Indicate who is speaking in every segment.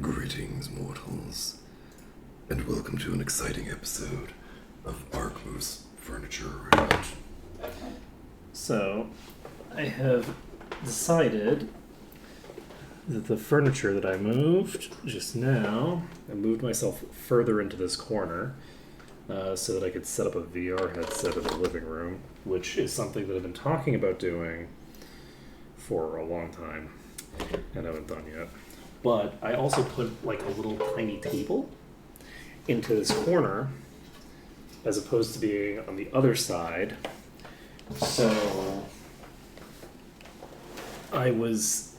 Speaker 1: Greetings, mortals, and welcome to an exciting episode of Arkmoose Furniture Revenge.
Speaker 2: So, I have decided that the furniture that I moved just now, I moved myself further into this corner so that I could set up a VR headset in the living room, which is something that I've been talking about doing for a long time and haven't done yet. But I also put like a little tiny table into this corner as opposed to being on the other side. So I was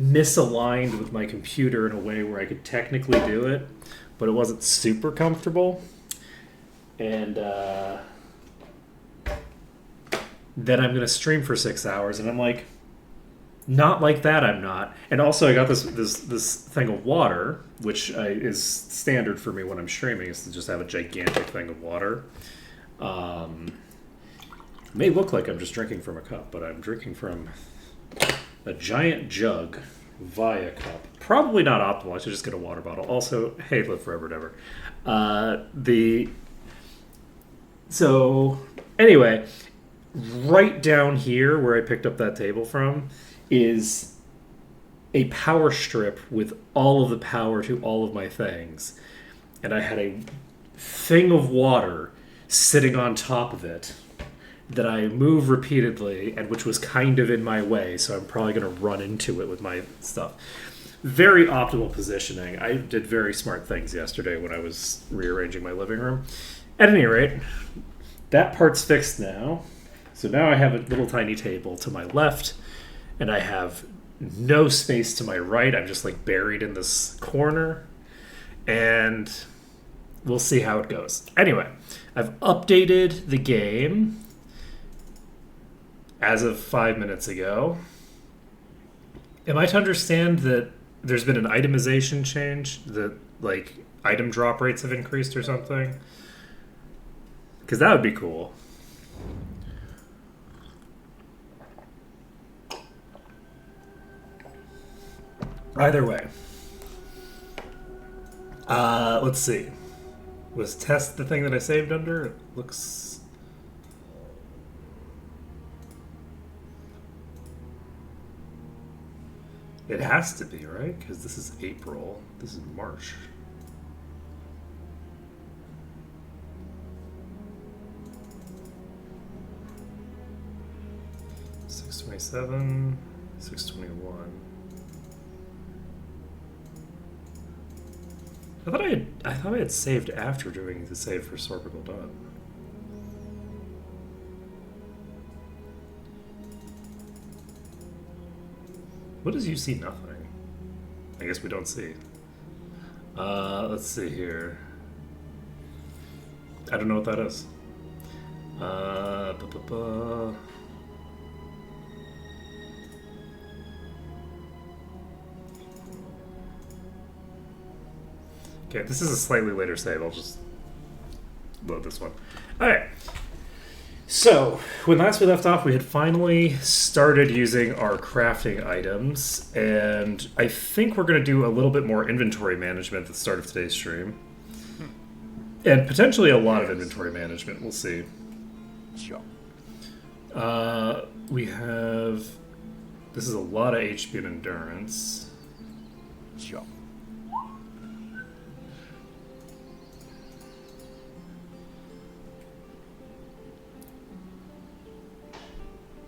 Speaker 2: misaligned with my computer in a way where I could technically do it, but it wasn't super comfortable. And then I'm going to stream for 6 hours, and I'm like, not like that, I'm not. And also I got this thing of water, which is standard for me when I'm streaming, is to just have a gigantic thing of water. It may look like I'm just drinking from a cup, but I'm drinking from a giant jug via cup. Probably not optimal. I should just get a water bottle. Also, hey, live forever and ever. So, anyway, right down here where I picked up that table from is a power strip with all of the power to all of my things. And I had a thing of water sitting on top of it that I move repeatedly and which was kind of in my way, so I'm probably going to run into it with my stuff. Very optimal positioning. I did very smart things yesterday when I was rearranging my living room. At any rate, that part's fixed now. So now I have a little tiny table to my left, and I have no space to my right. I'm just like buried in this corner, and we'll see how it goes. Anyway, I've updated the game as of 5 minutes ago. Am I to understand that there's been an itemization change, that like item drop rates have increased or something? Because that would be cool. Either way. Let's see. Was test the thing that I saved under? It looks... It has to be, right? Because this is April. This is March. $627, $621. I thought I had saved after doing the save for Sorbical Dawn. What does you see? Nothing. I guess we don't see. Let's see here. I don't know what that is. Okay, this is a slightly later save. I'll just load this one. Alright. So, when last we left off, we had finally started using our crafting items, and I think we're going to do a little bit more inventory management at the start of today's stream. And potentially a lot of inventory management. We'll see.
Speaker 3: Sure.
Speaker 2: We have... This is a lot of HP and endurance.
Speaker 3: Sure.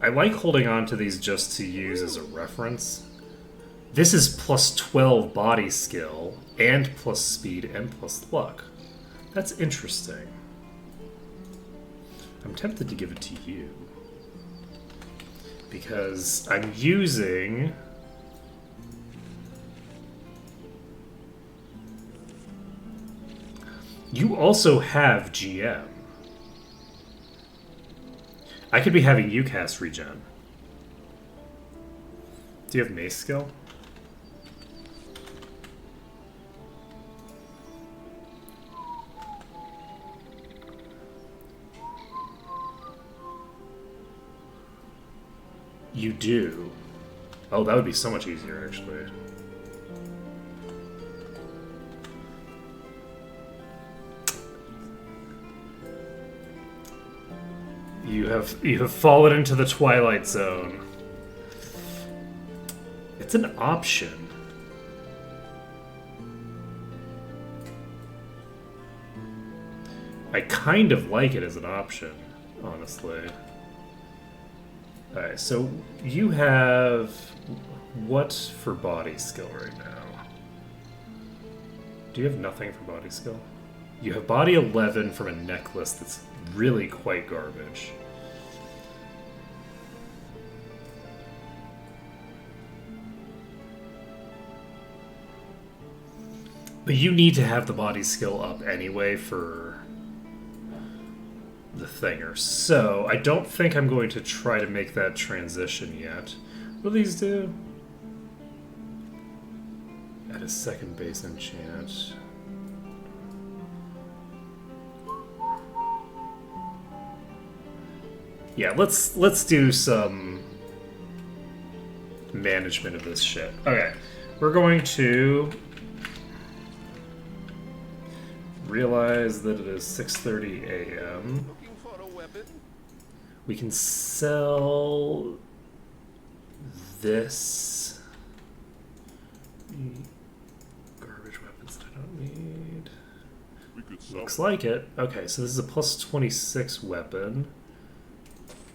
Speaker 2: I like holding on to these just to use as a reference. This is plus 12 body skill, and plus speed, and plus luck. That's interesting. I'm tempted to give it to you. Because I'm using... You also have GM. I could be having you cast regen. Do you have mace skill? You do. Oh, that would be so much easier, actually. You have fallen into the Twilight Zone. It's an option. I kind of like it as an option, honestly. Alright, so you have what for body skill right now? Do you have nothing for body skill? You have body 11 from a necklace that's really quite garbage. But you need to have the body skill up anyway for the thinger. So I don't think I'm going to try to make that transition yet. What do these do? Add a second base enchant. Yeah, let's do some management of this shit. Okay, we're going to realize that it is 6:30 a.m.
Speaker 3: Looking for a weapon?
Speaker 2: We can sell this. Garbage weapons that I don't need.
Speaker 4: We could sell
Speaker 2: Looks
Speaker 4: it.
Speaker 2: like it. Okay, so this is a plus 26 weapon.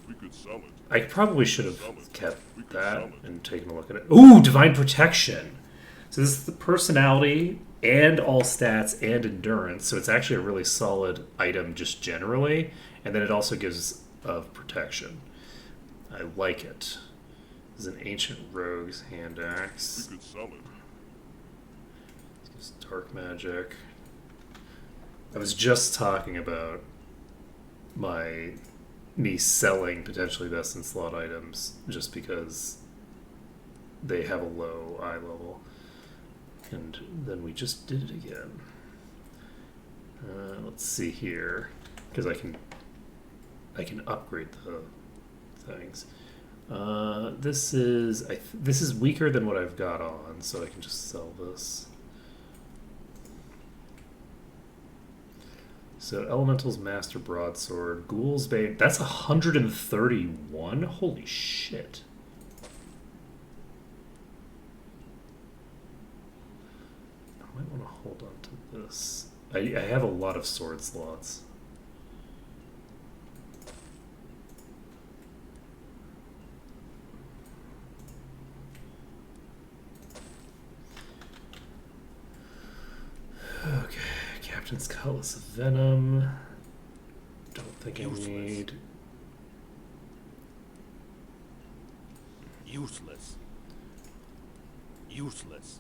Speaker 4: We could sell it.
Speaker 2: I probably should have kept
Speaker 4: We could
Speaker 2: that
Speaker 4: sell it.
Speaker 2: and taken a look at it. Ooh, Divine Protection! So this is the personality and all stats and endurance, so it's actually a really solid item just generally, and then it also gives of protection. I like it. This is an Ancient Rogue's Hand Axe.
Speaker 4: We could sell it.
Speaker 2: It gives dark magic. I was just talking about me selling potentially best in slot items just because they have a low eye level. And then we just did it again. Let's see here, because I can upgrade the things. This is weaker than what I've got on, so I can just sell this. So Elemental's Master Broadsword, Ghoul's Bane. That's 131. Holy shit. I might want to hold on to this. I have a lot of sword slots. Okay, Captain's Cutlass of Venom. Don't think
Speaker 3: Useless.
Speaker 2: I need.
Speaker 3: Useless. Useless.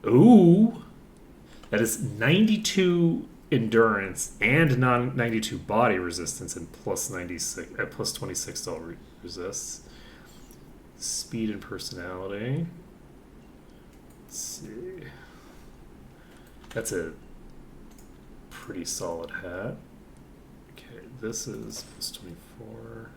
Speaker 2: Ooh! That is 92 endurance and 92 body resistance and plus 96, plus 26 to all resists. Speed and personality. Let's see. That's a pretty solid hat. Okay, this is plus 24.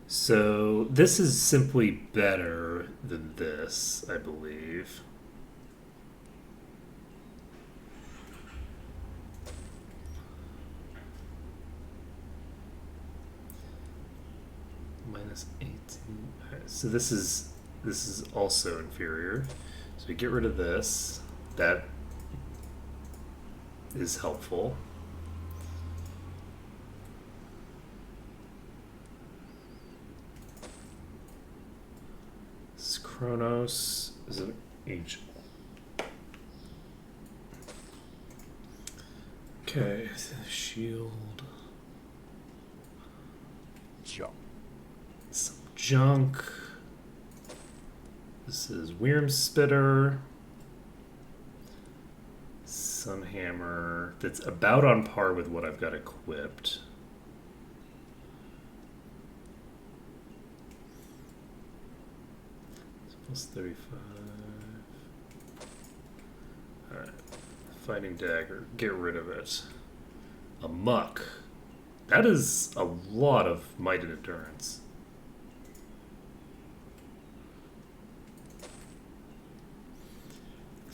Speaker 2: So this is simply better than this, I believe. Minus 18. Alright, so this is also inferior. So we get rid of this. That is helpful. Chronos is an ancient. Okay, shield.
Speaker 3: Jump.
Speaker 2: Some junk. This is Wyrm Spitter. Sunhammer. That's about on par with what I've got equipped. Plus 35. Alright. Fighting dagger. Get rid of it. A muck. That is a lot of might and endurance.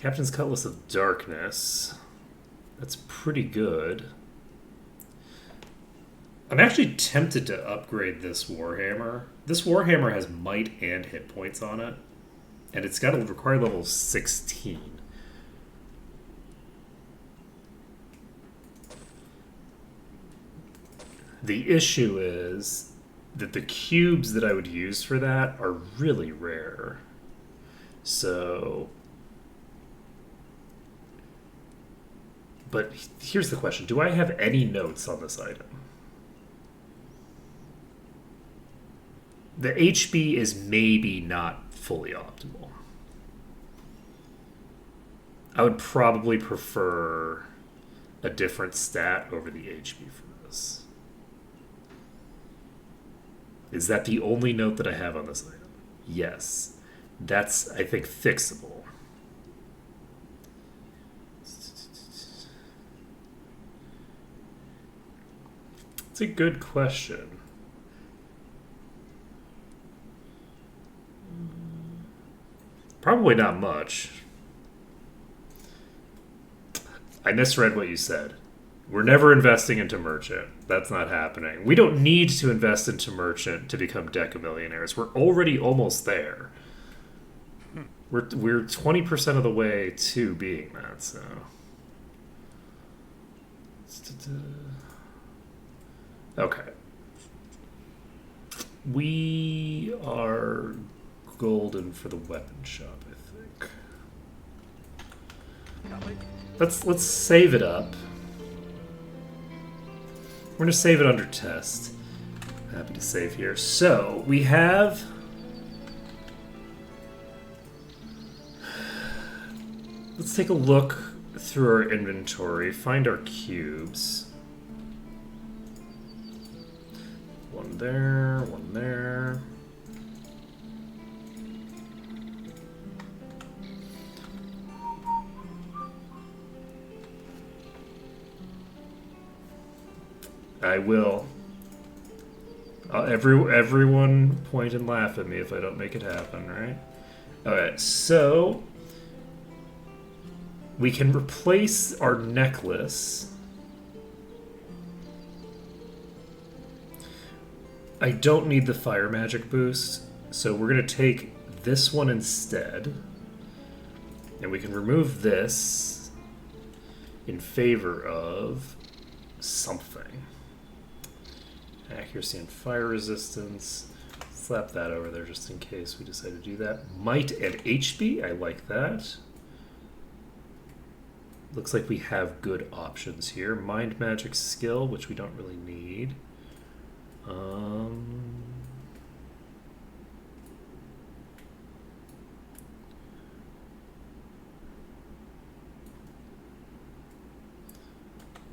Speaker 2: Captain's Cutlass of Darkness. That's pretty good. I'm actually tempted to upgrade this Warhammer. This Warhammer has might and hit points on it. And it's got a required level of 16. The issue is that the cubes that I would use for that are really rare. So... But here's the question. Do I have any notes on this item? The HB is maybe not fully optimal. I would probably prefer a different stat over the HB for this. Is that the only note that I have on this item? Yes. That's, I think, fixable. It's a good question. Probably not much. I misread what you said. We're never investing into merchant. That's not happening. We don't need to invest into merchant to become decamillionaires. We're already almost there. We're 20% of the way to being that, so. Okay. We are golden for the weapon shop, I think. Let's save it up. We're gonna save it under test. Happy to save here. So we have let's take a look through our inventory, find our cubes. One there, one there. I will. Everyone point and laugh at me if I don't make it happen, right? Alright, so we can replace our necklace. I don't need the fire magic boost, so we're going to take this one instead. And we can remove this in favor of something. Accuracy and fire resistance. Slap that over there just in case we decide to do that. Might and HB, I like that. Looks like we have good options here. Mind magic skill, which we don't really need.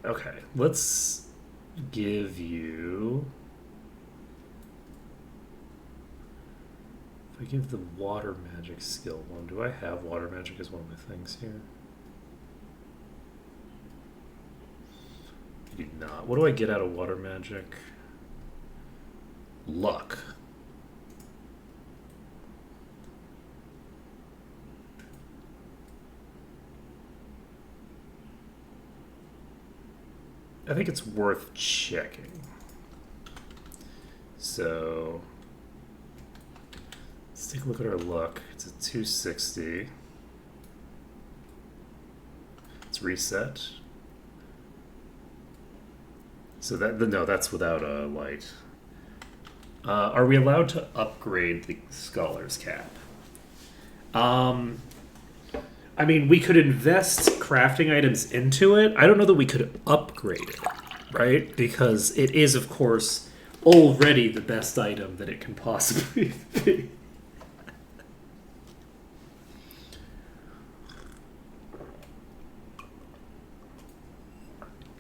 Speaker 2: Okay, let's give you... If I give the water magic skill one, do I have water magic as one of my things here? I do not. What do I get out of water magic? Luck. I think it's worth checking. So let's take a look at our luck. It's a 260. It's reset. So that no, that's without a light. Are we allowed to upgrade the Scholar's Cap? I mean, we could invest crafting items into it. I don't know that we could upgrade it, right? Because it is, of course, already the best item that it can possibly be.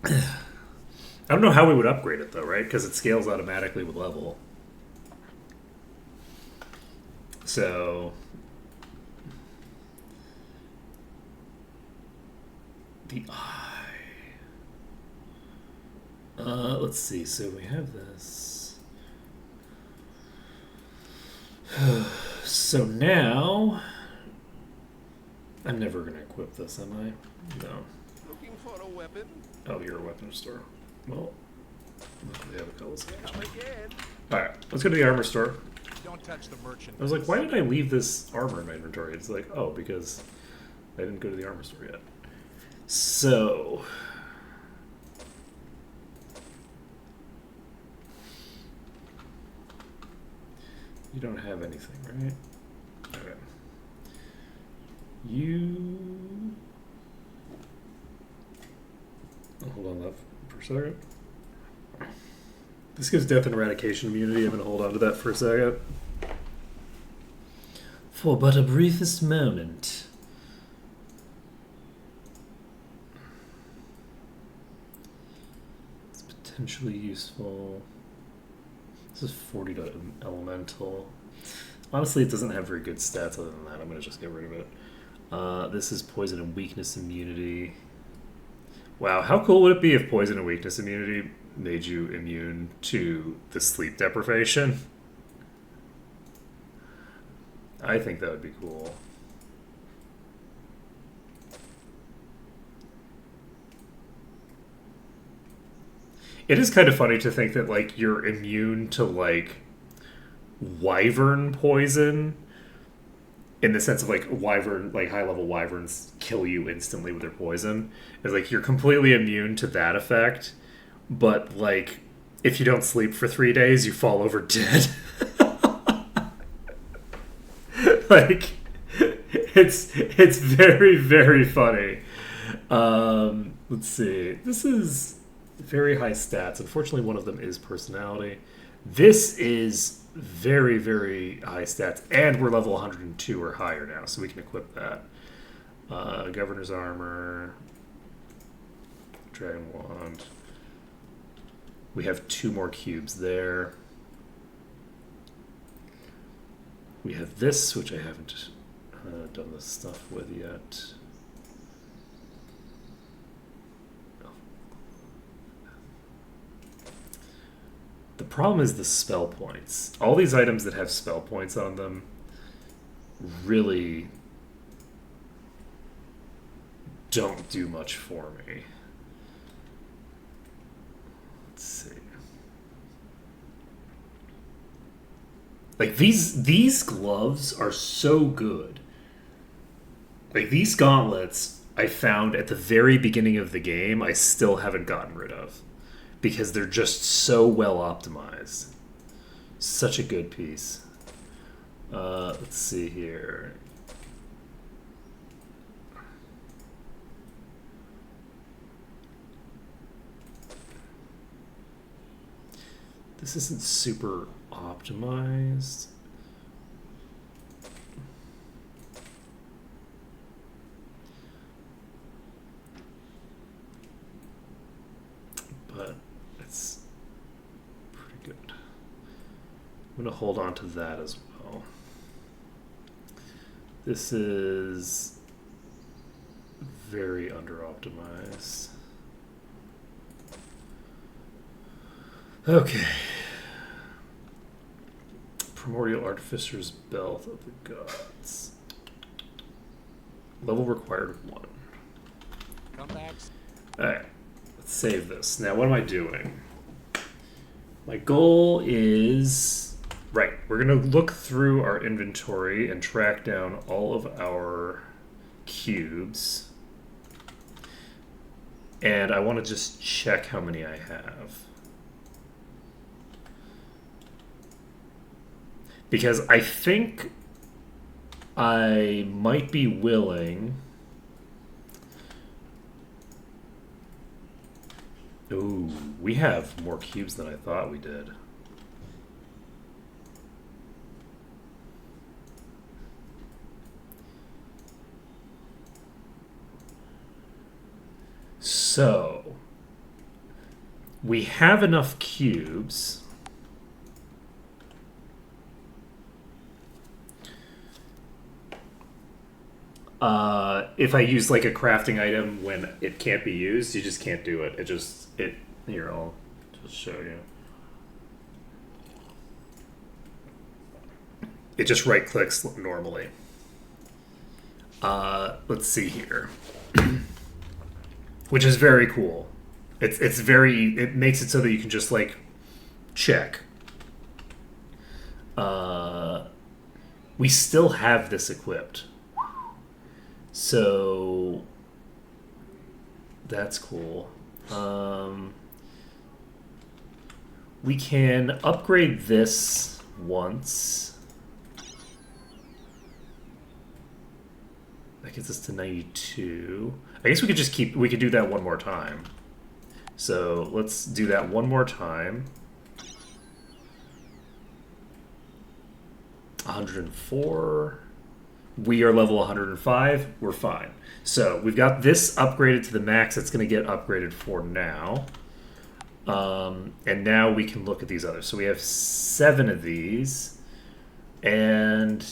Speaker 2: I don't know how we would upgrade it, though, right? Because it scales automatically with level. So... the the eye. Let's see. So we have this. So now, I'm never gonna equip this, am I? No.
Speaker 3: Looking for a weapon?
Speaker 2: Oh, you're a weapon store. Well, they have a couple of
Speaker 3: Come again.
Speaker 2: Alright, let's go to the armor store.
Speaker 5: Don't touch the merchant.
Speaker 2: I was like, why did I leave this armor in my inventory? It's like, oh, because I didn't go to the armor store yet. So... You don't have anything, right? Okay. You... Oh, hold on that for a second. This gives death and eradication immunity. I'm going to hold on to that for a second. For but a briefest moment. It's potentially useful. This is 40 to elemental. Honestly, it doesn't have very good stats other than that. I'm going to just get rid of it. This is poison and weakness immunity. Wow, how cool would it be if poison and weakness immunity made you immune to the sleep deprivation? I think that would be cool. It is kind of funny to think that, like, you're immune to, like, wyvern poison, in the sense of, like, wyvern, like, high-level wyverns kill you instantly with their poison. It's like, you're completely immune to that effect, but, like, if you don't sleep for 3 days, you fall over dead. Like, it's very, very funny. Let's see. This is very high stats. Unfortunately, one of them is personality. This is very, very high stats, and we're level 102 or higher now, so we can equip that. Governor's armor, dragon wand. We have 2 more cubes there. We have this, which I haven't done this stuff with yet. The problem is the spell points. All these items that have spell points on them really don't do much for me. Let's see. Like, these gloves are so good. Like, these gauntlets I found at the very beginning of the game I still haven't gotten rid of. Because they're just so well optimized. Such a good piece. Let's see here. This isn't super optimized. But it's pretty good. I'm going to hold on to that as well. This is very under-optimized. Okay. Primordial Artificer's Belt of the Gods. Level required 1.
Speaker 5: Come back.
Speaker 2: Alright. Let's save this. Now, what am I doing? My goal is... Right. We're going to look through our inventory and track down all of our cubes. And I want to just check how many I have. Because I think I might be willing... Ooh, we have more cubes than I thought we did. So, we have enough cubes. If I use like a crafting item when it can't be used, you just can't do it. Here, I'll just show you. It just right clicks normally. Let's see here. Which is very cool. It makes it so that you can just like check. We still have this equipped. So that's cool. We can upgrade this once. That gets us to 92. I guess we could do that one more time. So let's do that one more time. 104. We are level 105. We're fine. So we've got this upgraded to the max. It's going to get upgraded for now. And now we can look at these others. So we have 7 of these. And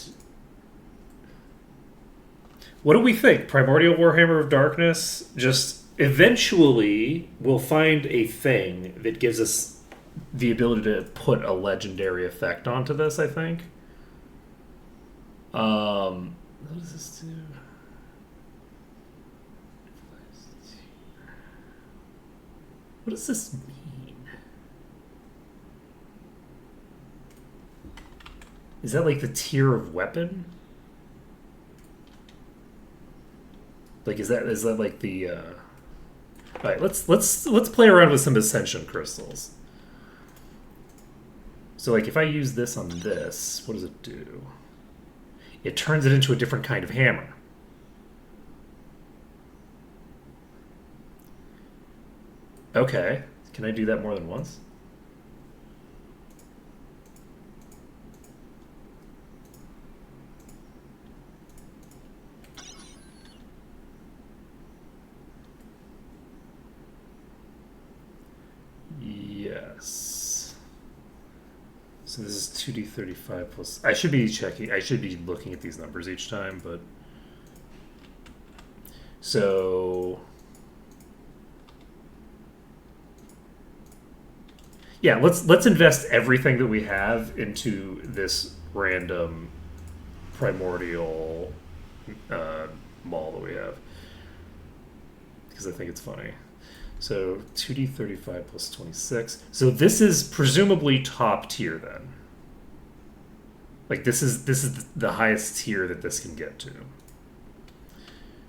Speaker 2: what do we think? Primordial Warhammer of Darkness? Just eventually we'll find a thing that gives us the ability to put a legendary effect onto this, I think. What does this do? What does this mean? Is that like the tier of weapon? Like is that like the Alright, let's play around with some ascension crystals. So like if I use this on this, what does it do? It turns it into a different kind of hammer. Okay. Can I do that more than once? Yes. So this is 2d35 plus... I should be looking at these numbers each time, but... So... Yeah, let's invest everything that we have into this random primordial mall that we have. Because I think it's funny. So 2d35 plus 26. So this is presumably top tier then. Like this is the highest tier that this can get to.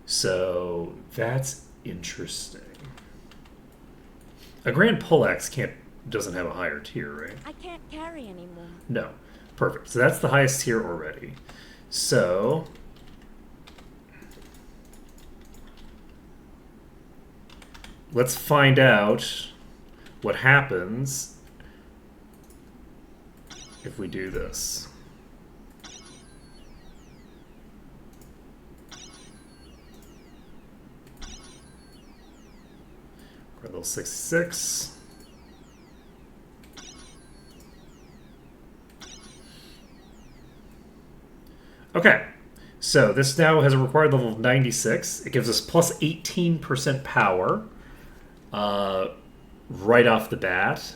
Speaker 2: So that's interesting. A Grand Poleaxe doesn't have a higher tier, right?
Speaker 6: I can't carry anymore.
Speaker 2: No. Perfect. So that's the highest tier already. So let's find out what happens if we do this. We're at level 66. Okay, so this now has a required level of 96. It gives us plus 18% power right off the bat.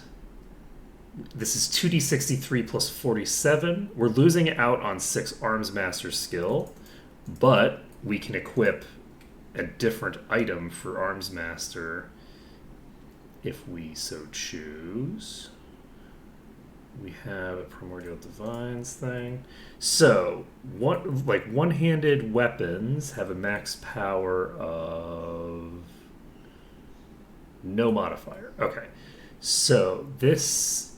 Speaker 2: This is 2d63 plus 47. We're losing out on 6 Arms Master skill, but we can equip a different item for Arms Master if we so choose. We have a Primordial Divines thing. So, one-handed weapons have a max power of no modifier. Okay. So, this...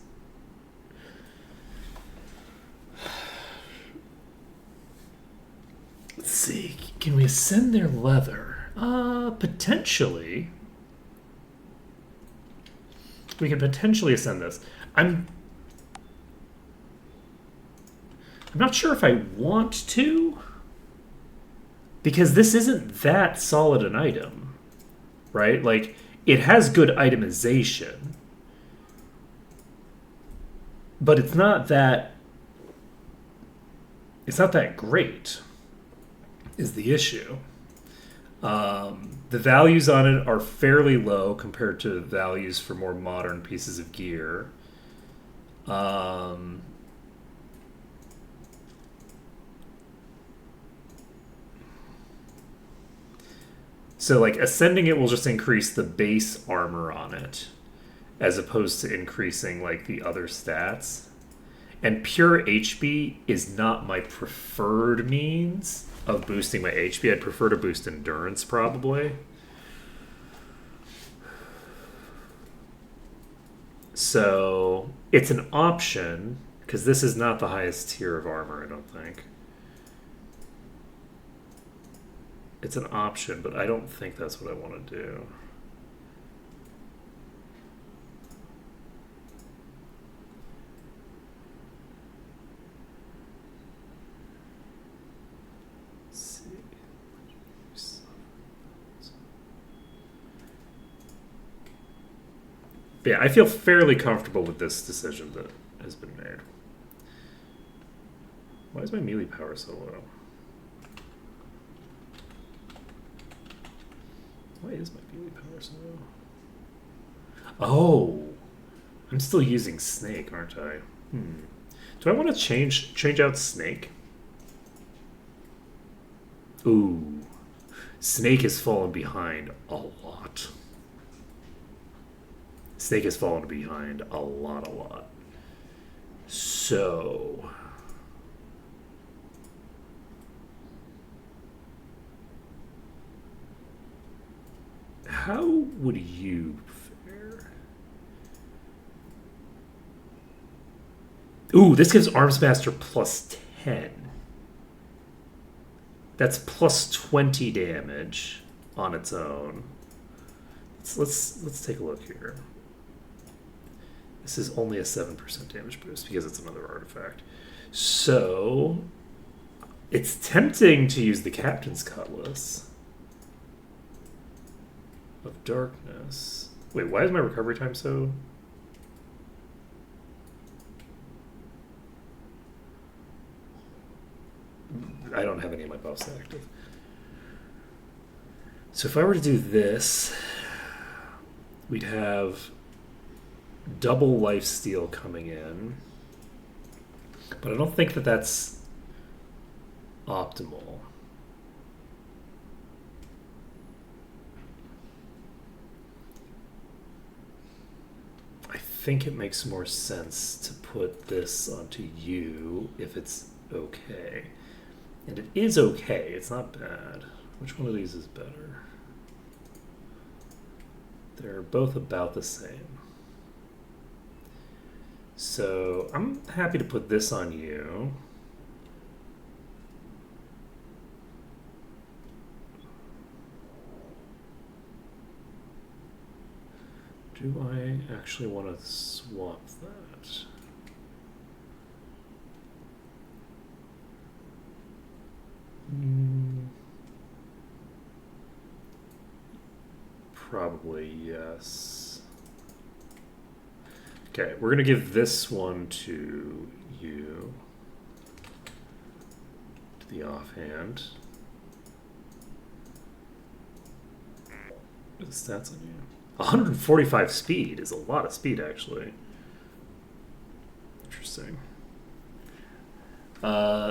Speaker 2: Let's see. Can we ascend their leather? Potentially. We can potentially ascend this. I'm not sure if I want to, because this isn't that solid an item, right? Like, it has good itemization, but it's not that great. is the issue. The values on it are fairly low compared to values for more modern pieces of gear. So, like, ascending it will just increase the base armor on it, as opposed to increasing, like, the other stats. And pure HP is not my preferred means of boosting my HP. I'd prefer to boost endurance, probably. So, it's an option, because this is not the highest tier of armor, I don't think. It's an option, but I don't think that's what I want to do. Let's see. But yeah, I feel fairly comfortable with this decision that has been made. Why is my melee power so low? Why is my melee power so low? Oh, I'm still using Snake, aren't I? Do I want to change out Snake? Ooh, Snake has fallen behind a lot. Snake has fallen behind a lot. So... how would you fare? Ooh, this gives Armsmaster plus 10. That's plus 20 damage on its own. Let's take a look here. This is only a 7% damage boost because it's another artifact. So it's tempting to use the Captain's Cutlass of Darkness. Wait, why is my recovery time so... I don't have any of my buffs active. So if I were to do this, we'd have double lifesteal coming in. But I don't think that that's optimal. I think it makes more sense to put this onto you if it's okay. And it is okay, it's not bad. Which one of these is better? They're both about the same. So I'm happy to put this on you. Do I actually want to swap that? Probably yes. Okay, we're gonna give this one to you. To the offhand. What are the stats on you? 145 speed is a lot of speed, actually. Interesting.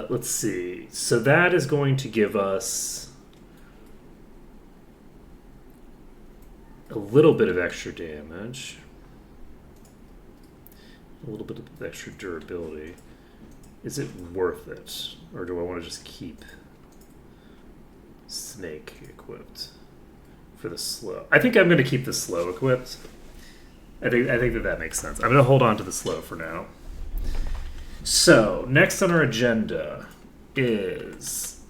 Speaker 2: Let's see. So that is going to give us a little bit of extra damage. A little bit of extra durability. Is it worth it? Or do I want to just keep Snake equipped for the slow? I think I'm going to keep the slow equipped. I think that makes sense. I'm going to hold on to the slow for now. So, next on our agenda is...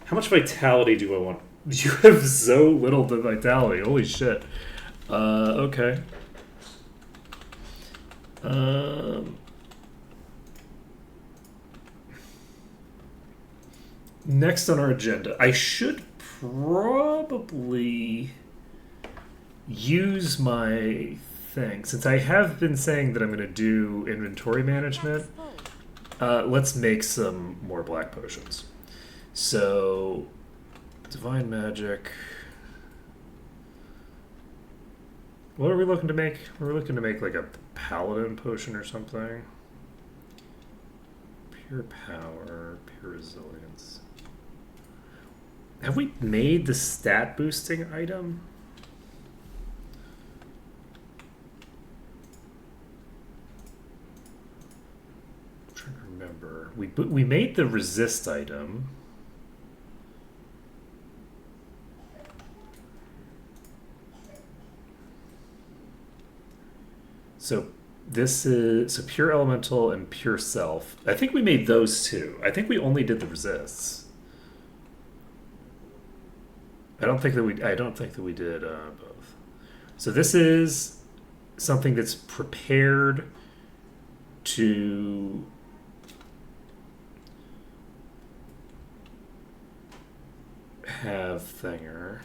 Speaker 2: how much vitality do I want? You have so little vitality. Holy shit. Okay. Next on our agenda, I should probably use my thing. Since I have been saying that I'm going to do inventory management, let's make some more black potions. So Divine magic. What are we looking to make? We're looking to make like a paladin potion or something. Pure power, pure resilience. Have we made the stat boosting item? I'm trying to remember. We made the resist item. So this is so pure elemental and pure self. I think we made those two. I think we only did the resists. I don't think that we did both. So this is something that's prepared to have thinger.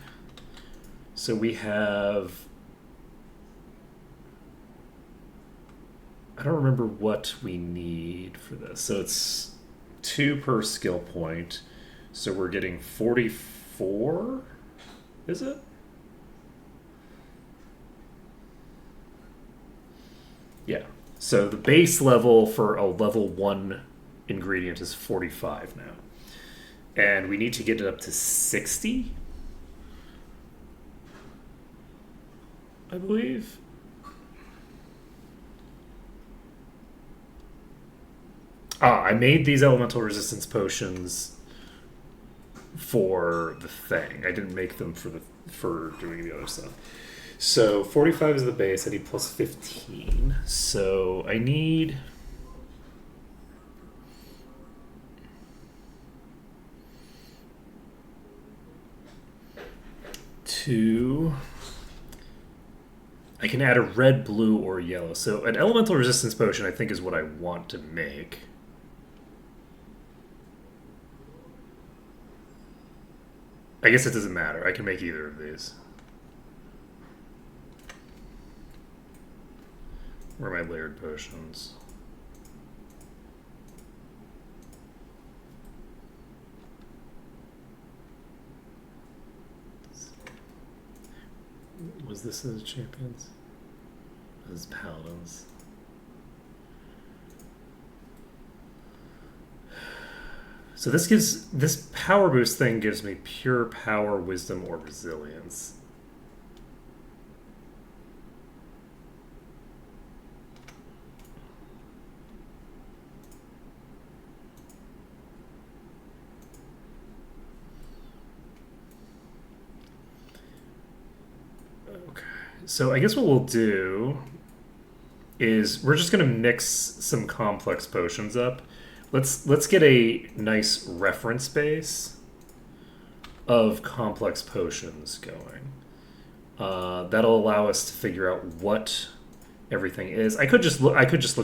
Speaker 2: So we have, I don't remember what we need for this. So it's 2 per skill point. So we're getting 44, is it? Yeah. So the base level for a level 1 ingredient is 45 now. And we need to get it up to 60, I believe. I made these elemental resistance potions for the thing. I didn't make them for doing the other stuff. So 45 is the base. I need plus 15. So I need two. I can add a red, blue, or yellow. So an elemental resistance potion, I think, is what I want to make. I guess it doesn't matter. I can make either of these. Where are my layered potions? Was this the champions? This is paladins. So this power boost thing gives me pure power, wisdom, or resilience. Okay. So I guess what we'll do is we're just going to mix some complex potions up. Let's get a nice reference base of complex potions going. That'll allow us to figure out what everything is. I could just look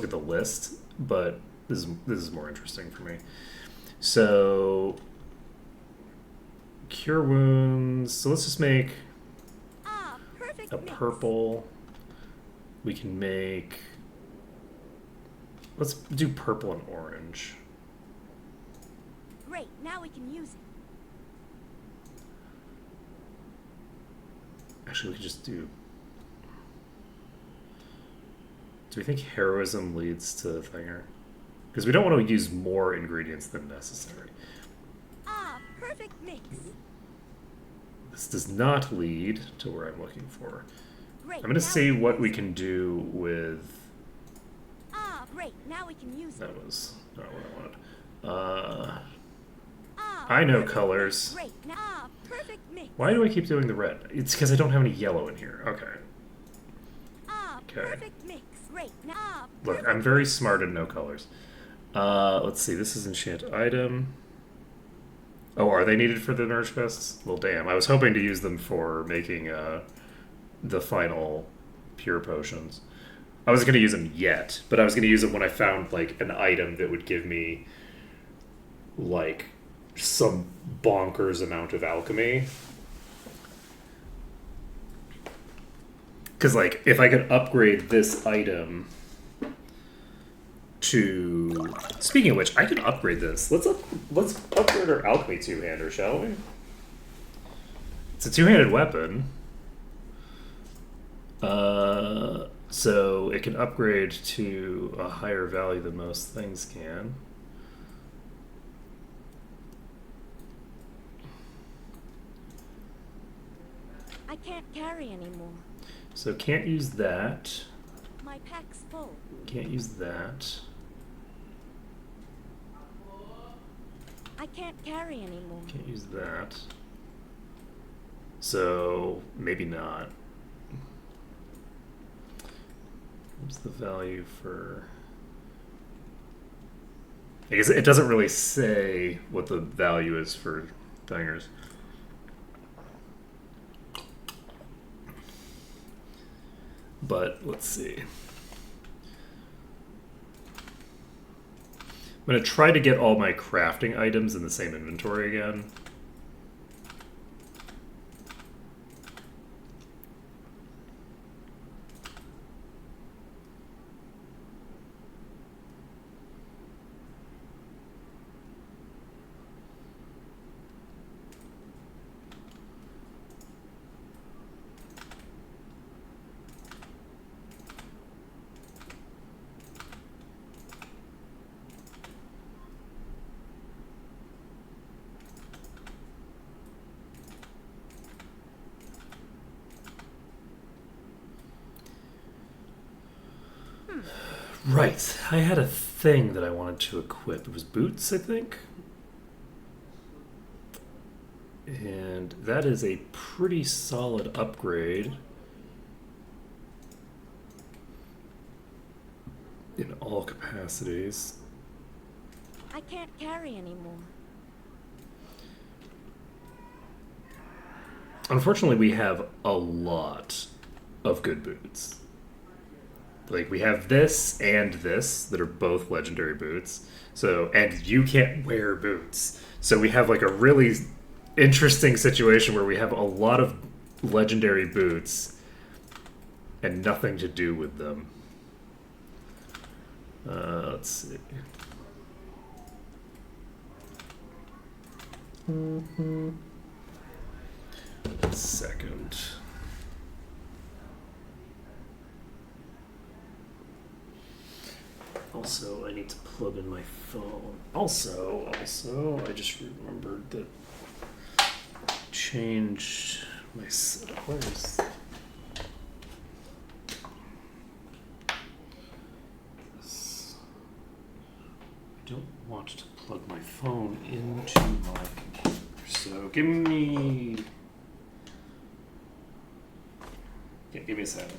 Speaker 2: at the list, but this is more interesting for me. So cure wounds. So let's just make a purple. We can make. Let's do purple and orange.
Speaker 6: Great, now we can use it.
Speaker 2: Actually, we could just do. Do we think heroism leads to thinger? Because we don't want to use more ingredients than necessary.
Speaker 6: Perfect mix.
Speaker 2: This does not lead to where I'm looking for.
Speaker 6: Great.
Speaker 2: I'm going to see what we can do with.
Speaker 6: Great, now we can use it.
Speaker 2: That was not what I wanted. I know colors.
Speaker 6: Great, now perfect mix.
Speaker 2: Why do I keep doing the red? It's because I don't have any yellow in here. Okay. Okay.
Speaker 6: Perfect mix. Great, now.
Speaker 2: Look, I'm very smart and know colors. Let's see. This is enchant item. Oh, are they needed for the nurse quests? Well, damn. I was hoping to use them for making the final pure potions. I wasn't going to use them yet, but I was going to use them when I found like an item that would give me like some bonkers amount of alchemy. Because like if I could upgrade this item to, speaking of which, I can upgrade this. Let's upgrade our alchemy two-hander, shall we? It's a two-handed weapon. So it can upgrade to a higher value than most things can.
Speaker 6: I can't carry anymore.
Speaker 2: So can't use that.
Speaker 6: My pack's full.
Speaker 2: Can't use that.
Speaker 6: I can't carry anymore.
Speaker 2: Can't use that. So maybe not. What's the value for... I guess it doesn't really say what the value is for thingers. But let's see. I'm going to try to get all my crafting items in the same inventory again. Right, I had a thing that I wanted to equip. It was boots, I think. And that is a pretty solid upgrade in all capacities.
Speaker 6: I can't carry anymore.
Speaker 2: Unfortunately, we have a lot of good boots. Like, we have this and this that are both legendary boots. So, and you can't wear boots. So we have like a really interesting situation where we have a lot of legendary boots and nothing to do with them. Let's see. A second. Also, I need to plug in my phone. Also, I just remembered that I changed my setup. Where is this? I don't want to plug my phone into my computer. So give me a second.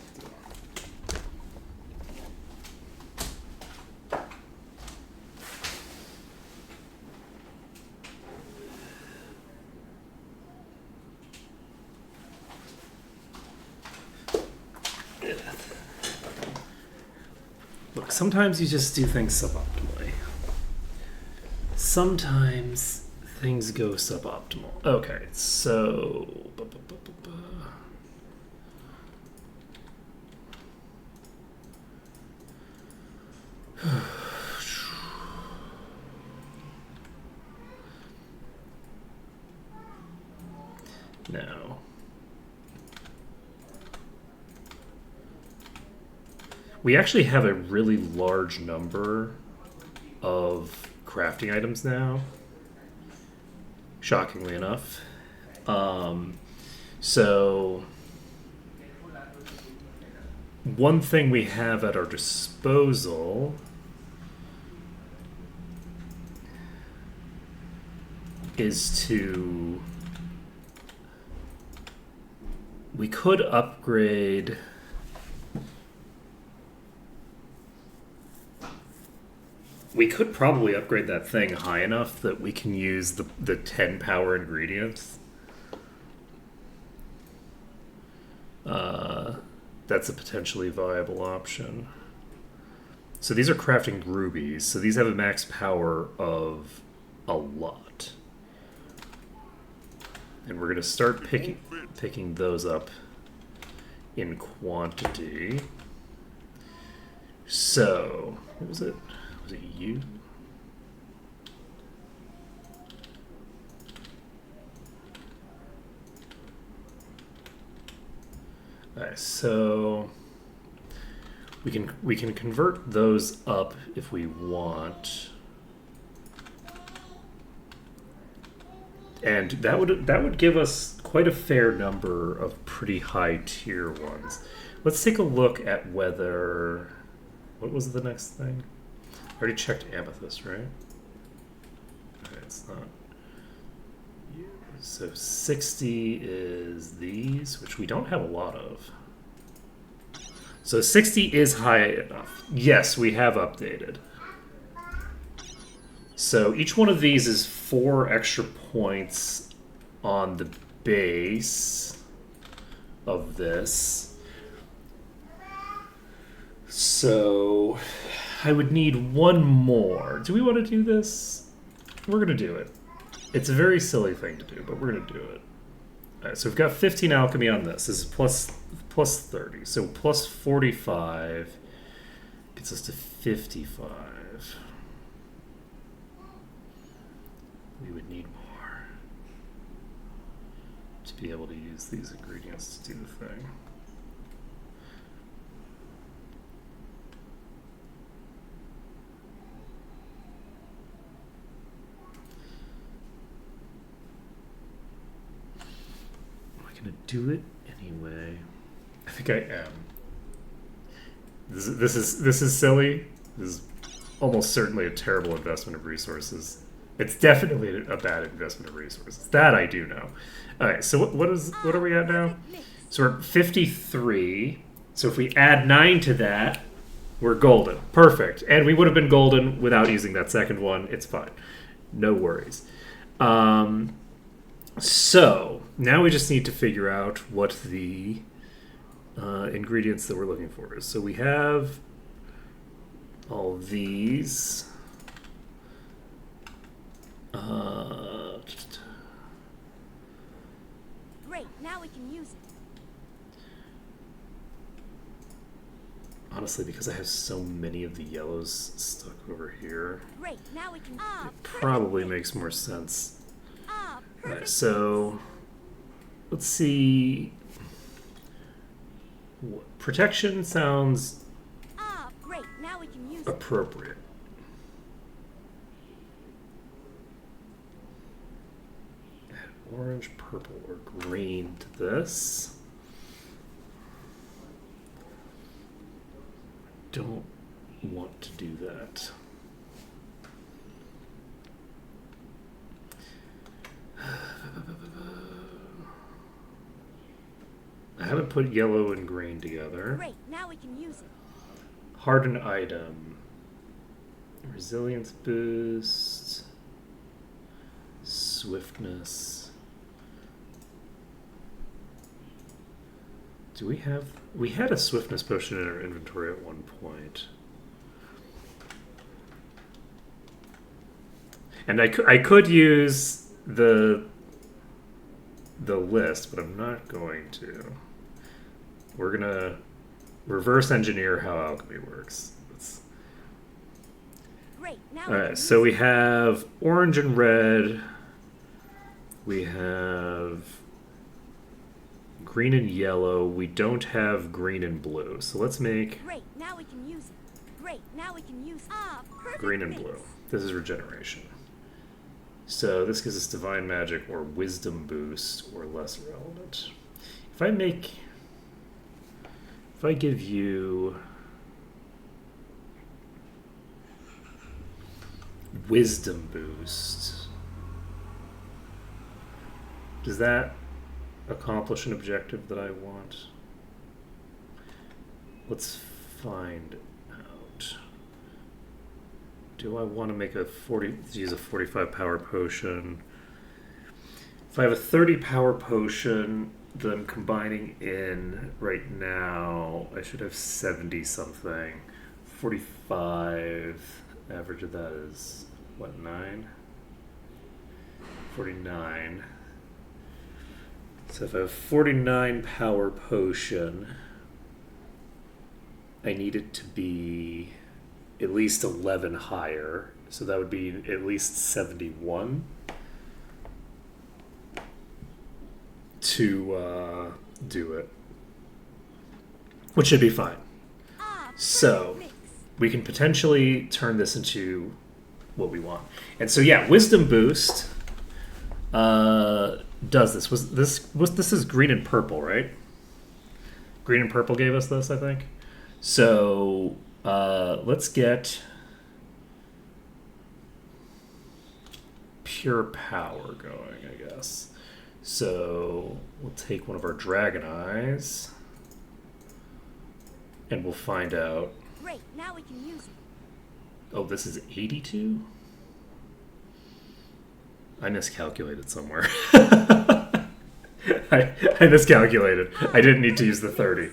Speaker 2: Look, sometimes you just do things suboptimally. Sometimes things go suboptimal. Okay, so... Now... We actually have a really large number of crafting items now, shockingly enough. So one thing we have at our disposal is we could upgrade... We could probably upgrade that thing high enough that we can use the 10 power ingredients. That's a potentially viable option. So these are crafting rubies. So these have a max power of a lot. And we're going to start picking those up in quantity. So, what was it? Was it you? Alright, so we can convert those up if we want. And that would give us quite a fair number of pretty high tier ones. Let's take a look at whether, what was the next thing? I already checked amethyst, right? Okay, it's not. So 60 is these, which we don't have a lot of. So 60 is high enough. Yes, we have updated. So each one of these is 4 extra points on the base of this. So I would need one more. Do we want to do this? We're going to do it. It's a very silly thing to do, but we're going to do it. All right, so we've got 15 alchemy on this. This is plus 30. So plus 45 gets us to 55. We would need more to be able to use these ingredients to do the thing. Am I gonna do it anyway? I think I am. This is silly. This is almost certainly a terrible investment of resources. It's definitely a bad investment of resources. That I do know. All right, so what are we at now? So we're at 53. So if we add 9 to that, we're golden. Perfect. And we would have been golden without using that second one. It's fine. No worries. So now we just need to figure out what the ingredients that we're looking for is. So we have all these.
Speaker 6: Great, now we can use it.
Speaker 2: Honestly, because I have so many of the yellows stuck over here,
Speaker 6: Great, now we can.
Speaker 2: it probably makes more sense.
Speaker 6: Perfect.
Speaker 2: Alright, so let's see. Protection sounds
Speaker 6: Great, now we can use it.
Speaker 2: appropriate. Add orange, purple, or green to this. Don't want to do that. I haven't put yellow and green together.
Speaker 6: Great, now we can use it.
Speaker 2: Hardened item. Resilience boost. Swiftness. Do we have... We had a swiftness potion in our inventory at one point. And I could use the list, but I'm not going to. We're gonna reverse engineer how alchemy works.
Speaker 6: Great, now
Speaker 2: All right, so we have orange and red. We have green and yellow. We don't have green and blue. So let's make
Speaker 6: Great, now we can use it. Great, now we can use perfect.
Speaker 2: green and
Speaker 6: mix.
Speaker 2: blue. This is regeneration. So this gives us divine magic or wisdom boost or lesser element. If I give you wisdom boost, does that accomplish an objective that I want? Let's find out. Do I want to make use a 45 power potion? If I have a 30 power potion that I'm combining in right now, I should have 70 something. 45, average of that is, what, 9? 49. So if I have 49 power potion, I need it to be at least 11 higher. So that would be at least 71 to do it. which should be fine.
Speaker 6: Ah, perfect
Speaker 2: So
Speaker 6: mix.
Speaker 2: we can potentially turn this into what we want. And so yeah, wisdom boost does this. This is green and purple, right? Green and purple gave us this, I think. So let's get pure power going, I guess. So we'll take one of our dragon eyes and we'll find out.
Speaker 6: Great, now we can use it.
Speaker 2: Oh, this is 82? I miscalculated somewhere. I miscalculated. I didn't need to use the 30.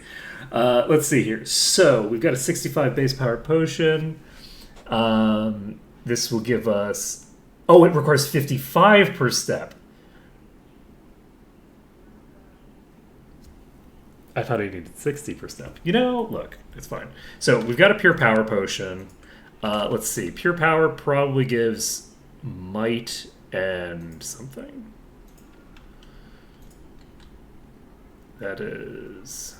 Speaker 2: Let's see here. So we've got a 65 base power potion. This will give us... Oh, it requires 55 per step. I thought I needed 60 per step. You know, look, it's fine. So we've got a pure power potion. Let's see. Pure power probably gives might and something. That is...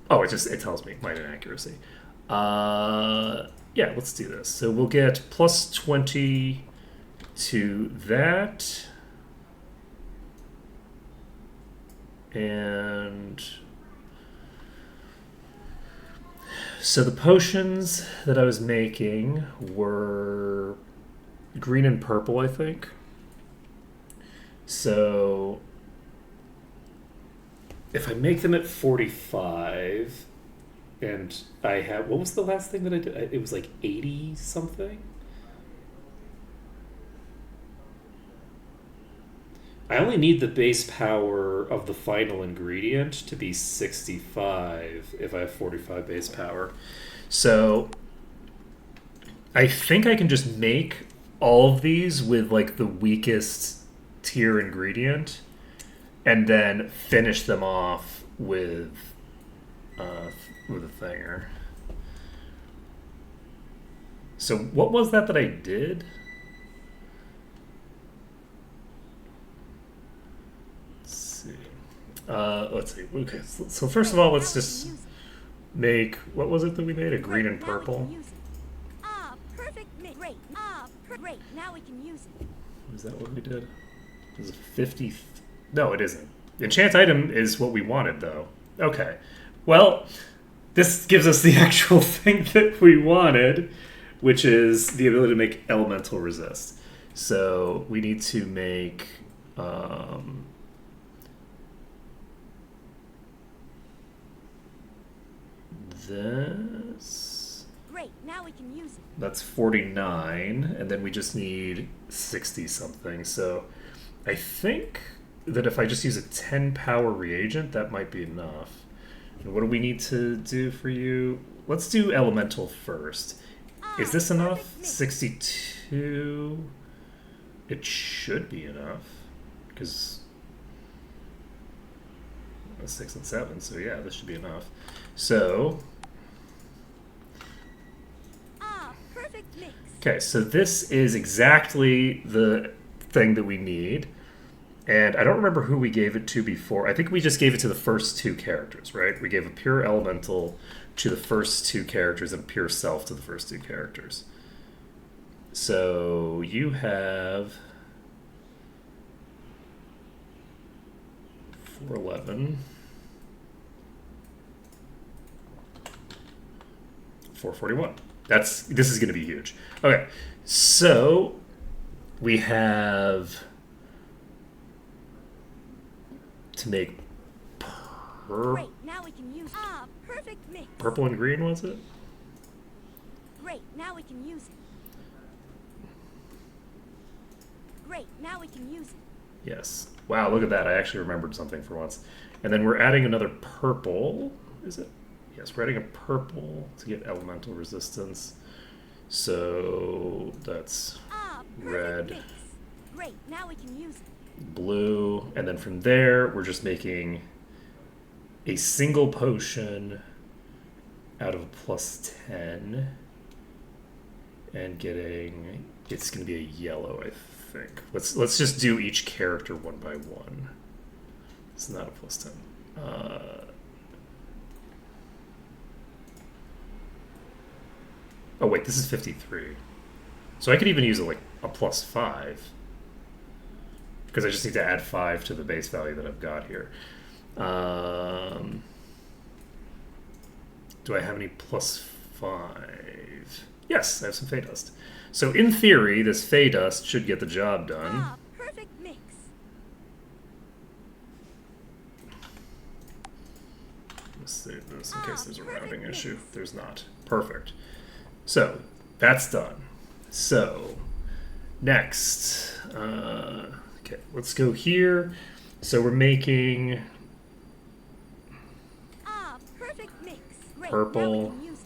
Speaker 2: Oh, it tells me might and accuracy. Yeah, let's do this. So we'll get plus 20 to that. And so the potions that I was making were green and purple, I think. So if I make them at 45 and I have, what was the last thing that I did? It was like 80 something. I only need the base power of the final ingredient to be 65 if I have 45 base power. So I think I can just make all of these with like the weakest tier ingredient and then finish them off with a thinger. So what was that I did? Let's see. Okay, so first of all, let's just make, what was it that we made? A green and purple?
Speaker 6: Ah, perfect mix. Great. Ah, great. Now we can use it.
Speaker 2: Is that what we did? Is it 50? No, it isn't. Enchant item is what we wanted, though. Okay. Well, this gives us the actual thing that we wanted, which is the ability to make elemental resist. So we need to make... this.
Speaker 6: Great, now we can use it.
Speaker 2: That's 49, and then we just need 60 something. So I think that if I just use a 10 power reagent, that might be enough. And what do we need to do for you? Let's do elemental first. Is this enough? 62. It should be enough because 6 and 7. So yeah, this should be enough. So. Okay, so this is exactly the thing that we need. And I don't remember who we gave it to before. I think we just gave it to the first two characters, right? We gave a pure elemental to the first two characters and pure self to the first two characters. So you have 411, 441. This is going to be huge. Okay, so we have to make
Speaker 6: Great, now we can use perfect mix.
Speaker 2: Purple and green, was it?
Speaker 6: Great, now we can use it. Great, now we can use it.
Speaker 2: Yes. Wow, look at that. I actually remembered something for once. And then we're adding another purple. Is it? Yes, we're adding a purple to get elemental resistance. So that's red,
Speaker 6: mix. Great, now we can use it.
Speaker 2: blue, and then from there we're just making a single potion out of a plus 10 and getting, it's going to be a yellow, I think. Let's just do each character one by one. It's not a plus 10. Oh wait, this is 53. So I could even use a plus 5. Because I just need to add 5 to the base value that I've got here. Do I have any plus 5? Yes, I have some Fey Dust. So in theory, this Fey Dust should get the job done.
Speaker 6: Ah, perfect mix.
Speaker 2: Let's save this in case there's a rounding issue. There's not. Perfect. So that's done. So next, okay, let's go here. So we're making
Speaker 6: Ah, perfect mix. Great.
Speaker 2: Purple,
Speaker 6: Now we can use it.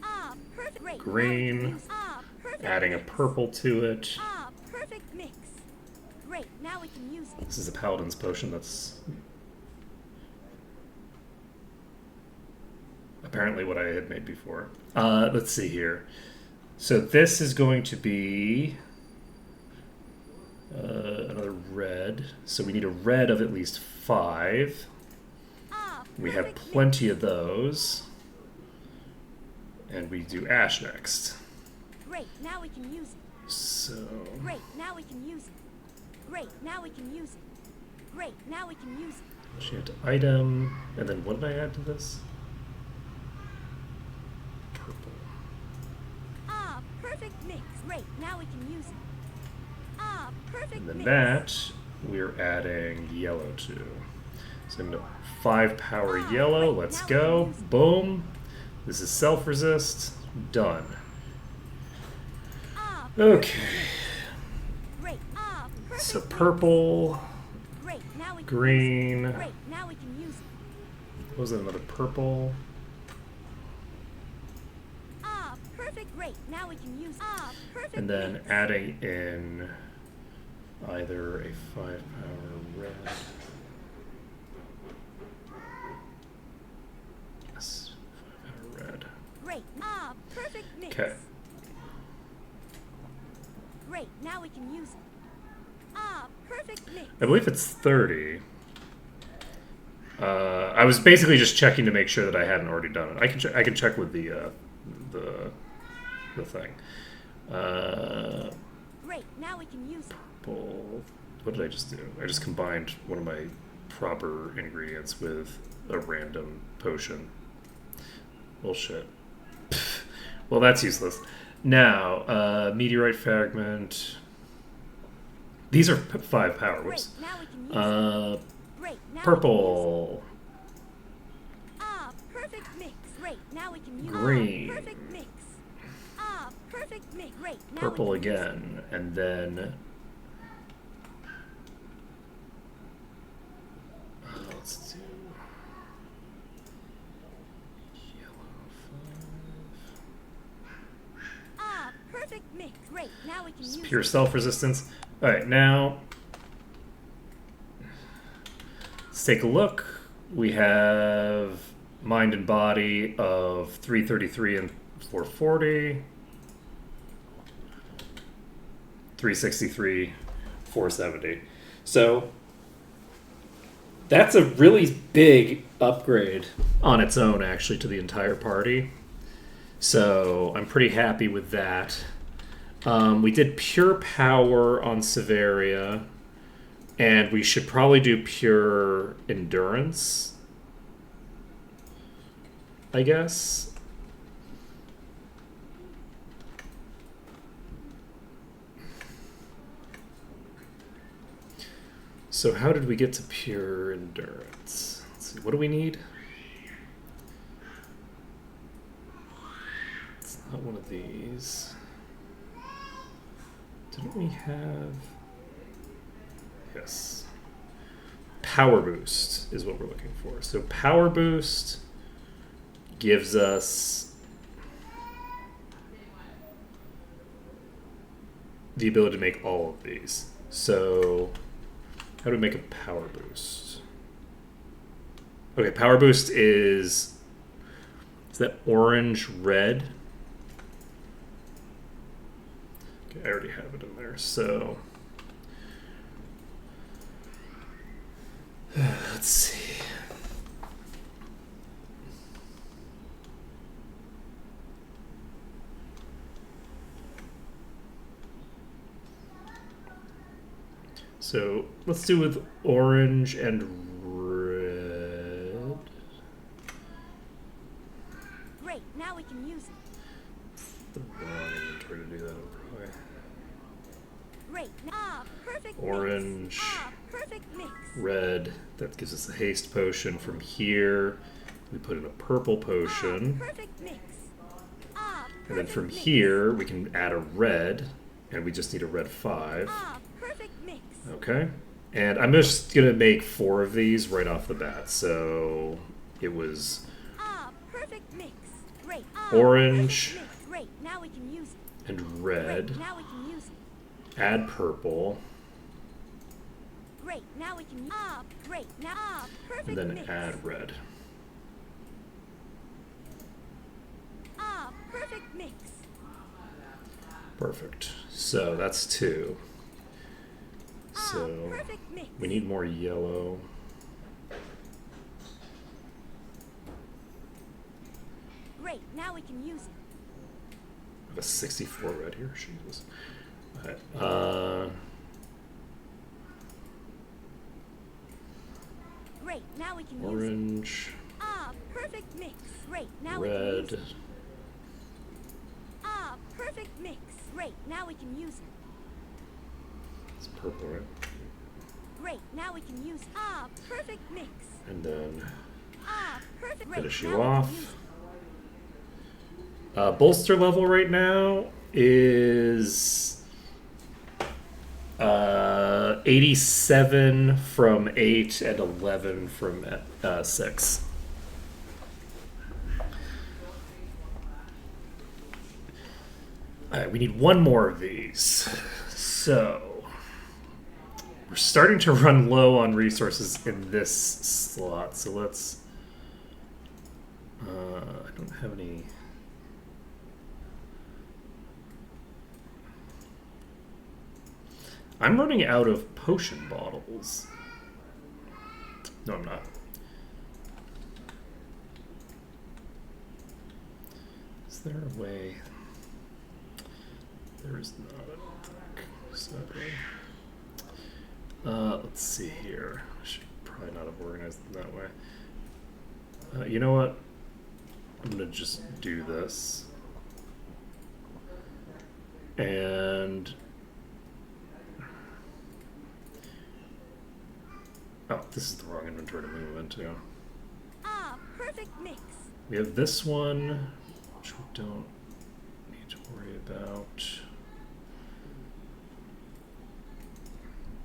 Speaker 6: Ah, perfect. Great. Now we can
Speaker 2: green,
Speaker 6: use it. Ah, perfect
Speaker 2: adding a
Speaker 6: mix.
Speaker 2: purple to it.
Speaker 6: Ah, perfect mix. Great. Now we can use it.
Speaker 2: This is a paladin's potion that's apparently what I had made before. Let's see here. So this is going to be another red. So we need a red of at least 5.
Speaker 6: Ah,
Speaker 2: We have
Speaker 6: perfect
Speaker 2: plenty of those. And we do ash next.
Speaker 6: mix. Great. Now we can use it.
Speaker 2: So
Speaker 6: Great. Now we can use it. Great. Now we can use it. Great. Now we can use it.
Speaker 2: enchant item. And then what did I add to this? Purple.
Speaker 6: Ah, perfect mix. Great. Now we can use it. Ah, perfect
Speaker 2: And then
Speaker 6: mix.
Speaker 2: that we're adding yellow to. So no, 5 power yellow. Let's go. Boom. This is self-resist. Done.
Speaker 6: Ah,
Speaker 2: Okay.
Speaker 6: great. Ah, perfect.
Speaker 2: So
Speaker 6: mix.
Speaker 2: purple,
Speaker 6: Great. Now we can
Speaker 2: green.
Speaker 6: Use it. Great. Now we can use it.
Speaker 2: What was it? Another purple.
Speaker 6: Ah, perfect. Great. Now we can use. Ah, perfect.
Speaker 2: And then
Speaker 6: mix.
Speaker 2: adding in either a 5 power red. Yes, 5 power red.
Speaker 6: Great. Ah, perfect mix.
Speaker 2: Okay.
Speaker 6: Great. Now we can use it. Ah, perfect mix.
Speaker 2: I believe it's 30. I was basically just checking to make sure that I hadn't already done it. I can check with the thing.
Speaker 6: Great. Now we can use it.
Speaker 2: Purple. What did I just do? I just combined one of my proper ingredients with a random potion. Bullshit. Well, that's useless. Now, meteorite fragment. These are 5 power.
Speaker 6: Great.
Speaker 2: Whoops.
Speaker 6: Now we can use it. Great. Now
Speaker 2: Purple.
Speaker 6: Ah, perfect mix. Great. Now we can use
Speaker 2: Green.
Speaker 6: Ah, perfect mix. Ah, perfect mix. Great. Now
Speaker 2: Purple
Speaker 6: we can use it.
Speaker 2: again. And then let's do yellow 5.
Speaker 6: Ah, perfect mix. Great. Now we can
Speaker 2: Just
Speaker 6: use
Speaker 2: pure
Speaker 6: it.
Speaker 2: self-resistance. Alright, now let's take a look. We have mind and body of 333 and 440. 363, 470. So that's a really big upgrade on its own, actually, to the entire party. So I'm pretty happy with that. We did pure power on Severia, and we should probably do pure endurance, I guess. So how did we get to pure endurance? Let's see, what do we need? It's not one of these. Didn't we have... Yes. Power boost is what we're looking for. So power boost gives us the ability to make all of these. So how do we make a power boost? Okay, power boost is that orange red? Okay, I already have it in there. So let's see. So let's do with orange and red.
Speaker 6: Great, now we can use it.
Speaker 2: The wrong inventory to do that. Probably.
Speaker 6: Great. Ah, perfect
Speaker 2: Orange.
Speaker 6: mix. Ah, perfect mix.
Speaker 2: Red. That gives us a haste potion. From here, we put in a purple potion.
Speaker 6: Ah, perfect mix. Ah,
Speaker 2: And then
Speaker 6: perfect
Speaker 2: from
Speaker 6: mix.
Speaker 2: here, we can add a red. And we just need a red 5.
Speaker 6: Ah, perfect mix.
Speaker 2: Okay. And I'm just going to make 4 of these right off the bat. So it was
Speaker 6: Ah, perfect mix. Great. Ah,
Speaker 2: Orange.
Speaker 6: perfect mix. Great. Now we can use it.
Speaker 2: and
Speaker 6: Great.
Speaker 2: red.
Speaker 6: Now we can use it.
Speaker 2: Add purple.
Speaker 6: Great. Now we can. Ah, great. Now, ah, perfect
Speaker 2: And then
Speaker 6: mix.
Speaker 2: add red.
Speaker 6: Ah, perfect mix.
Speaker 2: Perfect. So that's 2.
Speaker 6: Ah,
Speaker 2: So
Speaker 6: perfect mix.
Speaker 2: we need more yellow.
Speaker 6: Great. Now we can use it.
Speaker 2: I have a 64 red here. Jesus. Alright.
Speaker 6: Great. Now we can use it.
Speaker 2: Orange,
Speaker 6: Ah, perfect mix. Great. Now we can use
Speaker 2: red,
Speaker 6: it. Ah, perfect mix. Great. Now we can use it.
Speaker 2: it's purple, right?
Speaker 6: Great. Now we can use it. Ah, perfect mix.
Speaker 2: And then
Speaker 6: Ah, perfect. Great.
Speaker 2: finish
Speaker 6: Now
Speaker 2: you
Speaker 6: we can
Speaker 2: off.
Speaker 6: use it.
Speaker 2: Bolster level right now is 87 from 8 and 11 from 6. Alright, we need one more of these. So, we're starting to run low on resources in this slot, so let's... I don't have any... I'm running out of potion bottles. No, I'm not. Is there a way? There is not, I don't think. Sadly. Let's see here. I should probably not have organized it that way. You know what? I'm gonna just do this. And... oh, this is the wrong inventory to move into.
Speaker 6: Ah, perfect mix.
Speaker 2: We have this one, which we don't need to worry about.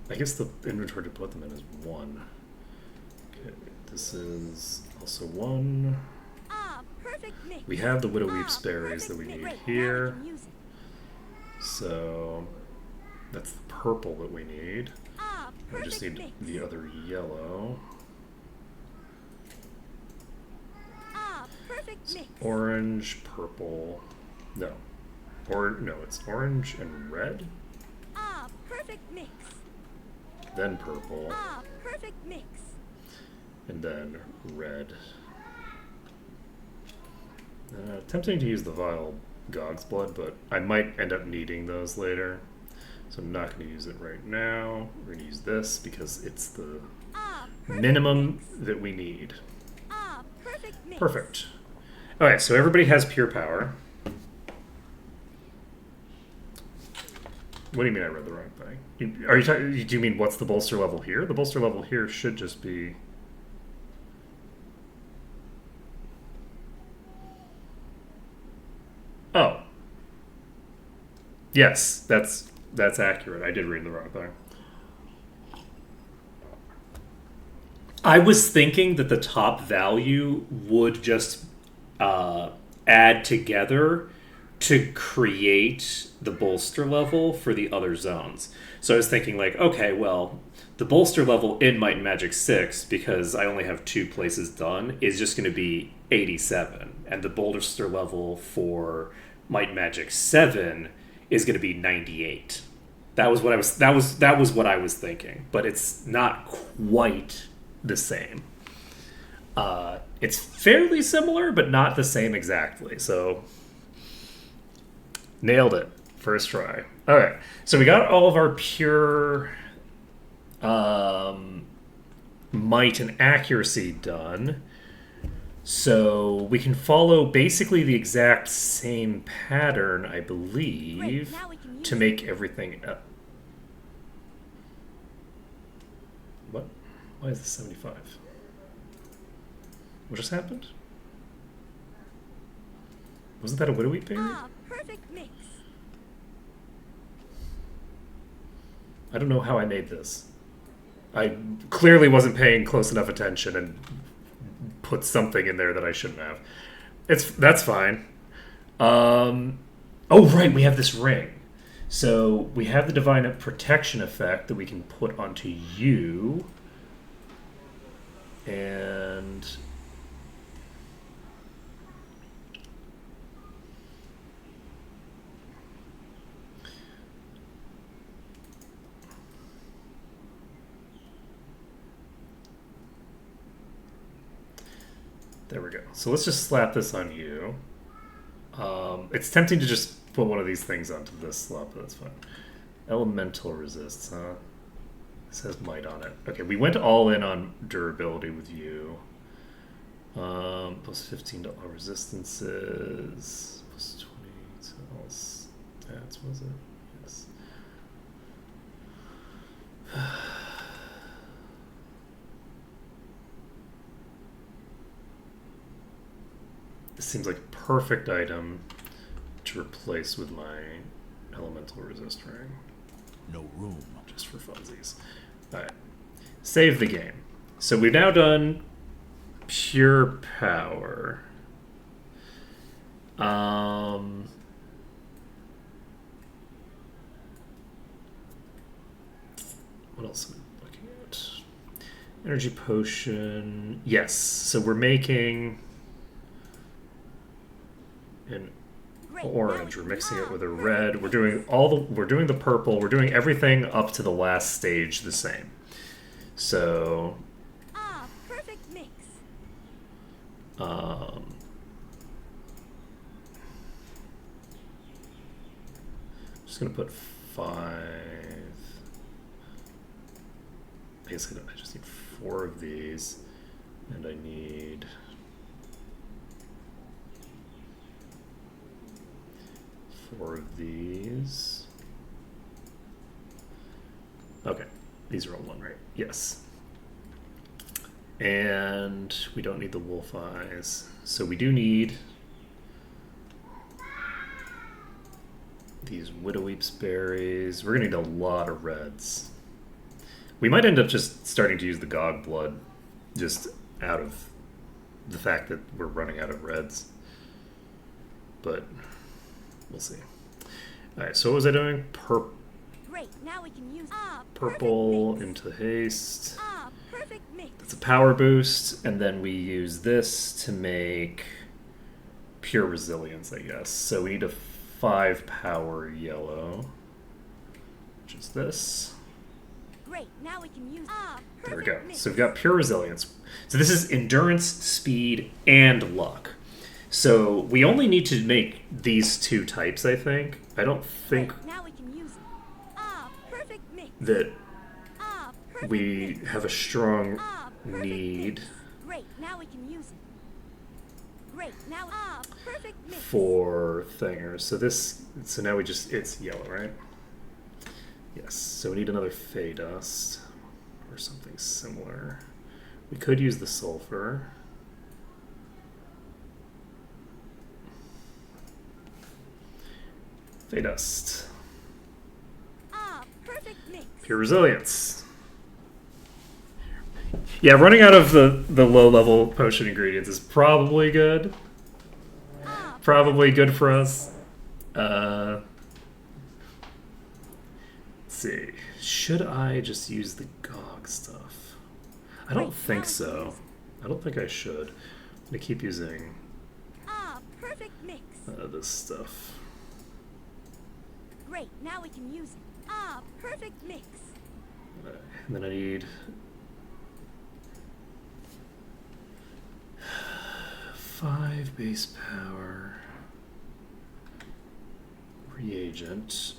Speaker 2: I guess the inventory to put them in is 1. Okay, this is also 1.
Speaker 6: Ah, perfect mix.
Speaker 2: We have the Widow
Speaker 6: Ah,
Speaker 2: Weep's berries that we
Speaker 6: perfect
Speaker 2: need
Speaker 6: mix. Great.
Speaker 2: here.
Speaker 6: Now we can use it.
Speaker 2: So that's the purple that we need.
Speaker 6: Ah,
Speaker 2: We
Speaker 6: perfect
Speaker 2: just need
Speaker 6: mix.
Speaker 2: the other yellow.
Speaker 6: Ah, perfect mix.
Speaker 2: Orange, purple. No. Or no, it's orange and red,
Speaker 6: Ah, perfect mix.
Speaker 2: then purple,
Speaker 6: Ah, perfect mix.
Speaker 2: and then red. Tempting to use the vial Gog's blood, but I might end up needing those later. So I'm not going to use it right now. We're going to use this because it's the
Speaker 6: Ah, perfect
Speaker 2: minimum
Speaker 6: mix.
Speaker 2: that we need.
Speaker 6: Ah, perfect mix.
Speaker 2: Perfect. Alright, so everybody has pure power. What do you mean I read the wrong thing? Are you talking, do you mean what's the bolster level here? The bolster level here should just be... oh. Yes, that's accurate. I did read the wrong thing. I was thinking that the top value would just add together to create the bolster level for the other zones. So I was thinking like, okay, well, the bolster level in Might and Magic 6, because I only have 2 places done, is just going to be 87. And the bolster level for Might and Magic 7 is going to be 98. That was what I was thinking, but it's not quite the same. It's fairly similar, but not the same exactly. So, nailed it. First try. All right. So we got all of our pure might and accuracy done. So we can follow basically the exact same pattern, I believe,
Speaker 6: Great, now we can use
Speaker 2: to make everything. What? Why is this 75? What just happened? Wasn't that a widow wheat berry?
Speaker 6: Ah, perfect mix.
Speaker 2: I don't know how I made this. I clearly wasn't paying close enough attention and put something in there that I shouldn't have. That's fine. Oh right, we have this ring. So we have the divine protection effect that we can put onto you. And there we go. So let's just slap this on you. It's tempting to just put one of these things onto this slot, but that's fine. Elemental resists, huh? It says might on it. Okay, we went all in on durability with you. Plus $15 resistances. Plus 20 else. That's was it? Yes. This seems like a perfect item to replace with my elemental resist ring.
Speaker 5: No room.
Speaker 2: Just for funsies. Alright. Save the game. So we've now done pure power. What else am I looking at? Energy potion. Yes. So we're making an
Speaker 6: Great,
Speaker 2: orange.
Speaker 6: now
Speaker 2: We're
Speaker 6: we
Speaker 2: mixing it with a
Speaker 6: perfect
Speaker 2: red.
Speaker 6: mix.
Speaker 2: We're doing the purple. We're doing everything up to the last stage the same. So
Speaker 6: Ah, perfect mix.
Speaker 2: just gonna put 5. I guess I just need 4 of these, and I need 4 of these. Okay, these are all one, right? Yes. And we don't need the wolf eyes, so we do need these widow weeps berries. We're gonna need a lot of reds. We might end up just starting to use the gog blood, just out of the fact that we're running out of reds. But we'll see. All right. So what was I doing?
Speaker 6: Great, now we can use
Speaker 2: Purple
Speaker 6: perfect mix.
Speaker 2: into haste.
Speaker 6: Ah, perfect mix.
Speaker 2: It's a power boost, and then we use this to make pure resilience, I guess. So we need a 5 power yellow, which is this.
Speaker 6: Great, now we can use
Speaker 2: There we
Speaker 6: perfect
Speaker 2: go.
Speaker 6: mix.
Speaker 2: So we've got pure resilience. So this is endurance, speed, and luck. So we only need to make these 2 types, I think. I don't think
Speaker 6: Great, now we can use it. Perfect mix.
Speaker 2: that
Speaker 6: Perfect
Speaker 2: we
Speaker 6: mix.
Speaker 2: have a strong
Speaker 6: Perfect
Speaker 2: need
Speaker 6: mix. Great, now we can use it. Great, now perfect mix.
Speaker 2: for thingers. So now it's yellow, right? Yes. So we need another Fey Dust or something similar. We could use the sulfur. Fey Dust.
Speaker 6: Perfect mix.
Speaker 2: Pure resilience. Yeah, running out of the low level potion ingredients is probably good. Probably good for us. Let's see. Should I just use the GOG stuff? I don't think so. I don't think I should. I'm gonna keep using
Speaker 6: Perfect mix.
Speaker 2: this stuff.
Speaker 6: Great, now we can use it. Perfect mix.
Speaker 2: And then I need 5 base power reagent.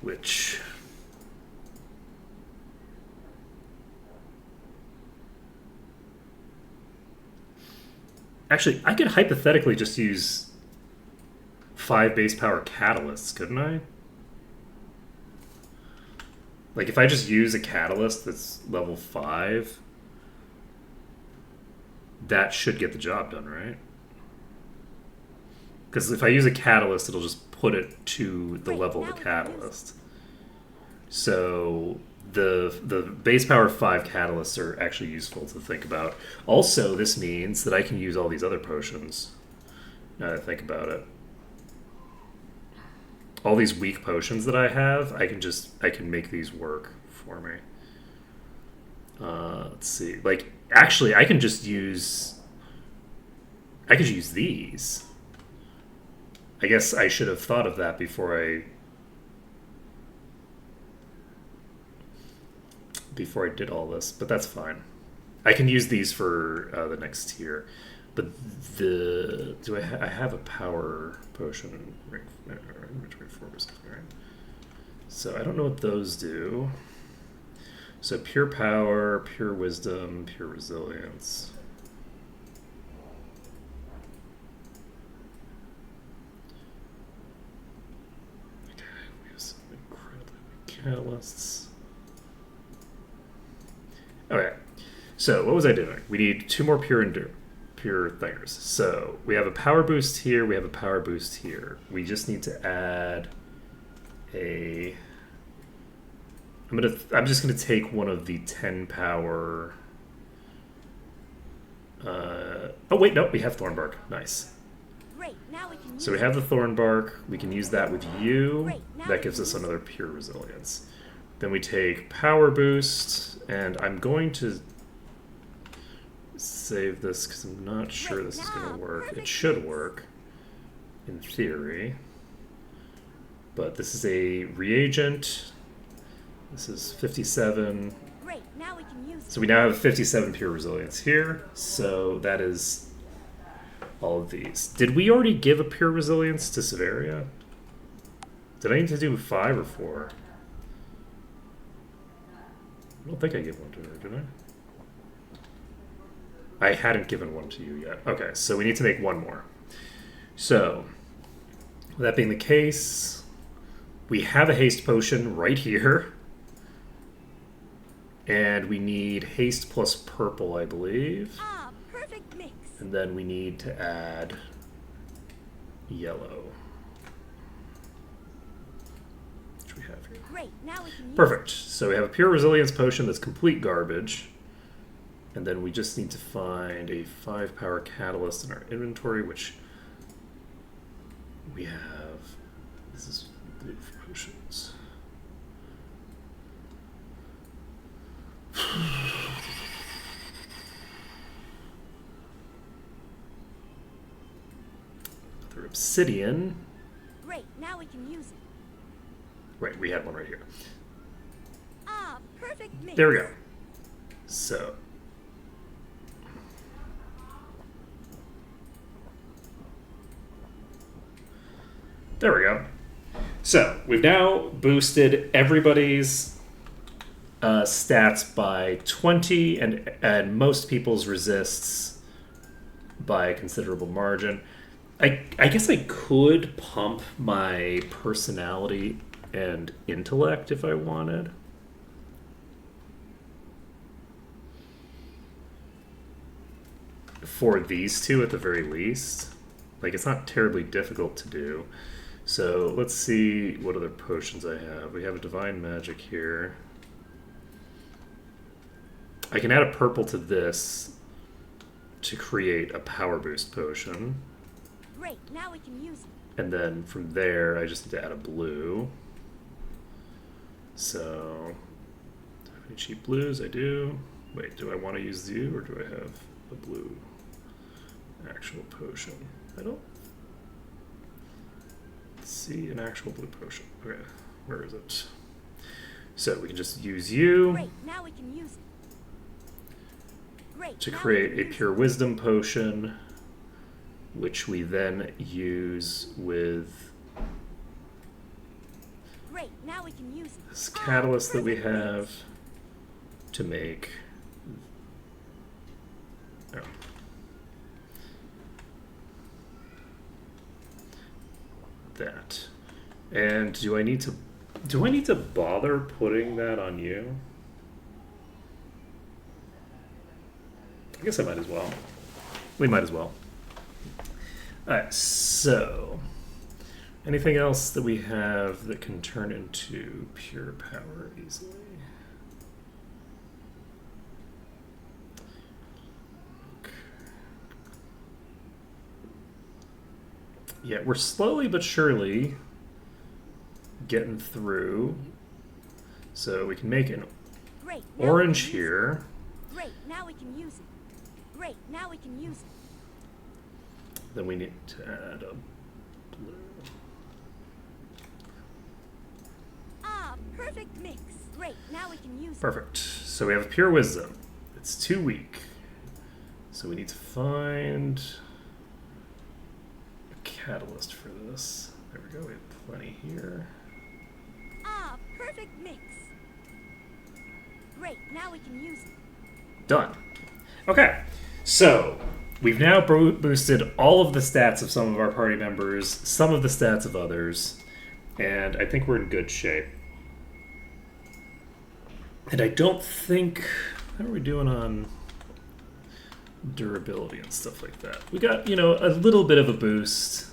Speaker 2: which... Actually, I could hypothetically just use 5 base power catalysts, couldn't I? Like, if I just use a catalyst that's level 5, that should get the job done, right? Because if I use a catalyst, it'll just put it to the level of the catalyst. So the base power 5 catalysts are actually useful to think about. Also, this means that I can use all these other potions, now that I think about it. All these weak potions that I have, I can make these work for me. Let's see. Like, actually, I could use these. I guess I should have thought of that before I did all this, but that's fine. I can use these for the next tier. But I have a power potion inventory 4 or something, right? So I don't know what those do. So pure power, pure wisdom, pure resilience. Okay, we have some incredibly weak catalysts. Okay, so what was I doing? We need 2 more pure thingers. So we have a power boost here, we have a power boost here. We just need to add a... I'm just gonna take one of the 10 power... oh wait, no, we have Thornbark. Nice.
Speaker 6: Great, now we can use
Speaker 2: So we have the Thornbark, we can use that with you.
Speaker 6: Great, now
Speaker 2: That
Speaker 6: we
Speaker 2: gives
Speaker 6: can
Speaker 2: us
Speaker 6: use
Speaker 2: another pure resilience. Then we take power boost, and I'm going to save this because I'm not sure this is going to work. It should work, in theory. But this is a reagent. This is 57.
Speaker 6: Great, now we can use
Speaker 2: So we now have 57 pure resilience here. So that is all of these. Did we already give a pure resilience to Severia? Did I need to do 5 or 4? I don't think I gave one to her, did I? I hadn't given one to you yet. Okay, so we need to make one more. So, that being the case, we have a haste potion right here. And we need haste plus purple, I believe.
Speaker 6: Ah, perfect mix.
Speaker 2: And then we need to add yellow. Which we have here.
Speaker 6: Great, now we can use
Speaker 2: Perfect. So we have a pure resilience potion that's complete garbage. And then we just need to find a 5 power catalyst in our inventory, which we have. This is blue potions. Another obsidian.
Speaker 6: Great, now we can use it.
Speaker 2: Right, we had one right here.
Speaker 6: Ah, perfect mix.
Speaker 2: There we go. So. There we go. So, we've now boosted everybody's stats by 20 and most people's resists by a considerable margin. I guess I could pump my personality and intellect if I wanted. For these two at the very least. Like, it's not terribly difficult to do. So let's see what other potions I have. We have a divine magic here. I can add a purple to this to create a power boost potion.
Speaker 6: Great, now we can use it.
Speaker 2: And then from there, I just need to add a blue. So, do I have any cheap blues? I do. Wait, do I want to use you, or do I have a blue actual potion? I don't see an actual blue potion. Okay, where is it? So we can just use you
Speaker 6: Great, now we can use it. Great,
Speaker 2: to
Speaker 6: now we
Speaker 2: create
Speaker 6: can
Speaker 2: a
Speaker 6: use
Speaker 2: pure wisdom potion, which we then use with
Speaker 6: Great, Great, now we can use it.
Speaker 2: this catalyst that we have to make. Oh. That. And do I need to bother putting that on you? I guess I might as well. We might as well. Alright, so anything else that we have that can turn into pure power easily? Yeah, we're slowly but surely getting through. So we can make an
Speaker 6: Great, now we
Speaker 2: orange
Speaker 6: can use
Speaker 2: here.
Speaker 6: it. Great, now we can use it. Great, now we can use it.
Speaker 2: Then we need to add a blue.
Speaker 6: Ah, perfect mix. Great, now we can use
Speaker 2: Perfect. So we have pure wisdom. It's too weak. So we need to find a catalyst for this. There we go. We have plenty here.
Speaker 6: it. Ah, perfect mix. Great, now we can use it.
Speaker 2: Done. Okay. So we've now boosted all of the stats of some of our party members, some of the stats of others, and I think we're in good shape. And I don't think... How are we doing on durability and stuff like that? We got, you know, a little bit of a boost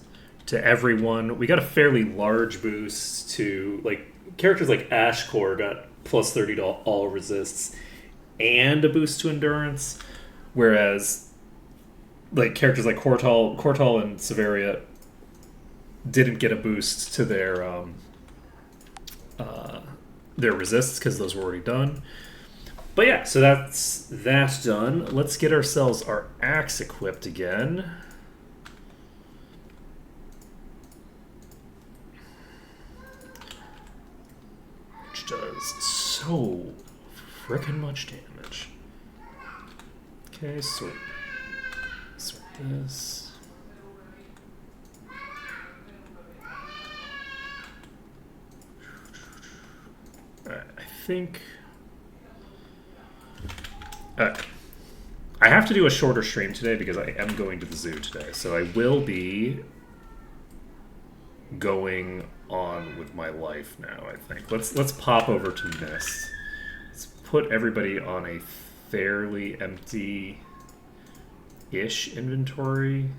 Speaker 2: to everyone. We got a fairly large boost to, like, characters like Ashcore got plus 30 to all resists and a boost to endurance, whereas, like, characters like Cortal and Severia didn't get a boost to their resists because those were already done. But yeah, so that's done. Let's get ourselves our axe equipped again. Which does so frickin' much damage. Okay, sort this. Alright, I think... I have to do a shorter stream today because I am going to the zoo today. So I will be going on with my life now, I think. Let's pop over to Mist. Let's put everybody on a fairly empty-ish inventory.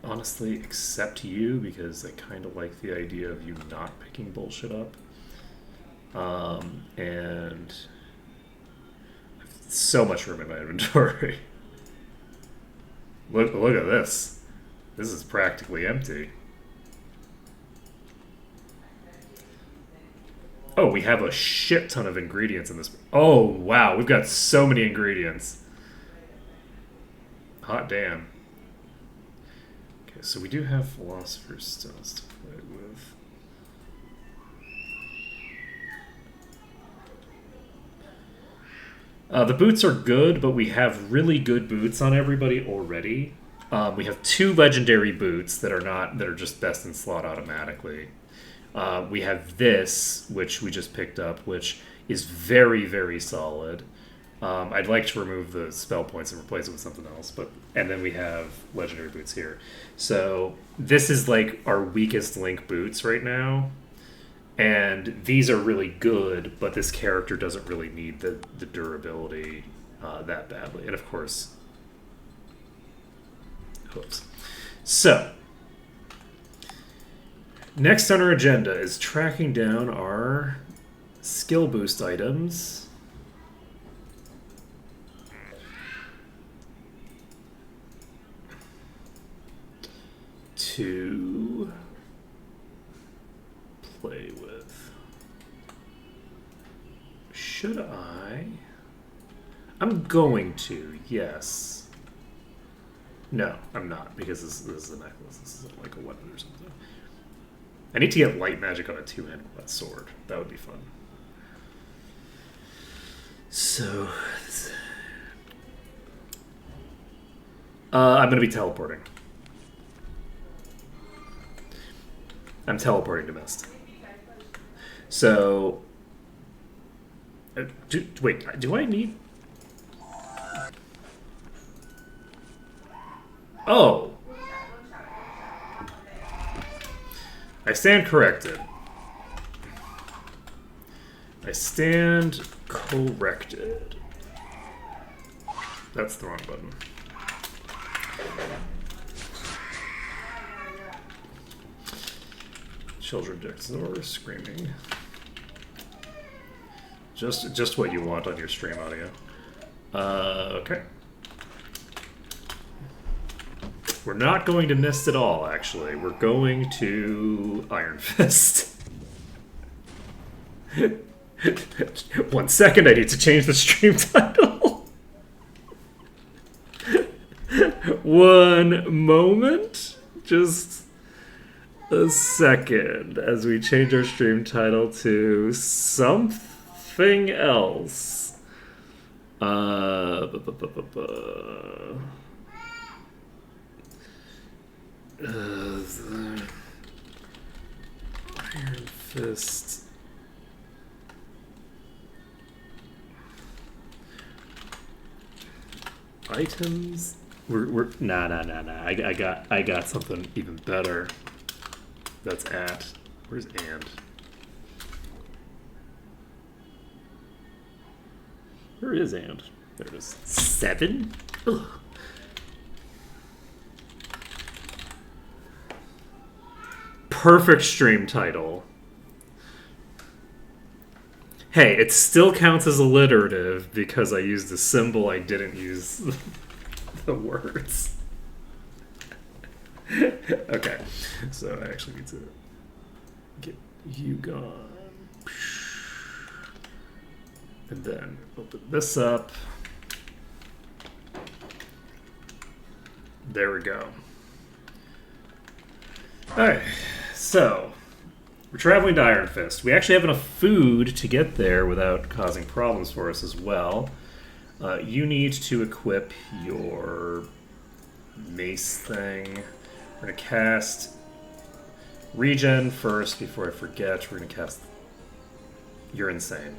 Speaker 2: Honestly, except you, because I kind of like the idea of you not picking bullshit up. And I have so much room in my inventory. Look at this. This is practically empty. Oh, we have a shit ton of ingredients in this. Oh, wow. We've got so many ingredients. Hot damn. Okay, so we do have Philosopher's Stones to play with. The boots are good, but we have really good boots on everybody already. We have 2 legendary boots that are just best in slot automatically. We have this, which we just picked up, which is very, very solid. I'd like to remove the spell points and replace it with something else, and then we have legendary boots here. So this is like our weakest link boots right now. And these are really good, but this character doesn't really need the durability that badly. And of course, oops. So, next on our agenda is tracking down our skill boost items. To play with. Should I? I'm going to, yes. No, I'm not, because this is a necklace. This isn't like a weapon or something. I need to get light magic on a 2-handed sword. That would be fun. So, I'm going to be teleporting. I'm teleporting to Mist. So... wait, do I need... Oh! I stand corrected. I stand corrected. That's the wrong button. Children next door screaming. Just what you want on your stream audio. Okay. We're not going to Mist at all, actually. We're going to Iron Fist. 1 second, I need to change the stream title. 1 moment. Just a second as we change our stream title to something else. Iron Fist. Items. We're nah. I got something even better. That's at. Where's and? Where is and? There it is. 7? Ugh. Perfect stream title. Hey, it still counts as alliterative because I used the symbol, I didn't use the words. Okay, so I actually need to get you gone. And then open this up. There we go. Alright, so we're traveling to Iron Fist. We actually have enough food to get there without causing problems for us as well. You need to equip your mace thing. We're going to cast regen first before I forget. We're going to cast... You're insane.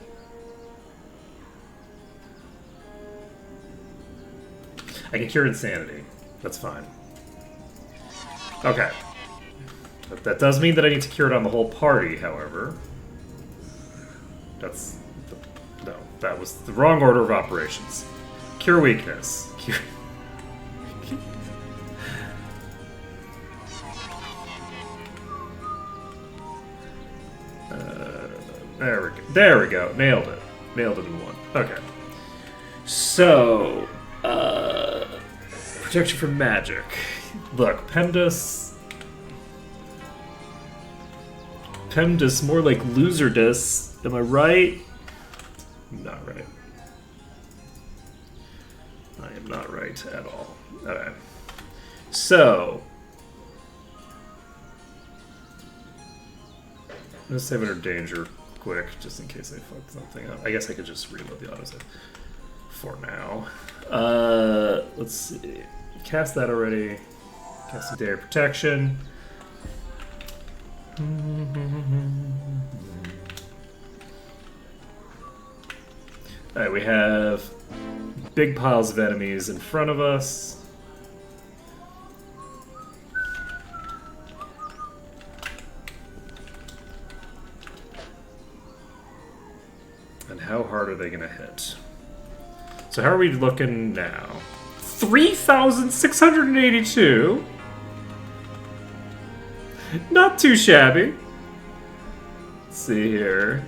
Speaker 2: I can cure insanity. That's fine. Okay. But that does mean that I need to cure it on the whole party, however. That's... No, that was the wrong order of operations. Cure weakness. Cure... There we go. Nailed it. Nailed it in one. Okay. So, protection from magic. Look, PEMDAS, more like loserdus. Am I right? I'm not right. I am not right at all. Okay. So, I'm gonna save under danger quick, just in case I fucked something up. I guess I could just reload the autosave for now. Let's see. Cast that already. Cast Day of Protection. Alright, we have big piles of enemies in front of us. And how hard are they going to hit? So how are we looking now? 3,682. Not too shabby. Let's see here.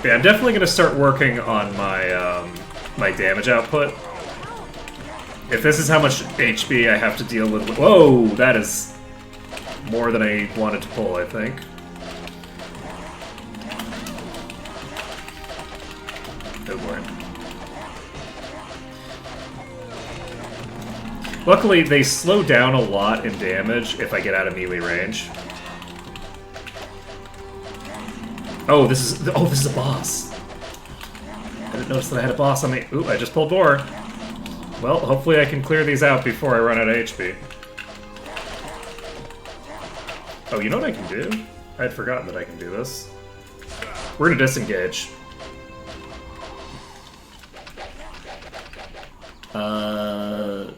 Speaker 2: Yeah, I'm definitely going to start working on my my damage output. If this is how much HP I have to deal with... Whoa! That is more than I wanted to pull, I think. Oh boy. Luckily, they slow down a lot in damage if I get out of melee range. Oh, this is a boss. I didn't notice that I had a boss on me. Ooh, I just pulled more. Well, hopefully I can clear these out before I run out of HP. Oh, you know what I can do? I had forgotten that I can do this. We're gonna disengage.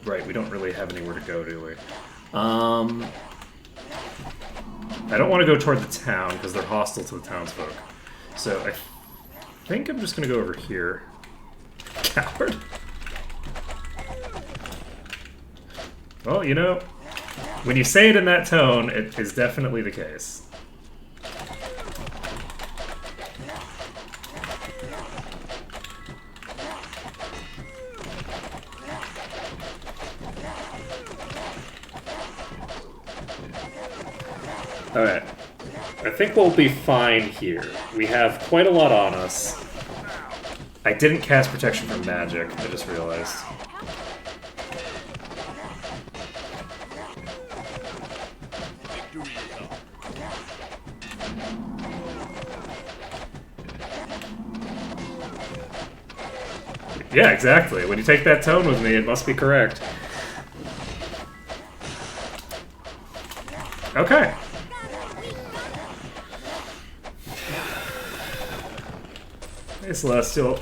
Speaker 2: Right, we don't really have anywhere to go, do we? I don't want to go toward the town, because they're hostile to the townsfolk. So I think I'm just gonna go over here. Coward. Well, you know, when you say it in that tone, it is definitely the case. Alright. I think we'll be fine here. We have quite a lot on us. I didn't cast protection from magic, I just realized. Yeah, exactly. When you take that tone with me, it must be correct. Okay. Hey, Celestial.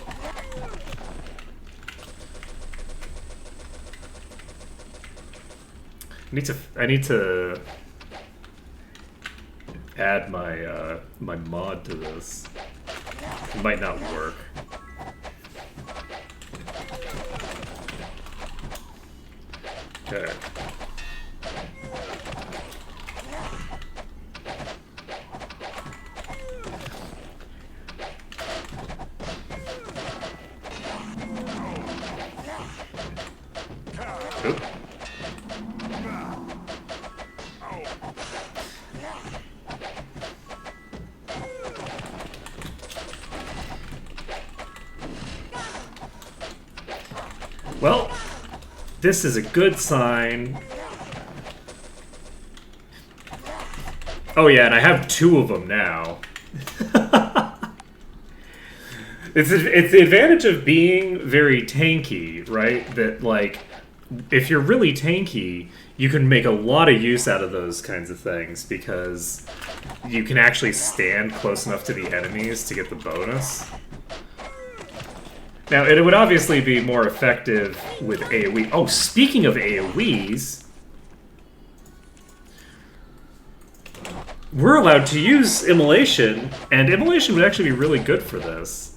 Speaker 2: I need to add my my mod to this. It might not work. Okay. Oop. Well, this is a good sign. Oh yeah, and I have 2 of them now. It's the advantage of being very tanky, right? That, like, if you're really tanky, you can make a lot of use out of those kinds of things because you can actually stand close enough to the enemies to get the bonus. Now, it would obviously be more effective with AoE. Oh, speaking of AoEs, we're allowed to use Immolation, and Immolation would actually be really good for this.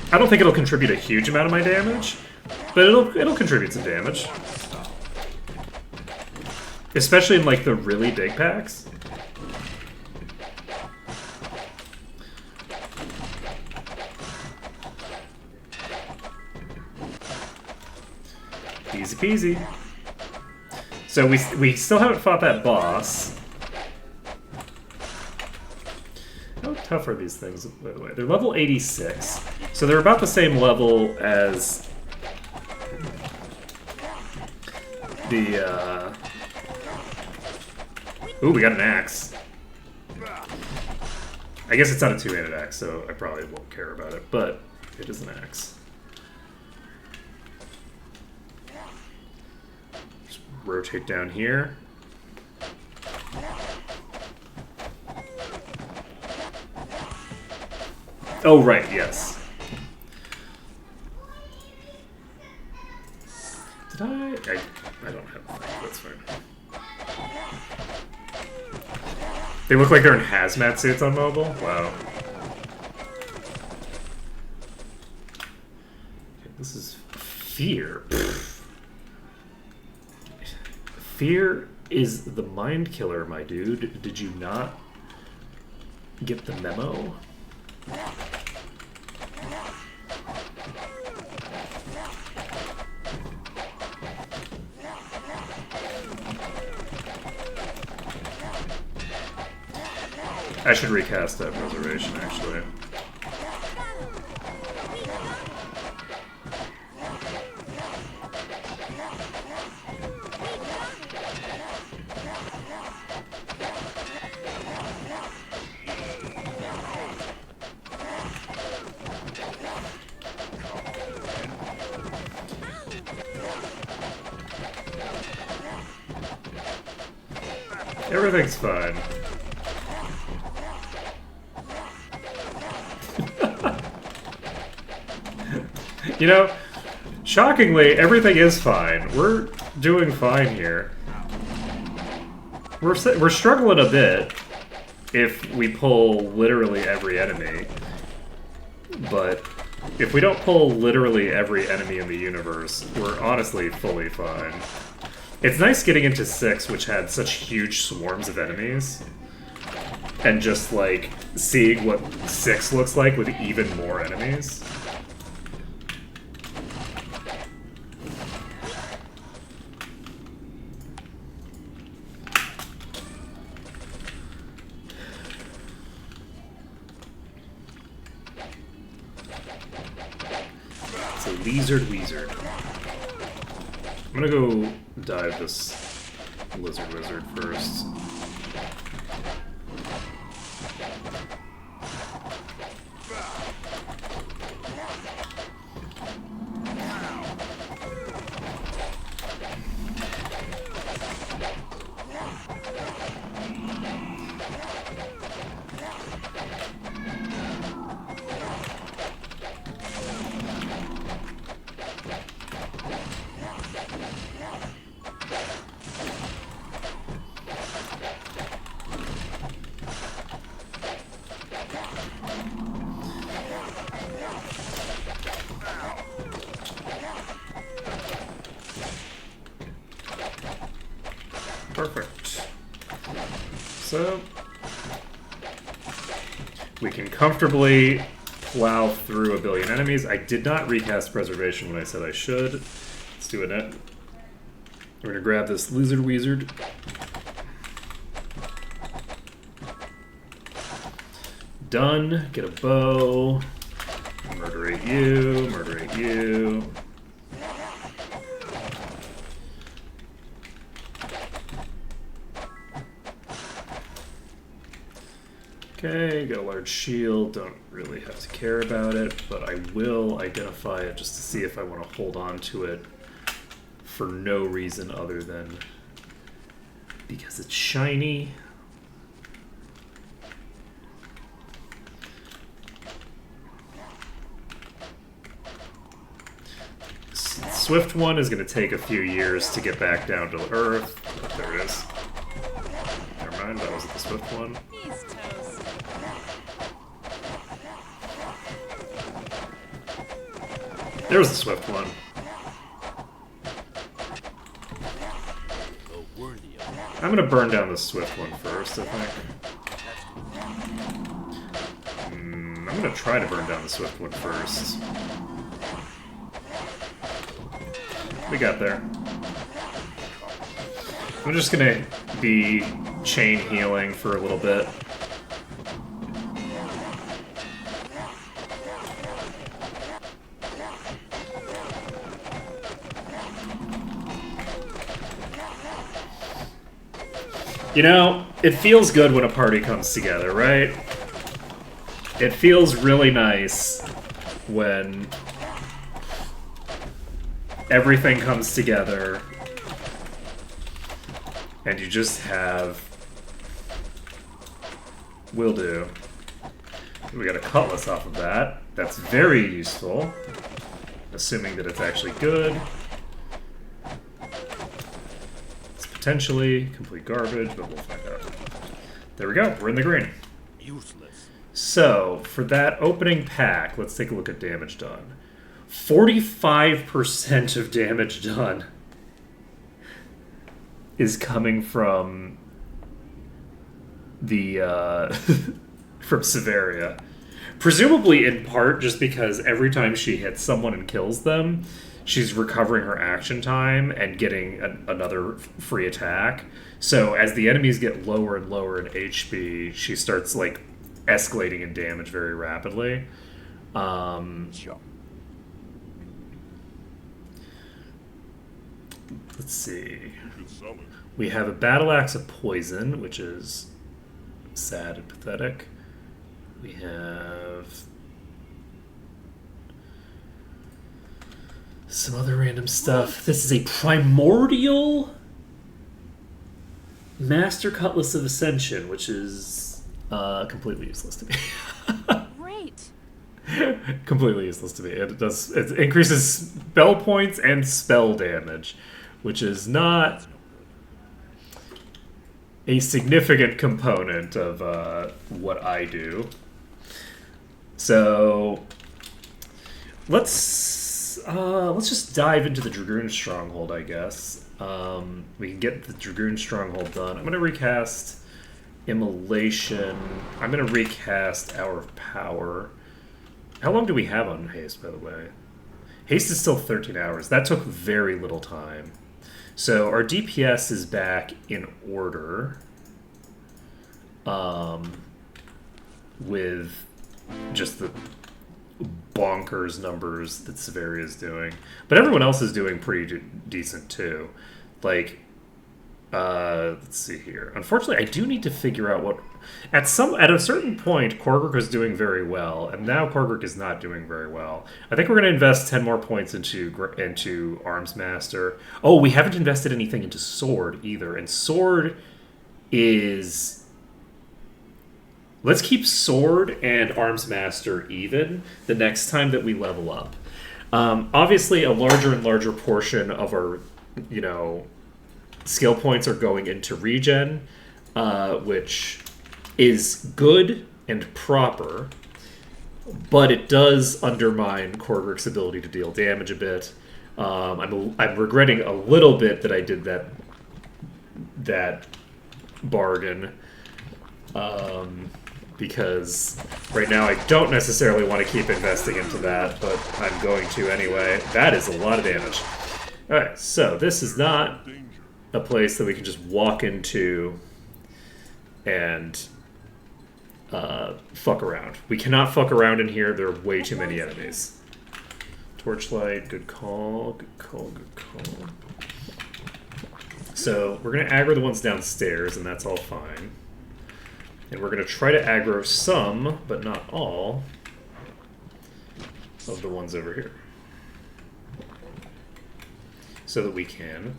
Speaker 2: I don't think it'll contribute a huge amount of my damage, but it'll contribute some damage. Especially in, like, the really big packs. Easy peasy. So we still haven't fought that boss. How tough are these things, by the way? They're level 86. So they're about the same level as the, Ooh, we got an axe. I guess it's not a two-handed axe, so I probably won't care about it, but it is an axe. Just rotate down here. Oh, right, yes. Did I don't have a thing, that's fine. They look like they're in hazmat suits on mobile? Wow. Okay, this is fear. Pfft. Fear is the mind killer, my dude. Did you not get the memo? I should recast that reservation, actually. Everything's fine. You know, shockingly, everything is fine. We're doing fine here. We're struggling a bit if we pull literally every enemy. But if we don't pull literally every enemy in the universe, we're honestly fully fine. It's nice getting into 6, which had such huge swarms of enemies. And just, like, seeing what 6 looks like with even more enemies. It's a lizard wizard. I'm gonna go dive this lizard wizard first. Perfect. So, we can comfortably plow through a billion enemies. I did not recast preservation when I said I should. Let's do it. We're gonna grab this lizard wizard. Done. Get a bow. Murderate you. Murderate you. Okay, got a large shield, don't really have to care about it, but I will identify it just to see if I want to hold on to it for no reason other than because it's shiny. Swift one is going to take a few years to get back down to Earth. Oh, there it is. Never mind, that wasn't the Swift one.
Speaker 6: He's toast.
Speaker 2: There's the Swift one. I'm gonna burn down the Swift one first, I think. I'm gonna try to burn down the Swift one first. We got there. I'm just gonna be chain healing for a little bit. You know, it feels good when a party comes together, right? It feels really nice when everything comes together and you just have... Will do. We got a cutlass off of that. That's very useful. Assuming that it's actually good. Potentially complete garbage, but we'll find out. There we go, we're in the green.
Speaker 5: Useless.
Speaker 2: So, for that opening pack, let's take a look at damage done. 45% of damage done is coming from the, from Severia. Presumably in part just because every time she hits someone and kills them, she's recovering her action time and getting another free attack. So as the enemies get lower and lower in HP, she starts like escalating in damage very rapidly.
Speaker 5: Sure.
Speaker 2: Let's see.
Speaker 4: We could sell it.
Speaker 2: We have a battle axe of poison, which is sad and pathetic. We have some other random stuff. This is a primordial Master Cutlass of Ascension, which is completely useless to me.
Speaker 6: Great.
Speaker 2: Completely useless to me. It increases spell points and spell damage, which is not a significant component of what I do. So let's just dive into the Dragoon Stronghold, I guess. We can get the Dragoon Stronghold done. I'm gonna recast Immolation. I'm gonna recast Hour of Power. How long do we have on haste, by the way? Haste is still 13 hours. That took very little time. So our DPS is back in order. With just the bonkers numbers that Severia is doing. But everyone else is doing pretty decent too. Like, let's see here. Unfortunately, I do need to figure out what... At a certain point, Korgrik was doing very well, and now Korgrik is not doing very well. I think we're going to invest 10 more points into Arms Master. Oh, we haven't invested anything into Sword either, and Sword is... Let's keep Sword and Arms Master even the next time that we level up. Obviously, a larger and larger portion of our, skill points are going into regen, which is good and proper, but it does undermine Korgrik's ability to deal damage a bit. I'm regretting a little bit that I did that bargain. Because right now I don't necessarily want to keep investing into that, but I'm going to anyway. That is a lot of damage. Alright, so this is not a place that we can just walk into and fuck around. We cannot fuck around in here. There are way too many enemies. Torchlight, good call, good call, good call. So we're going to aggro the ones downstairs, and that's all fine. And we're going to try to aggro some, but not all, of the ones over here. So that we can...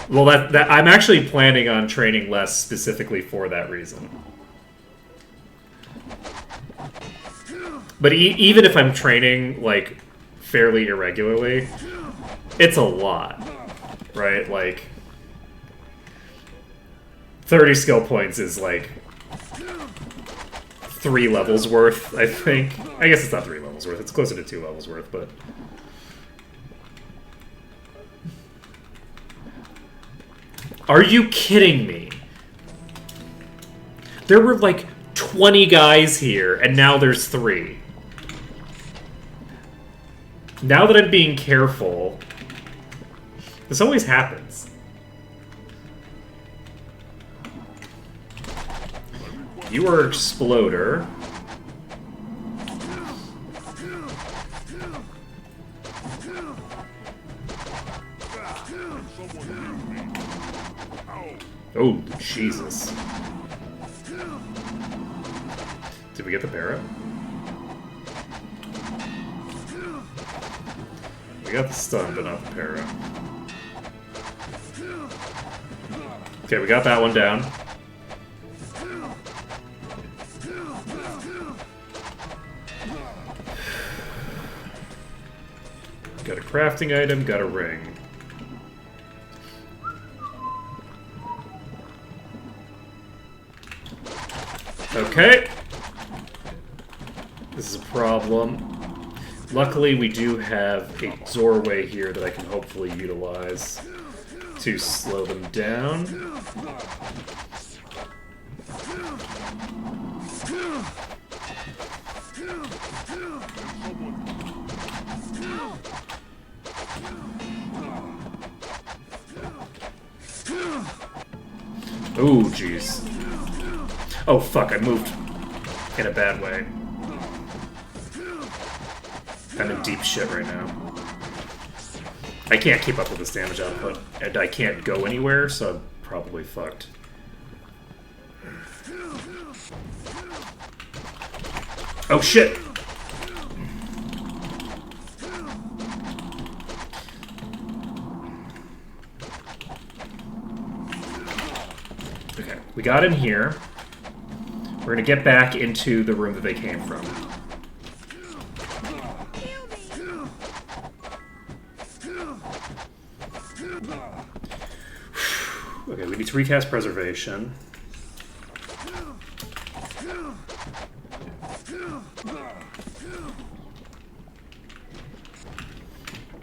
Speaker 2: Well, I'm actually planning on training less specifically for that reason. But even if I'm training, like, fairly irregularly, it's a lot, right? Like... 30 skill points is like 3 levels worth, I think. I guess it's not 3 levels worth, it's closer to 2 levels worth, but... Are you kidding me? There were like 20 guys here, and now there's 3. Now that I'm being careful... This always happens. You are Exploder. Oh, Jesus. Did we get the parrot? We got the stun, but not the parrot. Okay, we got that one down. Got a crafting item, got a ring. Okay. This is a problem. Luckily, we do have a doorway here that I can hopefully utilize to slow them down. Oh, jeez. Oh, fuck, I moved in a bad way. I'm in deep shit right now. I can't keep up with this damage output, and I can't go anywhere, so I'm probably fucked. Oh, shit! We got in here. We're gonna get back into the room that they came from.
Speaker 6: Heal me.
Speaker 2: Okay, we need to recast Preservation.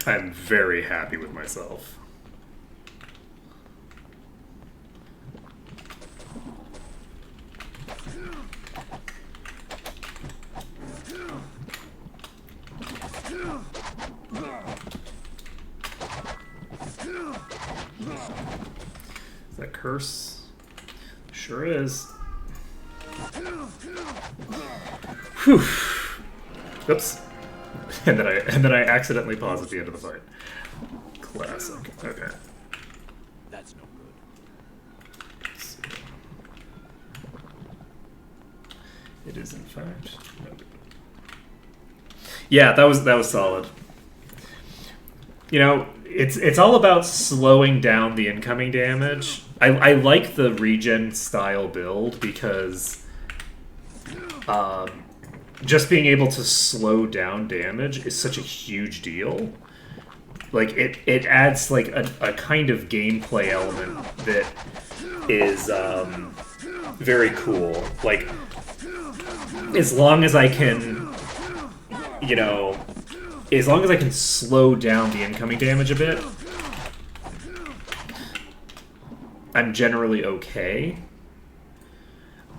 Speaker 2: I'm very happy with myself. Is that curse? Sure is. Whew. Oops. And then I accidentally paused at the end of the fight. Classic. Okay.
Speaker 5: That's no good.
Speaker 2: Let's see. It is in fact. No. Yeah, that was solid. You know, it's all about slowing down the incoming damage. I like the regen style build because just being able to slow down damage is such a huge deal. Like it adds like a kind of gameplay element that is very cool. Like as long as I can, you know, as long as I can slow down the incoming damage a bit, I'm generally okay.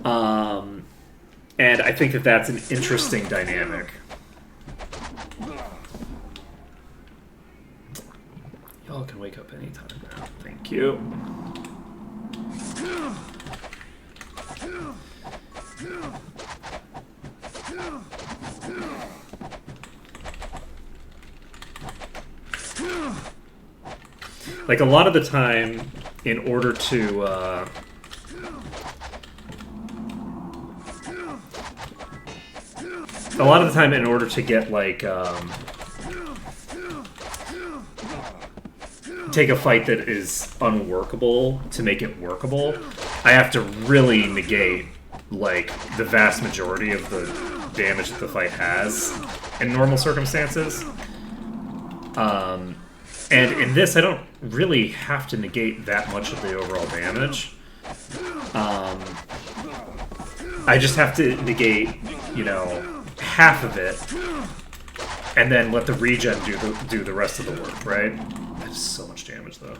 Speaker 2: And I think that that's an interesting dynamic. Y'all can wake up anytime now. Thank you. Like a lot of the time, in order to get like take a fight that is unworkable to make it workable, I have to really negate like the vast majority of the damage that the fight has in normal circumstances. And in this, I don't really have to negate that much of the overall damage. I just have to negate, you know, half of it, and then let the regen do the rest of the work, right? That's so much damage, though.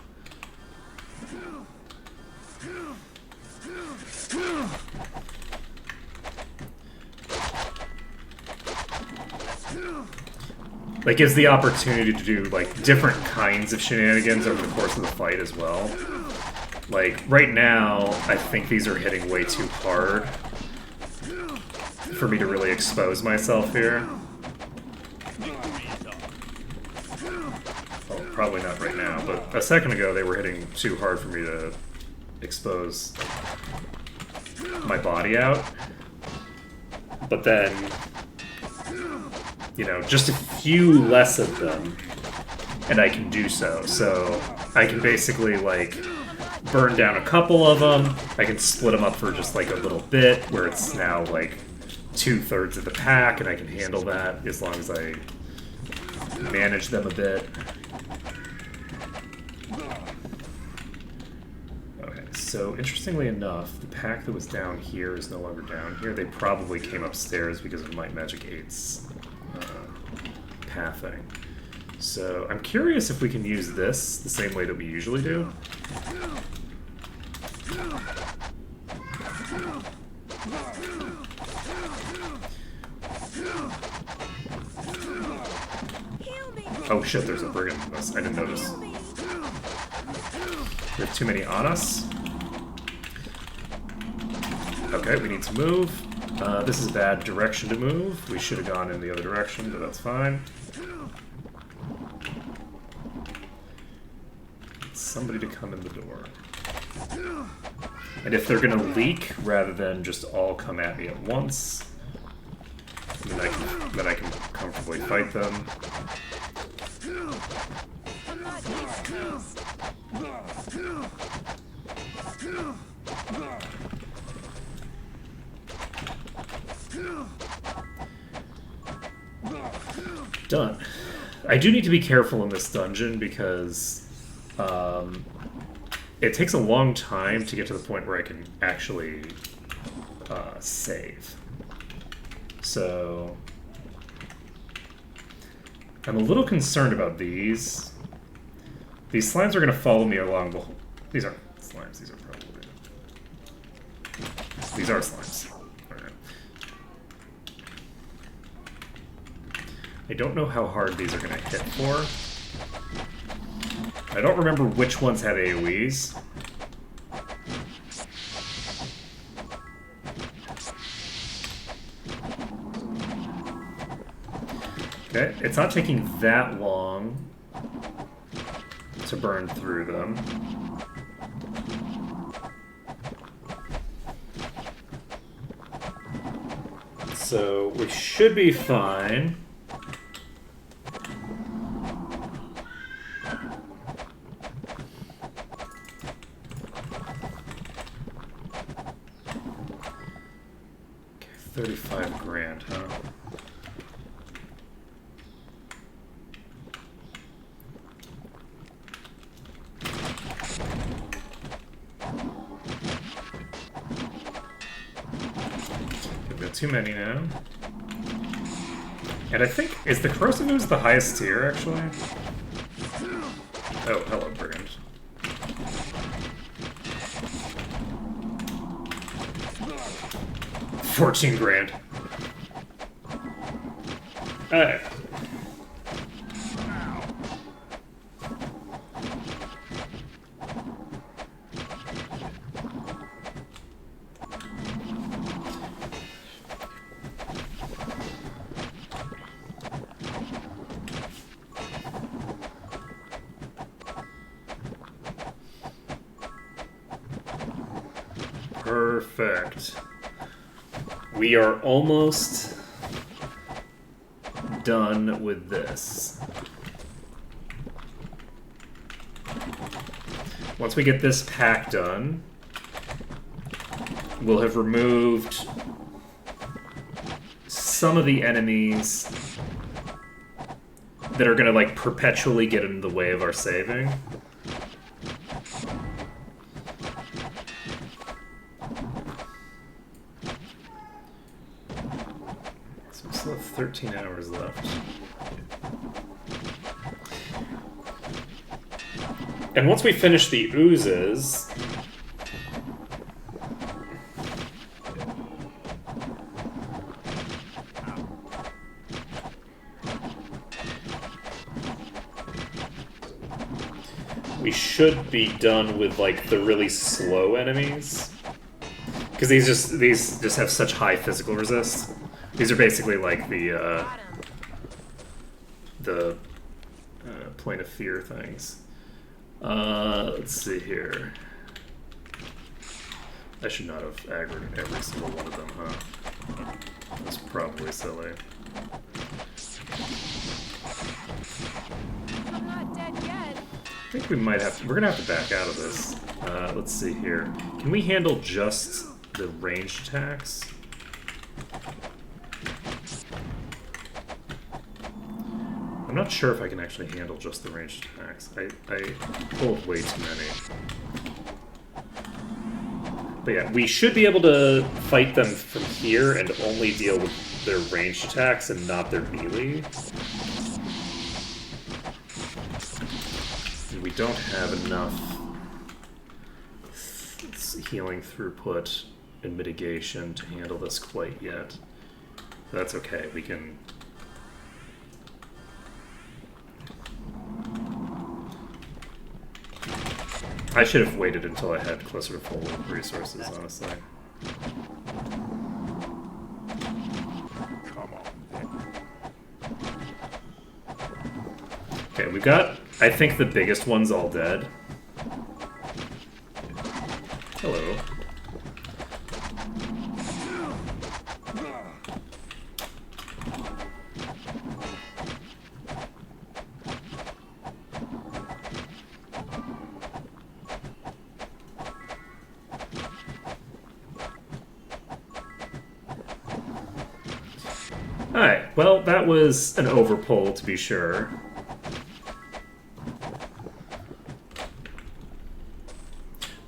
Speaker 2: Like, gives the opportunity to do, like, different kinds of shenanigans over the course of the fight as well. Like, right now, I think these are hitting way too hard for me to really expose myself here. Well, probably not right now, but a second ago they were hitting too hard for me to expose my body out. But then, you know, just a few less of them, and I can do so. So I can basically, like, burn down a couple of them. I can split them up for just, like, a little bit, where it's now, like, 2/3 of the pack, and I can handle that as long as I manage them a bit. Okay, so interestingly enough, the pack that was down here is no longer down here. They probably came upstairs because of Might Magic 8's pathing. So I'm curious if we can use this the same way that we usually do. Oh shit, there's a brigand in this. I didn't notice. We have too many on us. Okay, we need to move. This is a bad direction to move. We should have gone in the other direction, but that's fine. Somebody to come in the door. And if they're gonna leak rather than just all come at me at once, then I can comfortably fight them.
Speaker 6: Unlock this place.
Speaker 2: Done. I do need to be careful in this dungeon because it takes a long time to get to the point where I can actually save. So I'm a little concerned about these. These slimes are going to follow me along the whole... These aren't slimes, these are probably... These are slimes. Alright. I don't know how hard these are going to hit for. I don't remember which ones had AoEs. Okay, it's not taking that long to burn through them. So we should be fine. Okay, 35 grand, huh? Too many now. And I think, is the corrosive ooze the highest tier, actually? Oh, hello, brigand. $14 grand. Alright. Perfect. We are almost done with this. Once we get this pack done, we'll have removed some of the enemies that are gonna like perpetually get in the way of our saving. So we still have 13 hours left. And once we finish the oozes, we should be done with like the really slow enemies, because these just have such high physical resist. These are basically like the plane of fear things. Let's see here. I should not have aggroed every single one of them, huh? That's probably silly.
Speaker 6: I'm not dead yet.
Speaker 2: I think we might have to, we're gonna have to back out of this. Let's see here. Can we handle just the ranged attacks? I'm not sure if I can actually handle just the ranged attacks. I pulled way too many. But yeah, we should be able to fight them from here and only deal with their ranged attacks and not their melee. And we don't have enough healing throughput and mitigation to handle this quite yet. But that's okay, we can... I should have waited until I had closer to full resources, honestly.
Speaker 4: Come on, then.
Speaker 2: Okay, we've got, I think, the biggest ones all dead. Hello. Alright, well, that was an overpull, to be sure.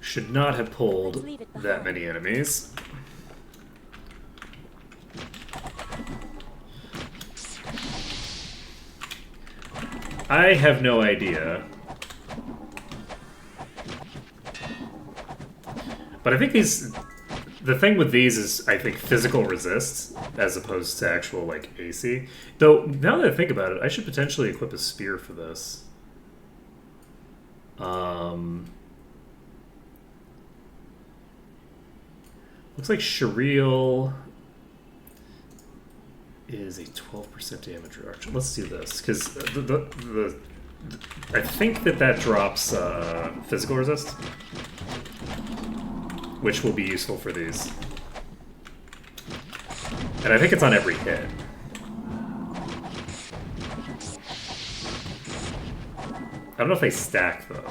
Speaker 2: Should not have pulled that many enemies. I have no idea. But I think these... The thing with these is, I think, physical resist, as opposed to actual, like, AC. Though, now that I think about it, I should potentially equip a spear for this. Looks like Shariel is a 12% damage reduction. Let's do this, because I think that drops physical resist, which will be useful for these. And I think it's on every hit. I don't know if they stack, though.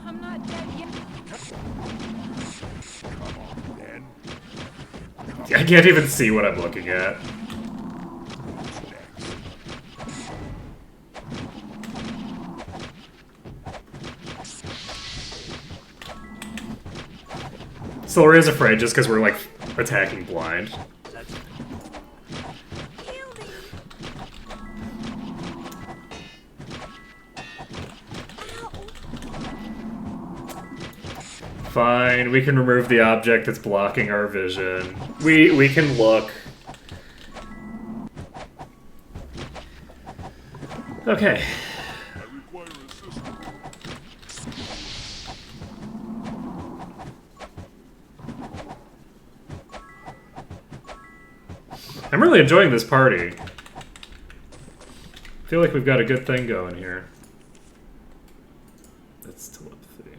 Speaker 6: I'm not dead yet.
Speaker 2: I can't even see what I'm looking at. Solaria's afraid just because we're, like, attacking blind.
Speaker 6: Kill me.
Speaker 2: Fine, we can remove the object that's blocking our vision. We can look. Okay. I'm really enjoying this party. I feel like we've got a good thing going here. That's telepathy.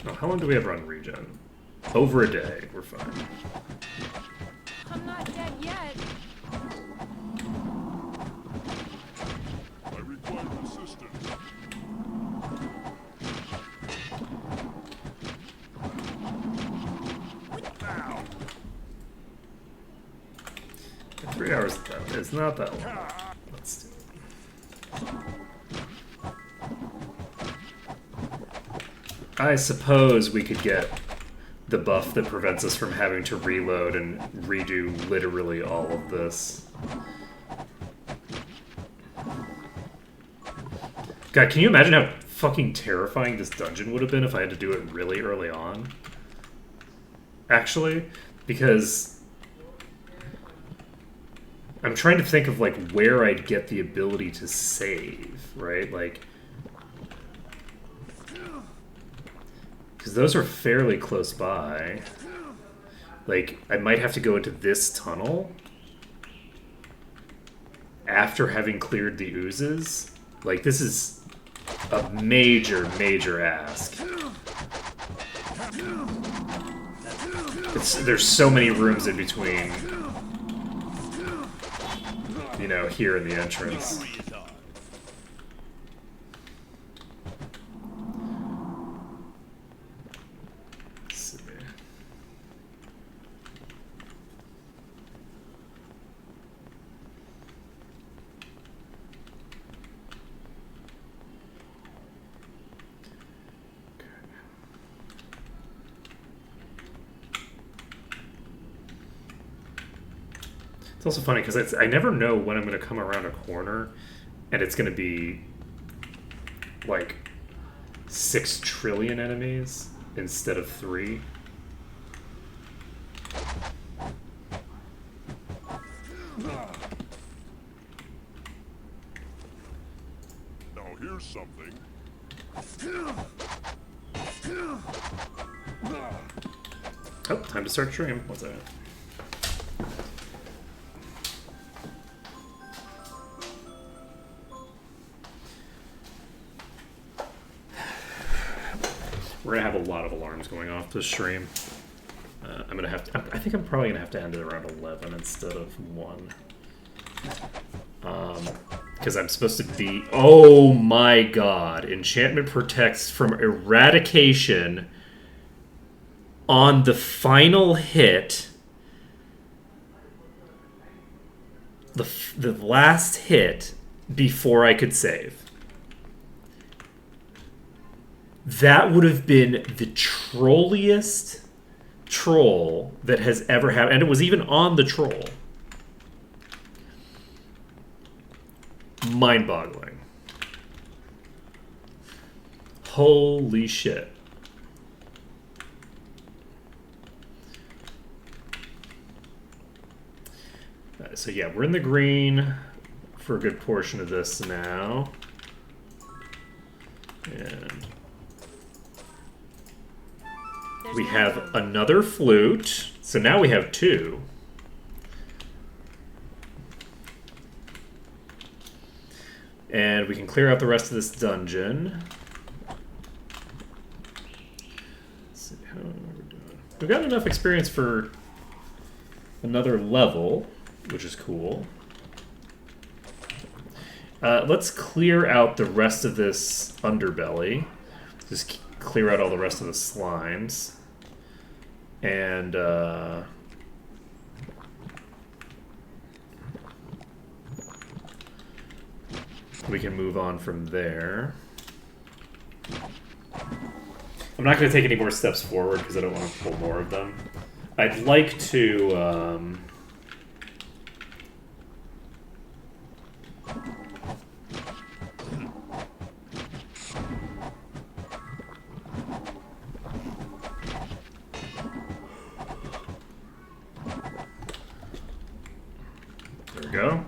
Speaker 2: Oh, how long do we have on regen? Over a day. We're fine.
Speaker 6: I'm not dead yet.
Speaker 4: I require assistance. Now.
Speaker 2: 3 hours though. It's not that long. Let's do it. I suppose we could get the buff that prevents us from having to reload and redo literally all of this. God, can you imagine how fucking terrifying this dungeon would have been if I had to do it really early on? Actually, because I'm trying to think of, like, where I'd get the ability to save, right? Like, because those are fairly close by. Like, I might have to go into this tunnel after having cleared the oozes. Like, this is a major, major ask. There's so many rooms in between, you know, here in the entrance. It's also funny because I never know when I'm going to come around a corner and it's going to be like 6 trillion enemies instead of 3.
Speaker 4: Now here's something.
Speaker 2: Oh, time to start stream. What's that? We're gonna have a lot of alarms going off this stream. I'm gonna have to. I think I'm probably gonna have to end it around 11 instead of 1. Because I'm supposed to be... Oh my god. Enchantment protects from eradication on the final hit. The last hit before I could save. That would have been the trolliest troll that has ever happened. And it was even on the troll. Mind-boggling. Holy shit. So yeah, we're in the green for a good portion of this now. And we have another flute. So now we have 2. And we can clear out the rest of this dungeon. Let's see, how are we doing? We've got enough experience for another level, which is cool. Let's clear out the rest of this underbelly. Just clear out all the rest of the slimes. And, we can move on from there. I'm not going to take any more steps forward because I don't want to pull more of them. I'd like to... There we go.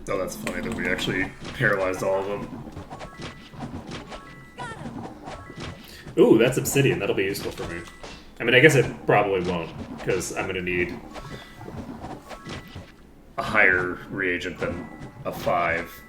Speaker 2: Oh, that's funny that we actually paralyzed all of them. Ooh, that's obsidian. That'll be useful for me. I mean, I guess it probably won't, because I'm going to need a higher reagent than a 5.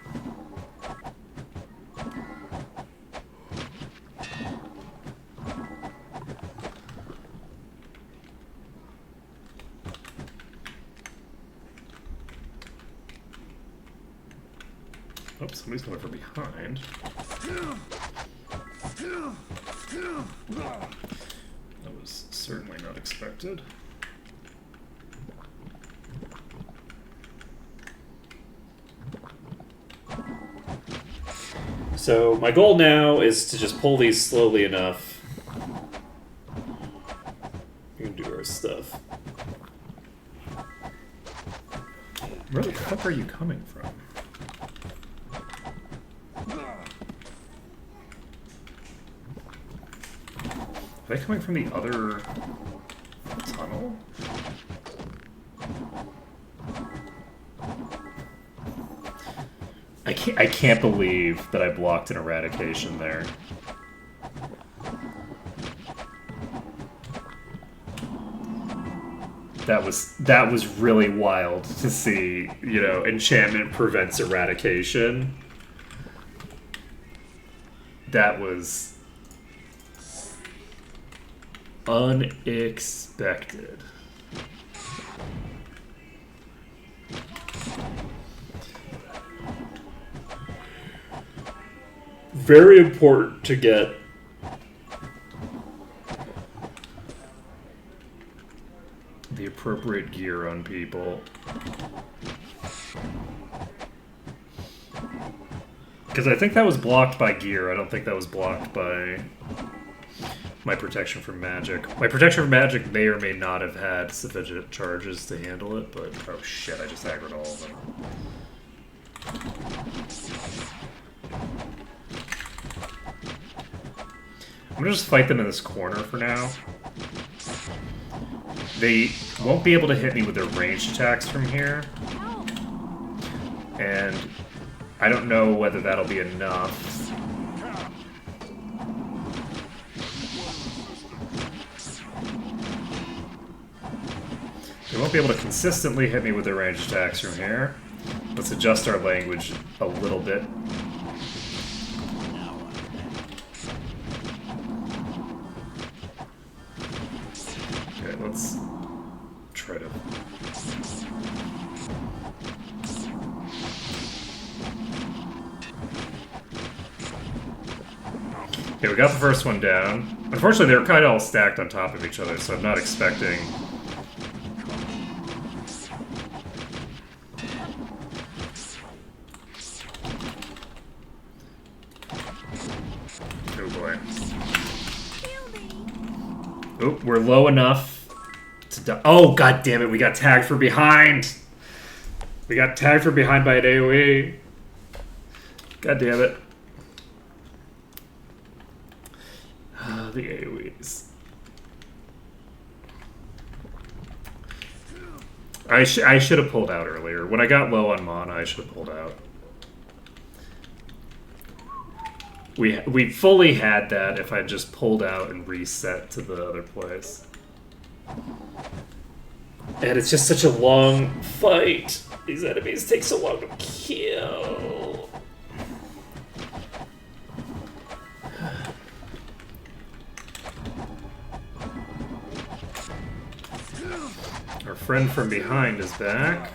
Speaker 2: Oops, somebody's coming from behind. That was certainly not expected. So my goal now is to just pull these slowly enough. We can do our stuff. Where the fuck are you coming from? Are they coming from the other tunnel? I can't believe that I blocked an eradication there. That was really wild to see, you know, enchantment prevents eradication. That was unexpected. Very important to get the appropriate gear on people. Because I think that was blocked by gear. I don't think that was blocked by my protection from magic. My protection from magic may or may not have had sufficient charges to handle it, but oh shit, I just aggroed all of them. I'm gonna just fight them in this corner for now. They won't be able to hit me with their ranged attacks from here. And I don't know whether that'll be enough. They won't be able to consistently hit me with their ranged attacks from here. Let's adjust our language a little bit. Okay, let's try to... Okay, we got the first one down. Unfortunately, they're kind of all stacked on top of each other, so I'm not expecting... Oh boy. Oh, we're low enough to die. Oh, god damn it, we got tagged from behind! We got tagged from behind by an AoE. God damn it. The AoEs. I should have pulled out earlier. When I got low on mana, I should have pulled out. We fully had that if I just pulled out and reset to the other place. And it's just such a long fight. These enemies take so long to kill. Our friend from behind is back.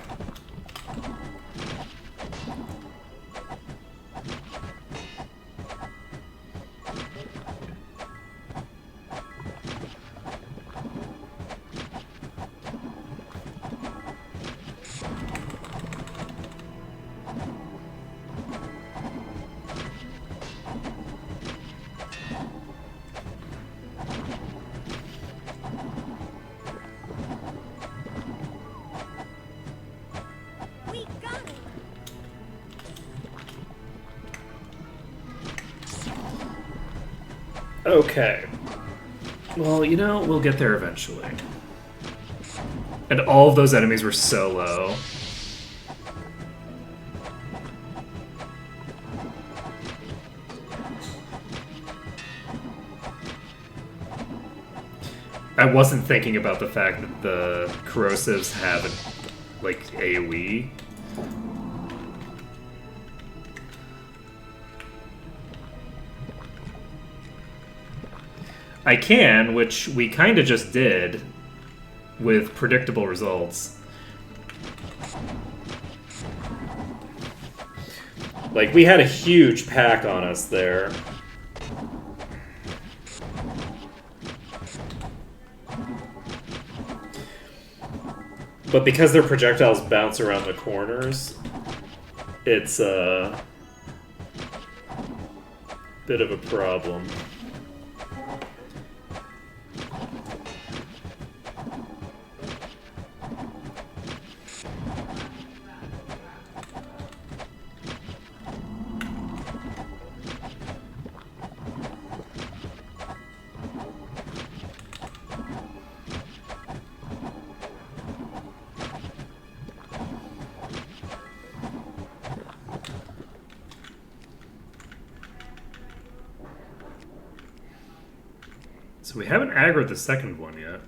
Speaker 6: We got it.
Speaker 2: Okay. Well, you know, we'll get there eventually. And all of those enemies were so low. I wasn't thinking about the fact that the corrosives have, like, AoE. I can, which we kind of just did, with predictable results. Like, we had a huge pack on us there. But because their projectiles bounce around the corners, it's a bit of a problem. So we haven't aggroed the second one yet.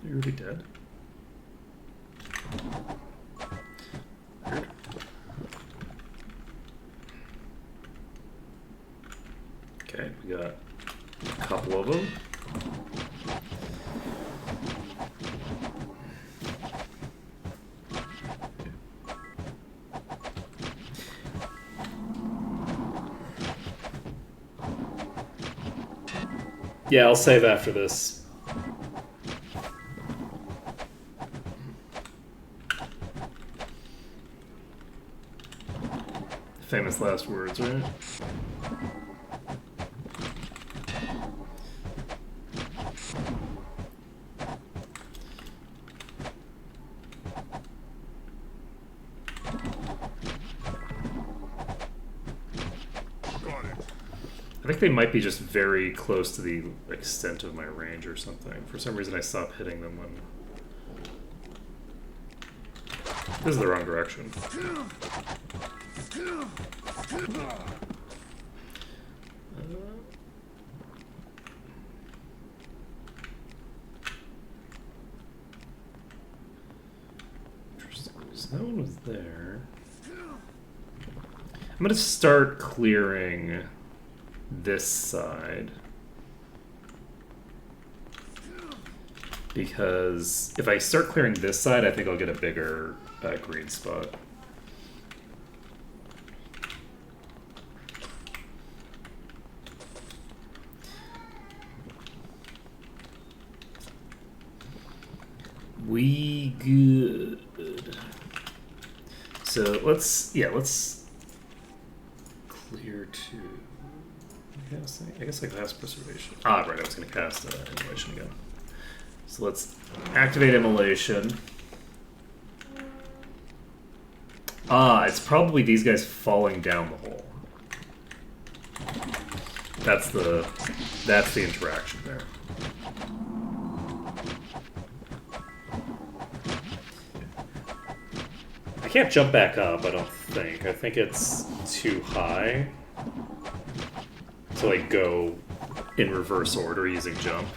Speaker 2: You're already dead. Weird. Okay, we got a couple of them. Yeah, I'll save after this. famous last words, right?
Speaker 4: Got it.
Speaker 2: I think they might be just very close to the extent of my range or something. For some reason I stopped hitting them when... This is the wrong direction. Interesting. So that one was there. I'm gonna start clearing this side. Because if I start clearing this side, I think I'll get a bigger green spot. We good. So let's clear two. I guess I cast preservation. Ah, right, I was going to cast immolation again. So let's activate immolation. Ah, it's probably these guys falling down the hole. That's the interaction there. I can't jump back up, I don't think. I think it's too high to like go in reverse order using jump.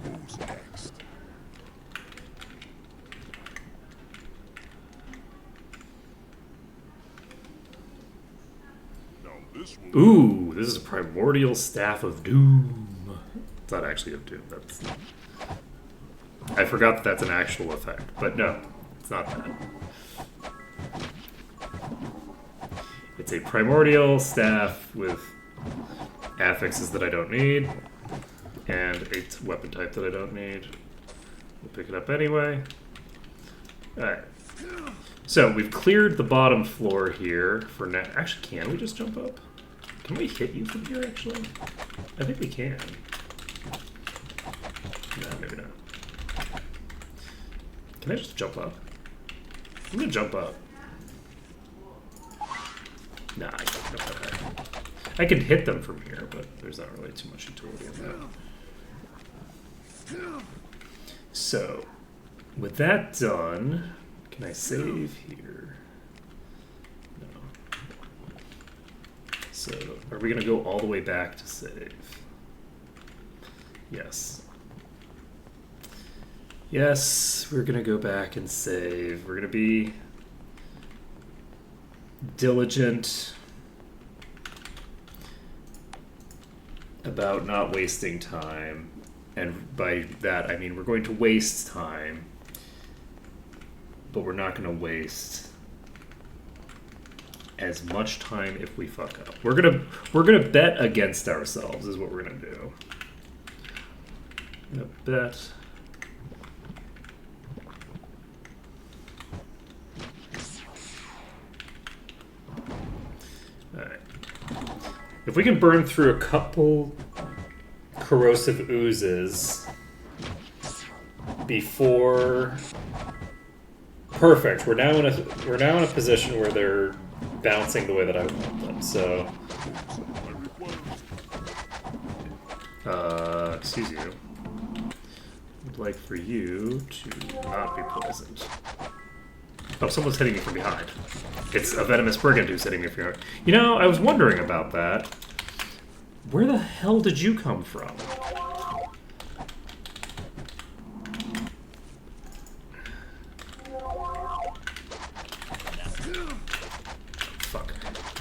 Speaker 4: Who's next? Now this will.
Speaker 2: Ooh, this is a primordial staff of doom. It's not actually of doom. That's. I forgot that that's an actual effect, but no, it's not that. It's a primordial staff with affixes that I don't need, and a weapon type that I don't need. We'll pick it up anyway. Alright. So we've cleared the bottom floor here for now. Actually, can we just jump up? Can we hit you from here, actually? I think we can. No, maybe not. Can I just jump up? I'm gonna jump up. Nah, I can't jump that high. I can hit them from here, but there's not really too much utility in that. So, with that done, can I save here? No. So, are we gonna go all the way back to save? Yes. Yes, we're gonna go back and save. We're gonna be diligent about not wasting time. And by that, I mean we're going to waste time, but we're not going to waste as much time if we fuck up. We're gonna bet against ourselves is what we're gonna do. I'm gonna bet. Alright. If we can burn through a couple corrosive oozes before... Perfect. We're now in a position where they're bouncing the way that I want them. So, excuse you. I'd like for you to not be poisoned. Oh, someone's hitting me from behind. It's a venomous brigand who's hitting me from behind. You know, I was wondering about that. Where the hell did you come from? Fuck.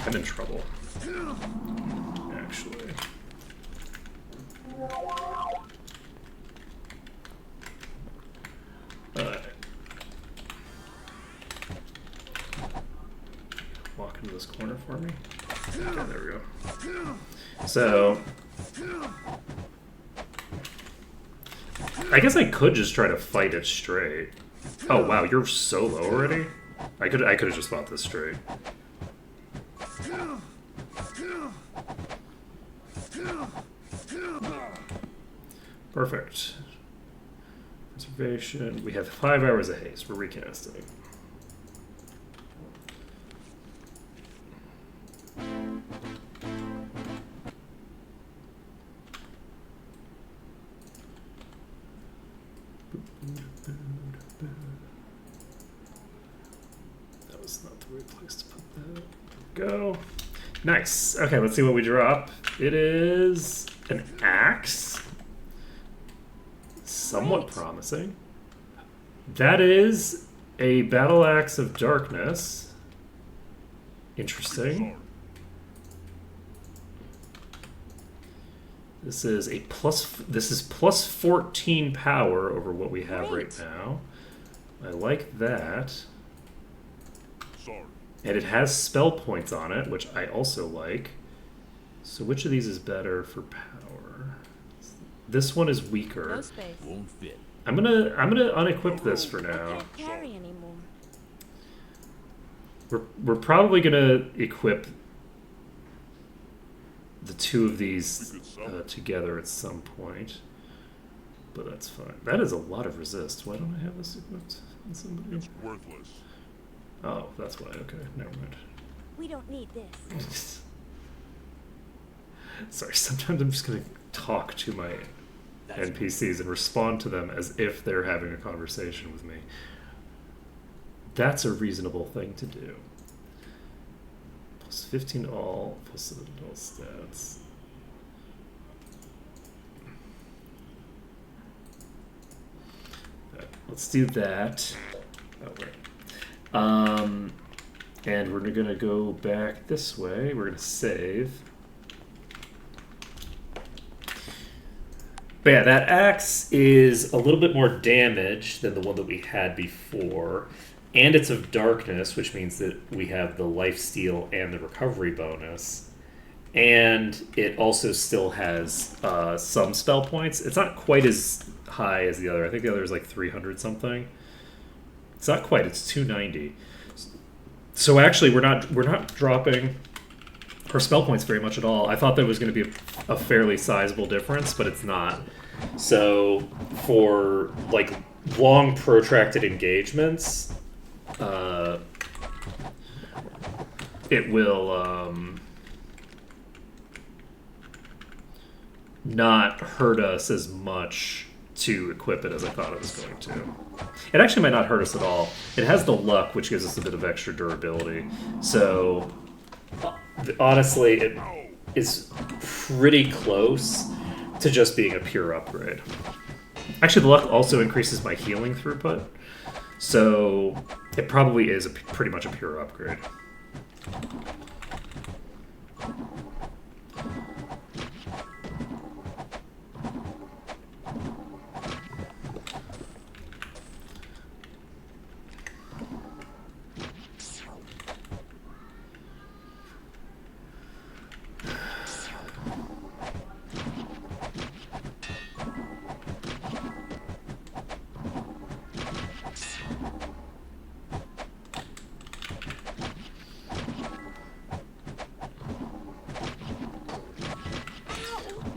Speaker 2: I'm in trouble. Actually. Walk into this corner for me. Okay, there we go. So, I guess I could just try to fight it straight. Oh wow, you're so low already? I could have just fought this straight. Perfect. Preservation. We have 5 hours of haste. We're recasting. That was not the right place to put that. Go. Nice. Okay, let's see what we drop. It is an axe. Somewhat promising. That is a battle axe of darkness. Interesting. This is a plus 14 power over what we have right now. I like that.
Speaker 4: Sorry.
Speaker 2: And it has spell points on it, which I also like. So which of these is better for power? This one is weaker.
Speaker 6: No space.
Speaker 5: Won't fit.
Speaker 2: I'm gonna unequip this for
Speaker 6: I
Speaker 2: now.
Speaker 6: can't carry anymore.
Speaker 2: We're probably gonna equip the two of these together at some point, but that's fine. That is a lot of resist. Why don't I have this equipped on somebody?
Speaker 4: It's worthless.
Speaker 2: Oh, that's why. Okay, never mind.
Speaker 6: We don't need this.
Speaker 2: Sorry, sometimes I'm just gonna talk to my NPCs and respond to them as if they're having a conversation with me. That's a reasonable thing to do. Plus 15 all, plus 7 all stats. Let's do that. Oh, wait. And we're gonna go back this way. We're gonna save. But yeah, that axe is a little bit more damage than the one that we had before. And it's of darkness, which means that we have the lifesteal and the recovery bonus. And it also still has some spell points. It's not quite as high as the other. I think the other is like 300 something. It's not quite. It's 290. So actually, we're not dropping her spell points very much at all. I thought that was going to be a fairly sizable difference, but it's not. So for like long protracted engagements, it will not hurt us as much to equip it as I thought it was going to. It actually might not hurt us at all. It has the luck, which gives us a bit of extra durability. So honestly, it is pretty close to just being a pure upgrade. Actually, the luck also increases my healing throughput, so it probably is pretty much a pure upgrade.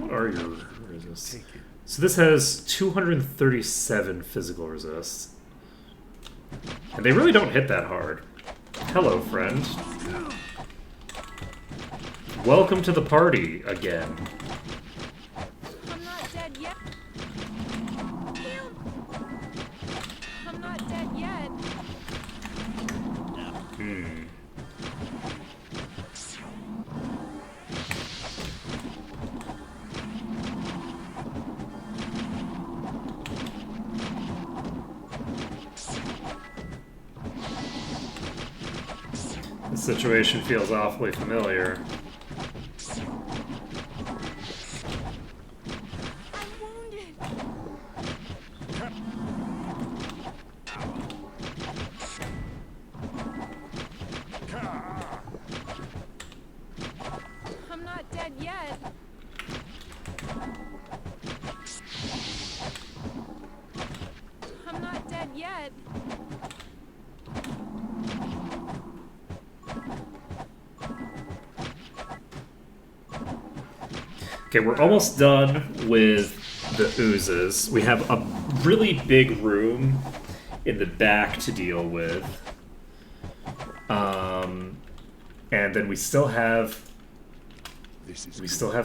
Speaker 2: Are your resist? So this has 237 physical resist. And they really don't hit that hard. Hello, friend. Welcome to the party again.
Speaker 6: I'm not dead yet. I'm not dead yet.
Speaker 2: The situation feels awfully familiar.
Speaker 6: I'm wounded. I'm not dead yet. I'm not dead yet.
Speaker 2: Okay, we're almost done with the oozes. We have a really big room in the back to deal with. And then we still have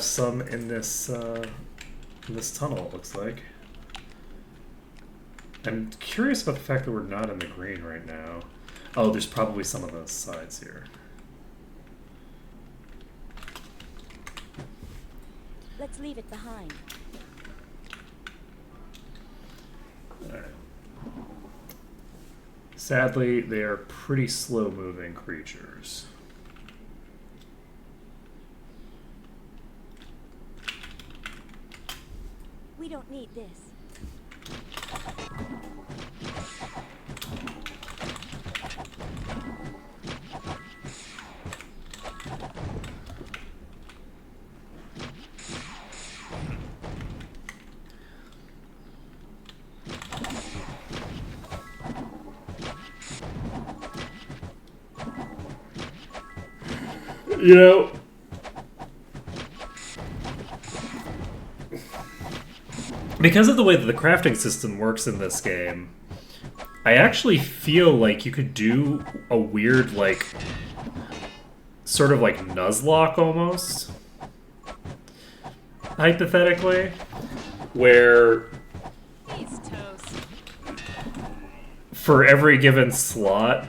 Speaker 2: some in this tunnel, it looks like. I'm curious about the fact that we're not in the green right now. Oh, there's probably some on the sides here.
Speaker 6: Let's leave it behind.
Speaker 2: Alright. Sadly, they are pretty slow-moving creatures.
Speaker 6: We don't need this.
Speaker 2: You know, because of the way that the crafting system works in this game, I actually feel like you could do a weird, like, sort of like Nuzlocke almost, hypothetically, where
Speaker 6: He's toast.
Speaker 2: for every given slot,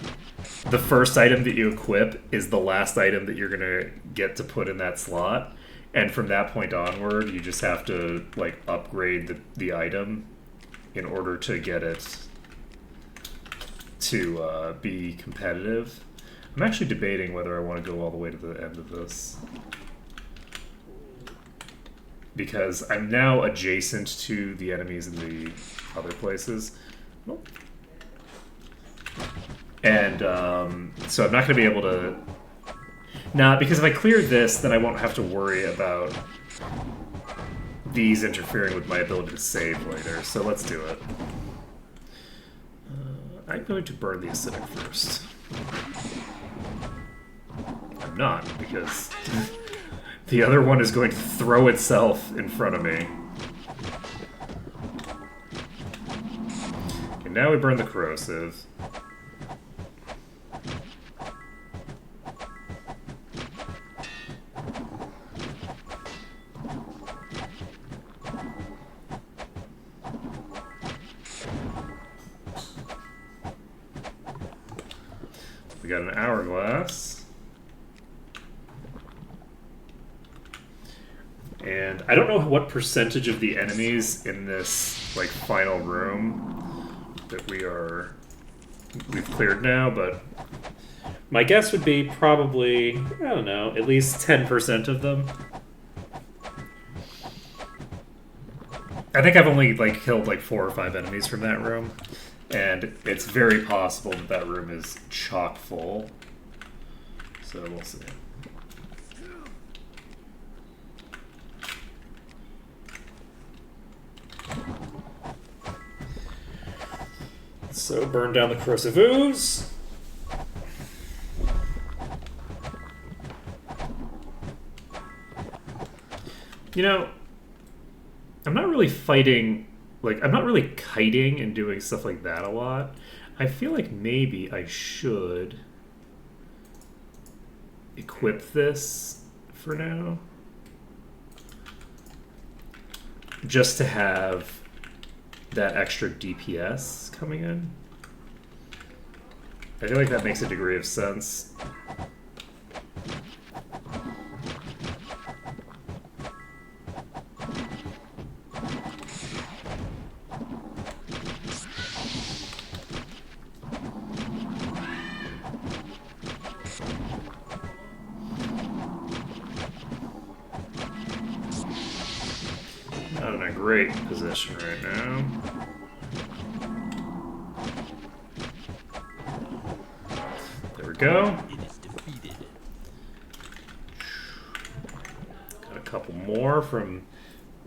Speaker 2: the first item that you equip is the last item that you're gonna get to put in that slot, and from that point onward, you just have to like upgrade the item in order to get it to be competitive. I'm actually debating whether I want to go all the way to the end of this, because I'm now adjacent to the enemies in the other places. Nope. And so I'm not going to be able to... Nah, because if I clear this, then I won't have to worry about these interfering with my ability to save later. So let's do it. I'm going to burn the acidic first. I'm not, because the other one is going to throw itself in front of me. Okay, now we burn the corrosive. We got an hourglass. And I don't know what percentage of the enemies in this like final room that we've cleared now, but my guess would be probably, I don't know, at least 10% of them. I think I've only like killed like 4 or 5 enemies from that room. And it's very possible that that room is chock full. So we'll see. So burn down the corrosive ooze. You know, I'm not really fighting... Like, I'm not really kiting and doing stuff like that a lot. I feel like maybe I should equip this for now. Just to have that extra DPS coming in. I feel like that makes a degree of sense. great position right now. There we go.
Speaker 5: It is defeated.
Speaker 2: Got a couple more from,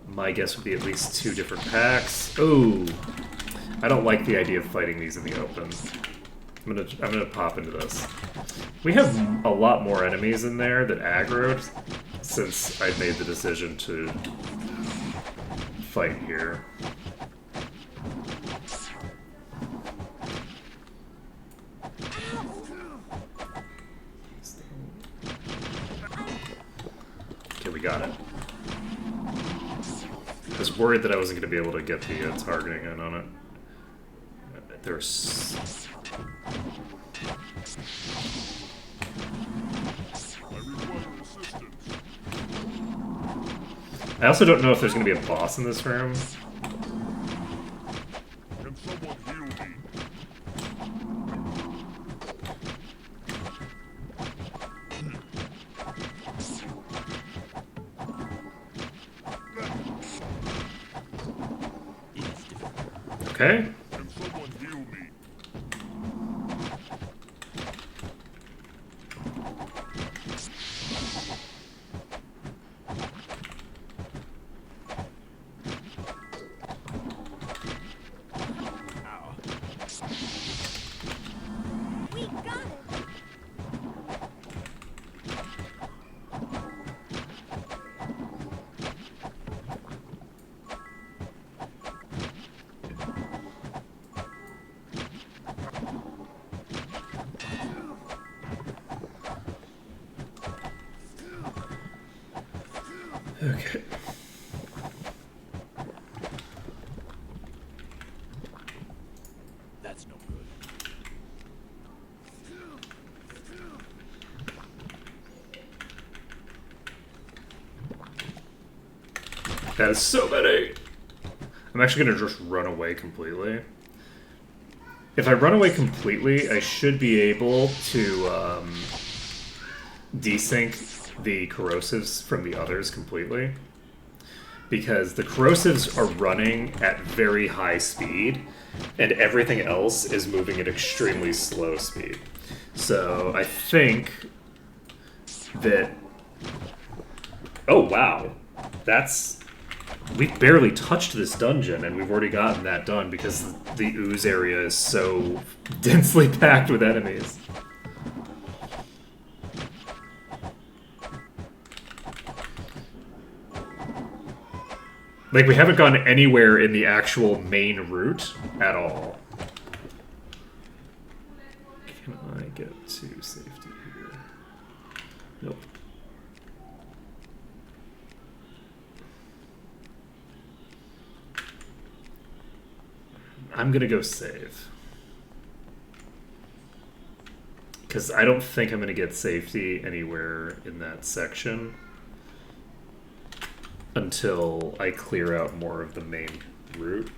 Speaker 2: my guess would be at least 2 different packs. Oh, I don't like the idea of fighting these in the open. I'm gonna pop into this. We have a lot more enemies in there that aggroed since I made the decision to fight here. Okay, we got it. I was worried that I wasn't going to be able to get the targeting in on it. There's...
Speaker 4: I require assistance.
Speaker 2: I also don't know if there's going to be a boss in this room.
Speaker 4: Can someone heal me?
Speaker 5: It is defeated.
Speaker 2: Okay.
Speaker 4: Can someone heal me?
Speaker 6: We got it.
Speaker 2: Okay.
Speaker 5: That's no good.
Speaker 2: That is so many! I'm actually going to just run away completely. If I run away completely, I should be able to desync the corrosives from the others completely. Because the corrosives are running at very high speed, and everything else is moving at extremely slow speed. So I think that... Oh, wow. That's... We've barely touched this dungeon, and we've already gotten that done because the ooze area is so densely packed with enemies. Like, we haven't gone anywhere in the actual main route at all. Can I get to safety here? Nope. I'm gonna go save. Because I don't think I'm gonna get safety anywhere in that section until I clear out more of the main route.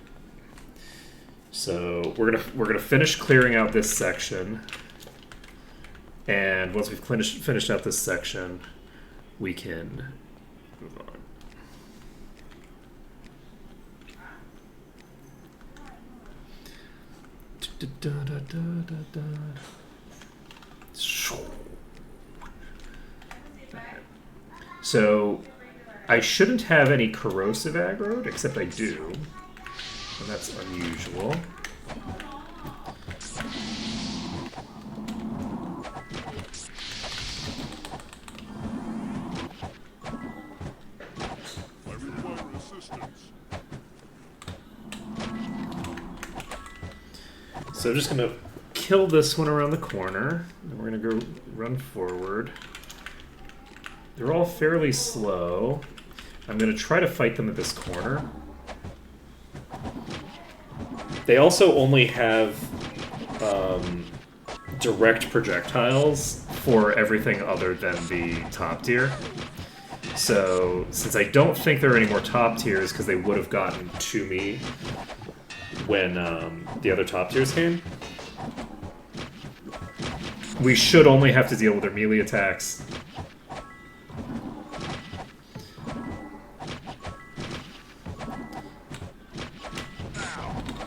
Speaker 2: So we're gonna finish clearing out this section, and once we've finished out this section, we can move on. So I shouldn't have any corrosive aggroed, except I do. And that's unusual.
Speaker 4: I require assistance.
Speaker 2: So I'm just gonna kill this one around the corner, and we're gonna go run forward. They're all fairly slow. I'm gonna try to fight them at this corner. They also only have direct projectiles for everything other than the top tier. So, since I don't think there are any more top tiers, because they would have gotten to me when the other top tiers came, we should only have to deal with their melee attacks.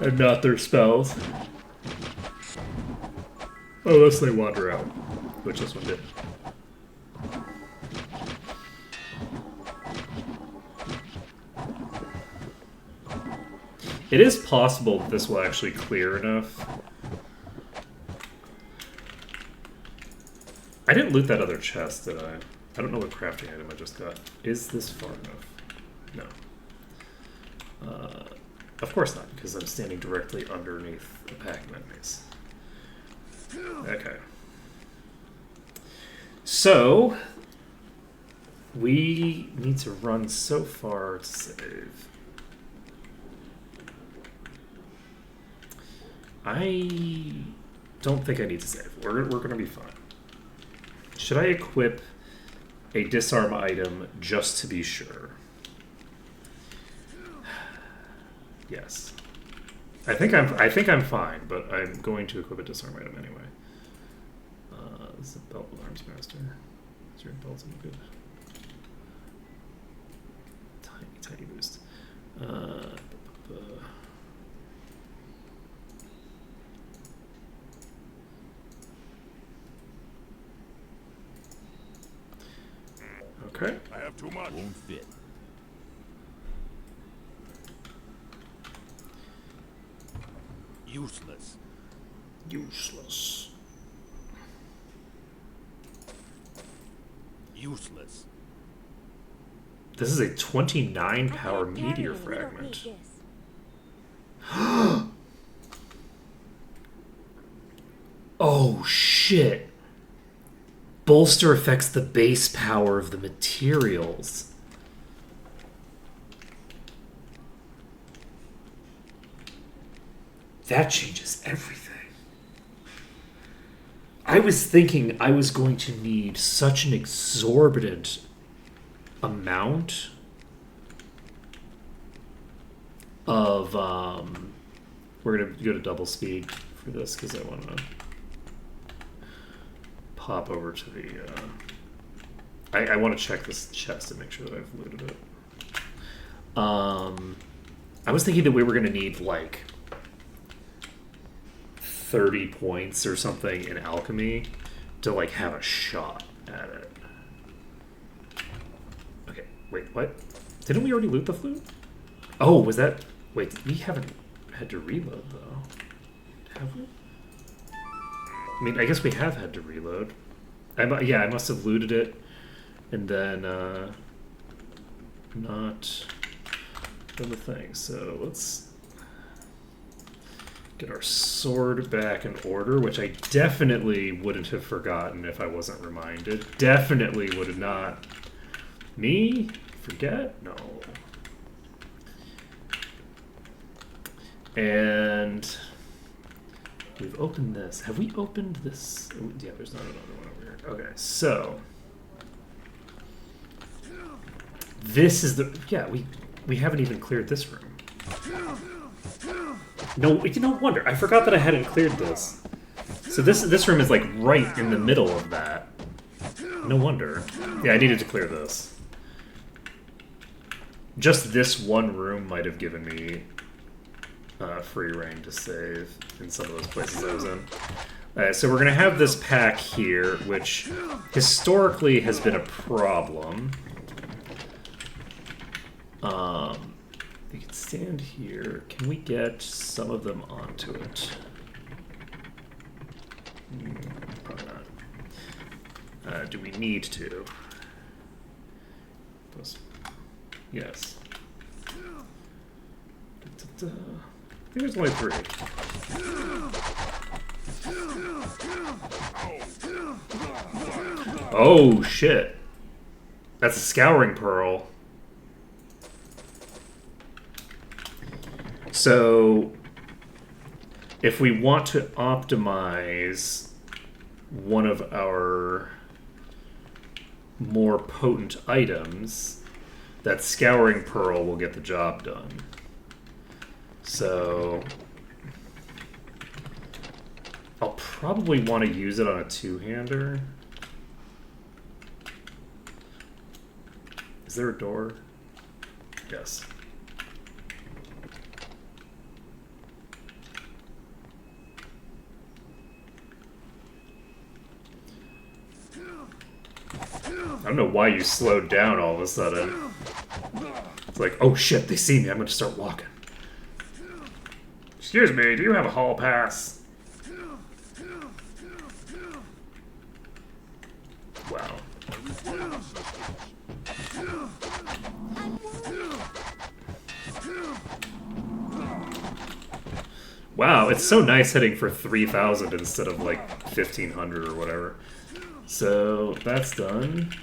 Speaker 2: And not their spells. Unless they wander out, which this one did. It is possible that this will actually clear enough. I didn't loot that other chest, did I? I don't know what crafting item I just got. Is this far enough? No. Of course not, because I'm standing directly underneath a pack of enemies. Okay. So, we need to run so far to save. I don't think I need to save. We're going to be fine. Should I equip a disarm item just to be sure? Yes. I think I'm fine, but I'm going to equip a disarm item anyway. This is a belt with arms master. Is your belt any good? Tiny boost. Okay.
Speaker 4: I have too much.
Speaker 5: Won't fit. Useless.
Speaker 2: Useless.
Speaker 5: Useless.
Speaker 2: This is a 29
Speaker 6: I
Speaker 2: power
Speaker 6: can't carry
Speaker 2: meteor
Speaker 6: it. We don't
Speaker 2: fragment.
Speaker 6: need this.
Speaker 2: Oh shit. Bolster affects the base power of the materials. That changes everything. I was thinking I was going to need such an exorbitant amount of we're gonna go to double speed for this because I want to pop over to the I want to check this chest and make sure that I've looted it. I was thinking that we were gonna need like 30 points or something in alchemy to like have a shot at it. Okay, wait, what? Didn't we already loot the flute? Oh, was that... Wait, we haven't had to reload, though. Have we? I mean, I guess we have had to reload. Yeah, I must have looted it and then not done the thing. So let's get our sword back in order, which I definitely wouldn't have forgotten if I wasn't reminded. Definitely would have not. Me? Forget? No. And we've opened this. Have we opened this? Oh, yeah, there's not another one over here. Okay, so this is the... Yeah, we haven't even cleared this room. No, no wonder. I forgot that I hadn't cleared this. So this room is like right in the middle of that. No wonder. Yeah, I needed to clear this. Just this one room might have given me free reign to save in some of those places I was in. So we're going to have this pack here, which historically has been a problem. We can stand here. Can we get some of them onto it? Probably not. Do we need to? Yes. I think there's only 3. Oh, shit. That's a scouring pearl. So, if we want to optimize one of our more potent items, that scouring pearl will get the job done. So, I'll probably want to use it on a two-hander. Is there a door? Yes. I don't know why you slowed down all of a sudden. It's like, oh shit, they see me. I'm gonna start walking. Excuse me, do you have a hall pass? Wow. Wow, it's so nice hitting for 3,000 instead of like 1,500 or whatever. So that's done.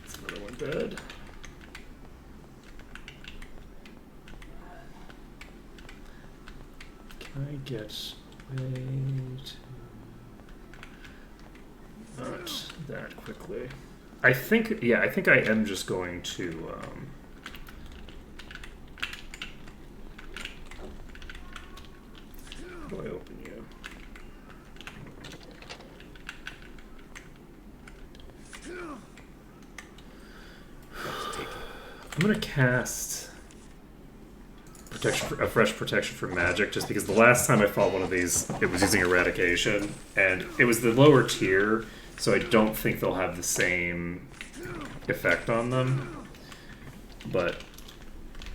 Speaker 2: That's another one dead. Can I get way to... Not that quickly. I think, yeah, I think I am just going to, how do I open you? I'm gonna cast protection, a fresh protection for magic, just because the last time I fought one of these, it was using eradication, and it was the lower tier, so I don't think they'll have the same effect on them. But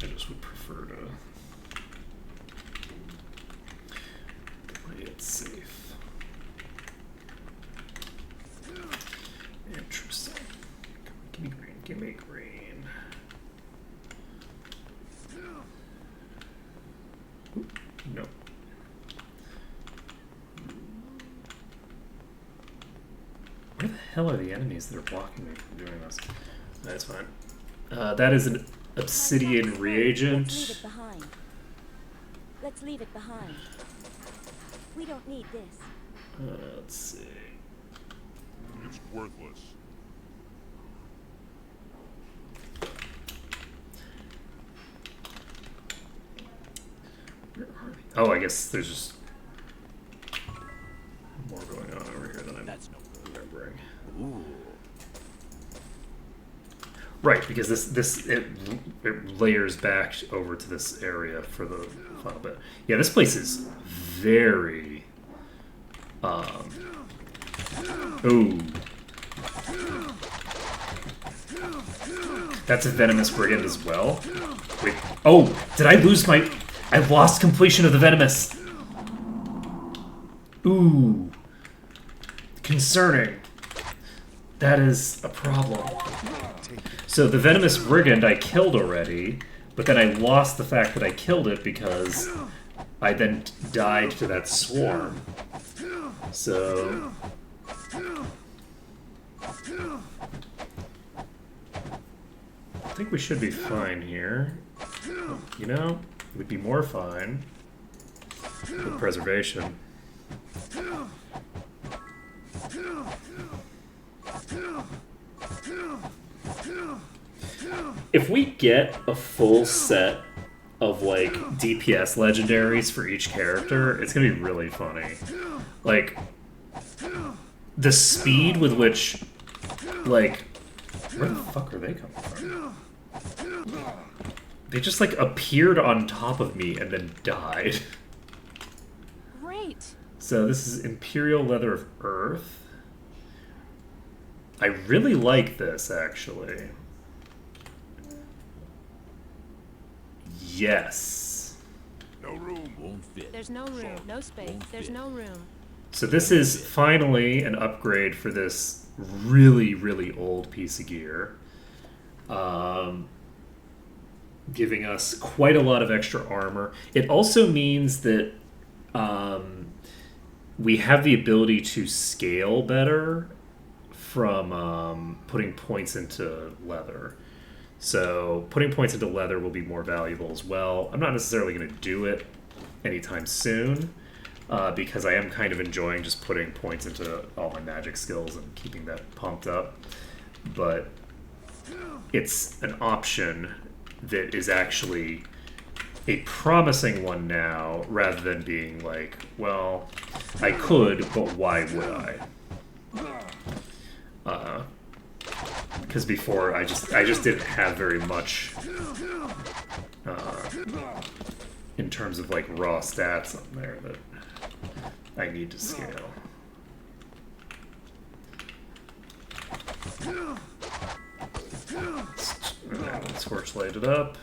Speaker 2: I just would prefer to play it safe. Interesting. Come on, give me green. Give me green. No. Where the hell are the enemies that are blocking me from doing this? That's fine. That is an obsidian reagent.
Speaker 6: Let's leave it behind. Let's leave it behind. We don't need this.
Speaker 2: Let's see.
Speaker 4: It's worthless.
Speaker 2: Where are they? Oh, I guess there's just more going on over here than I'm remembering.
Speaker 5: Ooh.
Speaker 2: Right, because it layers back over to this area for the final bit. Yeah, this place is very ooh. That's a venomous brigand as well. Wait. Oh, did I lose my... I lost completion of the venomous. Ooh. Concerning. That is a problem. So the venomous brigand I killed already, but then I lost the fact that I killed it because I then died to that swarm. So... I think we should be fine here. You know, it would be more fine with preservation. If we get a full set of like DPS legendaries for each character, it's gonna be really funny. Like the speed with which, like, where the fuck are they coming from? They just like appeared on top of me and then died.
Speaker 6: Great.
Speaker 2: So this is Imperial Leather of Earth. I really like this, actually. Yes.
Speaker 4: No room.
Speaker 5: Won't fit.
Speaker 6: There's no room. No space.
Speaker 5: Won't
Speaker 6: There's
Speaker 5: fit.
Speaker 6: no room.
Speaker 2: So this is finally an upgrade for this really, really old piece of gear. Giving us quite a lot of extra armor. It also means that we have the ability to scale better from putting points into leather. So putting points into leather will be more valuable as well. I'm not necessarily going to do it anytime soon because I am kind of enjoying just putting points into all my magic skills and keeping that pumped up. But it's an option that is actually a promising one now, rather than being like, well, I could, but why would I? Because before I just didn't have very much in terms of like raw stats on there that I need to scale. Torchlight it up.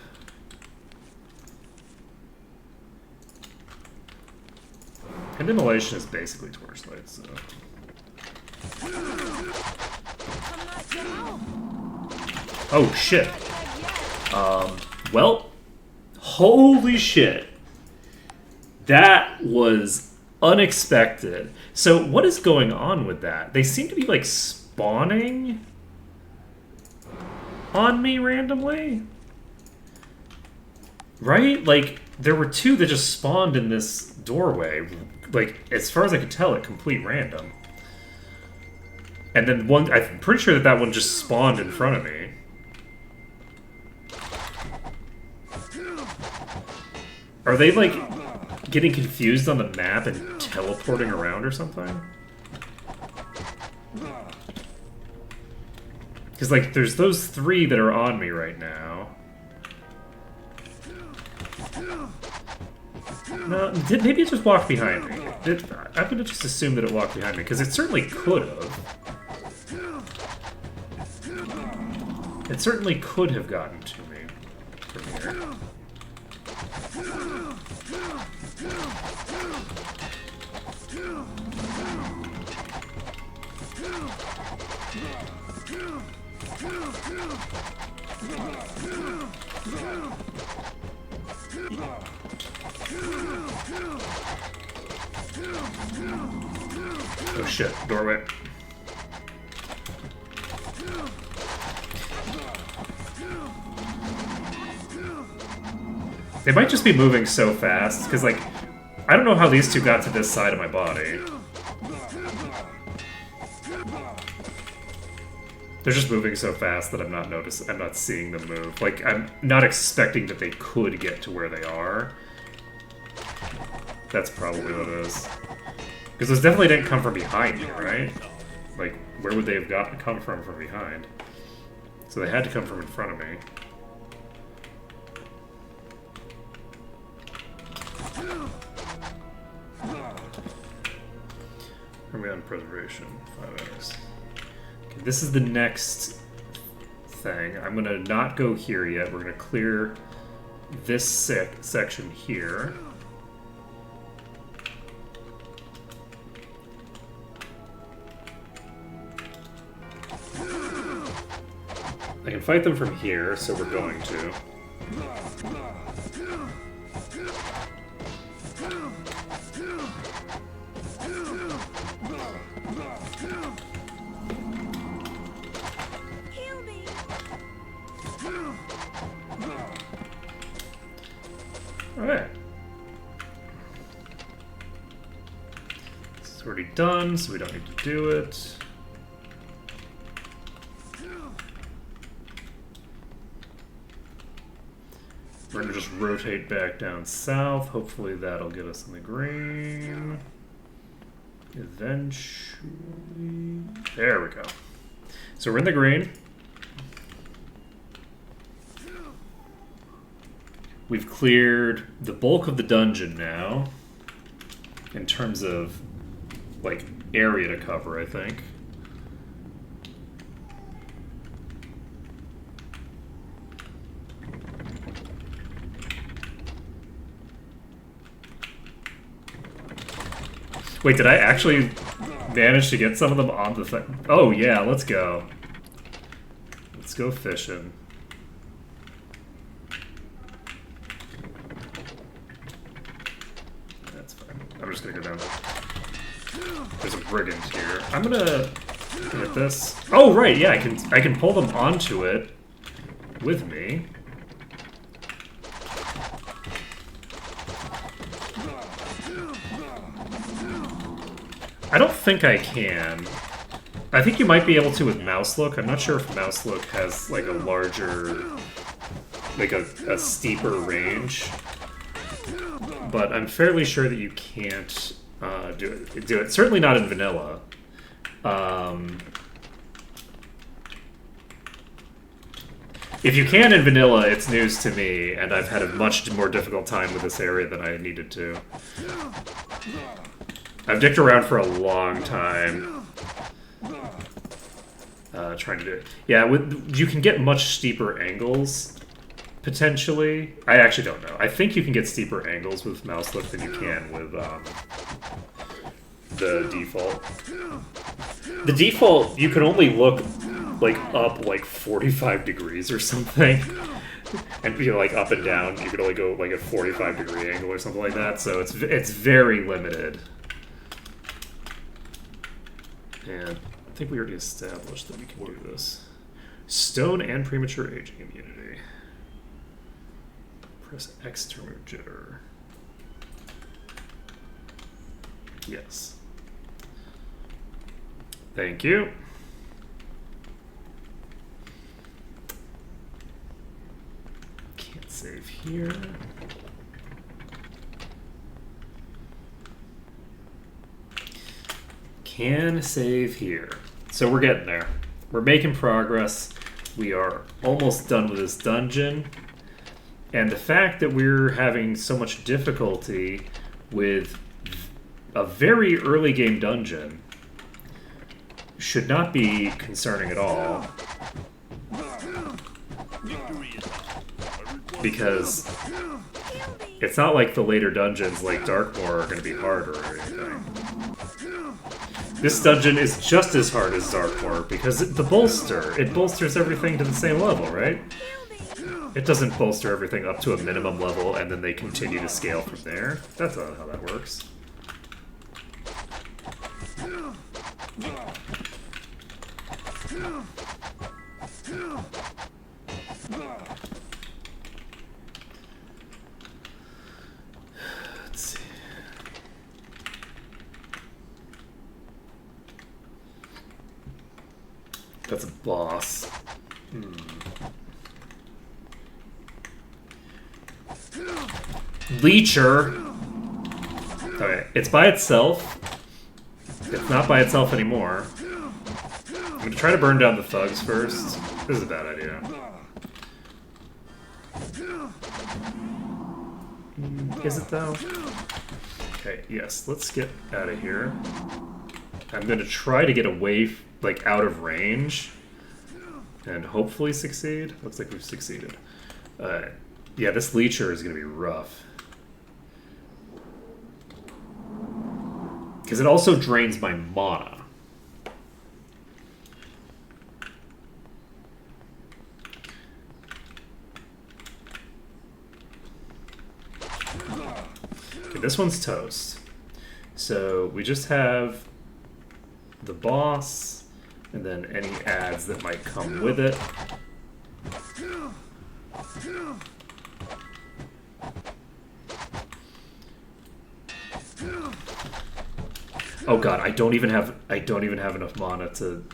Speaker 2: And immolation is basically torchlight, so. Oh shit. Well, holy shit. That was unexpected. So what is going on with that? They seem to be like spawning on me randomly. Right? Like there were two that just spawned in this doorway. Like as far as I could tell, at complete random. And then one, I'm pretty sure that that one just spawned in front of me. Are they, like, getting confused on the map and teleporting around or something? Because, like, there's those three that are on me right now. No, maybe it just walked behind me. I'm gonna just assume that it walked behind me, because it certainly could have. It certainly could have gotten to me from here. Oh shit, doorway. They might just be moving so fast, because, like, I don't know how these two got to this side of my body. They're just moving so fast that I'm not seeing them move. Like, I'm not expecting that they could get to where they are. That's probably what it is. Because those definitely didn't come from behind me, right? Like, where would they have come from behind? So they had to come from in front of me. Are we on preservation? 5x. Okay, this is the next thing. I'm gonna not go here yet. We're gonna clear this section here. I can fight them from here, so we're going to. Alright. This is already done, so we don't need to do it. We're gonna just rotate back down south. Hopefully that'll get us in the green. Eventually. There we go. So we're in the green. We've cleared the bulk of the dungeon now, in terms of, like, area to cover, I think. Wait, did I actually manage to get some of them on the thing? Oh yeah, let's go. Let's go fishing. That's fine. I'm just gonna go down. There's a brigand here. I'm gonna get this. Oh right, yeah, I can pull them onto it with me. I don't think I can. I think you might be able to with mouse look. I'm not sure if mouse look has like a larger, like a steeper range. But I'm fairly sure that you can't do it. Certainly not in vanilla. If you can in vanilla, it's news to me, and I've had a much more difficult time with this area than I needed to. I've dicked around for a long time. Trying to do it. Yeah, you can get much steeper angles, potentially. I actually don't know. I think you can get steeper angles with mouse lift than you can with the default. The default, you can only look like up like 45 degrees or something. And like up and down, you can only go like a 45-degree angle or something like that, so it's very limited. And I think we already established that we can do this. Stone and premature aging immunity. Press X to remove jitter. Yes. Thank you. Can't save here. Can save here. So we're getting there. We're making progress. We are almost done with this dungeon. And the fact that we're having so much difficulty with a very early game dungeon should not be concerning at all. Because it's not like the later dungeons like Darkmoor are going to be harder or anything. This dungeon is just as hard as Darkmoor because it bolsters everything to the same level, right? It doesn't bolster everything up to a minimum level and then they continue to scale from there. That's not how that works. Let's see. That's a boss. Leecher. Okay, it's by itself. It's not by itself anymore. I'm gonna try to burn down the thugs first. This is a bad idea. Is it though? Okay, yes, let's get out of here. I'm gonna try to get away, like, out of range. And hopefully succeed. Looks like we've succeeded. Yeah, this leecher is gonna be rough. Because it also drains my mana. Okay, this one's toast. So we just have the boss, and then any ads that might come with it. Oh god, I don't even have enough mana to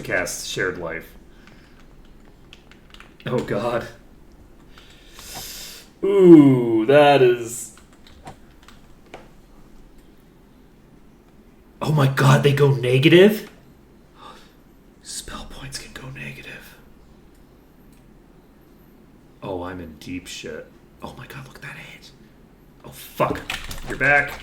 Speaker 2: cast Shared Life. Oh god. Ooh, that is... Oh my god, they go negative? Spell points can go negative. Oh, I'm in deep shit. Oh my god, look at that hit. Oh fuck. You're back.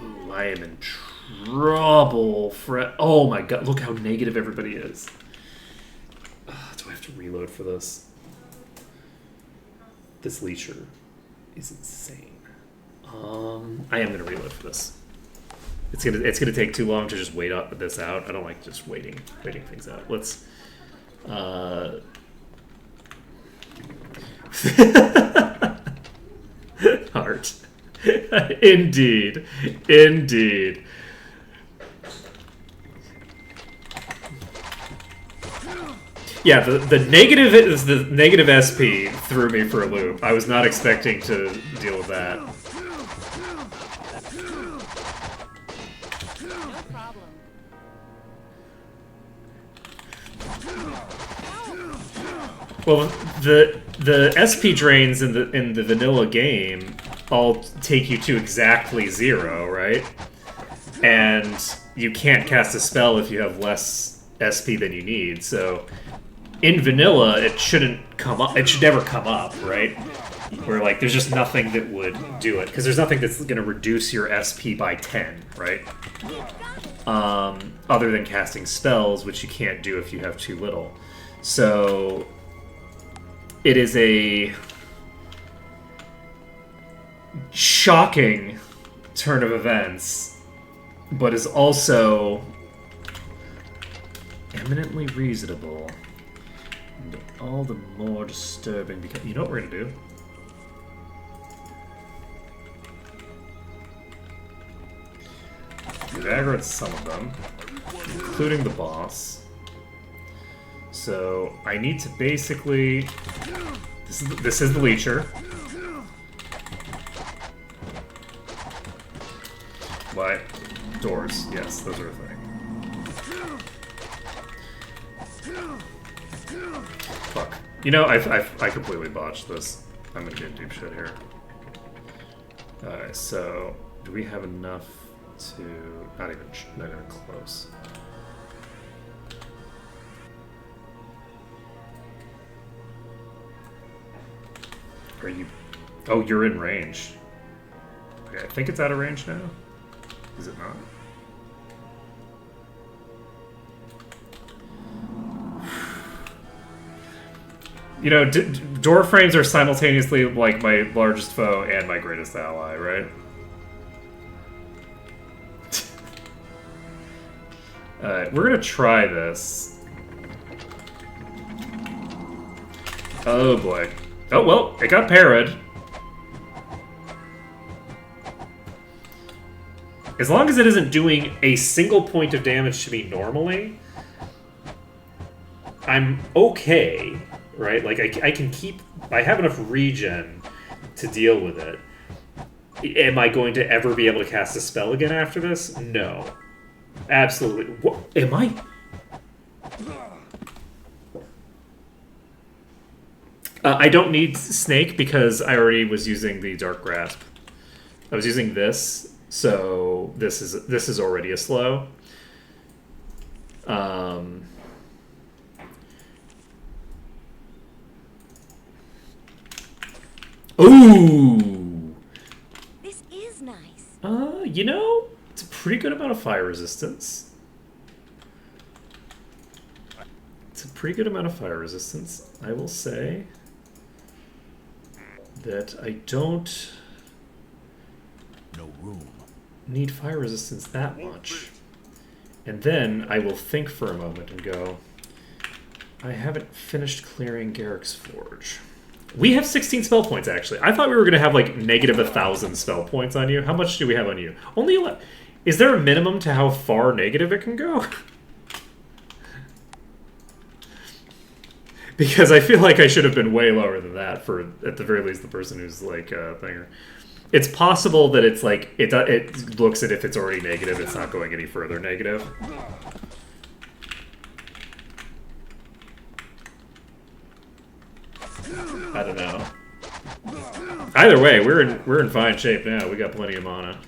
Speaker 2: Ooh, I am in trouble. Oh my god, look how negative everybody is. Do I have to reload for this? This leecher is insane. I am gonna reload for this. It's gonna take too long to just wait this out. I don't like just waiting things out. Let's heart. Indeed. Yeah, the negative is the negative SP threw me for a loop. I was not expecting to deal with that.
Speaker 6: No problem.
Speaker 2: Well, the SP drains in the vanilla game all take you to exactly 0, right? and you can't cast a spell if you have less SP than you need. So in vanilla, it shouldn't come up. It should never come up, right? Where like there's just nothing that would do it because there's nothing that's going to reduce your SP by 10, right? Other than casting spells, which you can't do if you have too little. So it is a shocking turn of events, but is also eminently reasonable and all the more disturbing because you know what we're gonna do? We've aggroed some of them, including the boss. So I need to basically this is the leecher. What? Doors. Yes, those are a thing. Fuck. You know, I completely botched this. I'm gonna get deep shit here. Alright, so do we have enough to not even close? Are you? Oh, you're in range. Okay, I think it's out of range now. Is it not? You know, door frames are simultaneously like my largest foe and my greatest ally, right? Alright, we're gonna try this. Oh boy. Oh well, it got parried. As long as it isn't doing a single point of damage to me normally, I'm okay, right? Like, I can keep... I have enough regen to deal with it. Am I going to ever be able to cast a spell again after this? No. Absolutely. What? Am I... I don't need Snake because I already was using the Dark Grasp. I was using this... So this is already a slow. Ooh.
Speaker 6: This is nice.
Speaker 2: You know, it's a pretty good amount of fire resistance. It's a pretty good amount of fire resistance. I will say that I don't
Speaker 5: No room.
Speaker 2: need fire resistance that much. And then I will think for a moment and go, I haven't finished clearing Garrick's Forge. We have 16 spell points, actually. I thought we were going to have, like, negative 1,000 spell points on you. How much do we have on you? Only 11. Is there a minimum to how far negative it can go? Because I feel like I should have been way lower than that for, at the very least, the person who's, like, thinger. It's possible that it's like it looks at if it's already negative, it's not going any further negative. I don't know. Either way, we're in fine shape now. We got plenty of mana.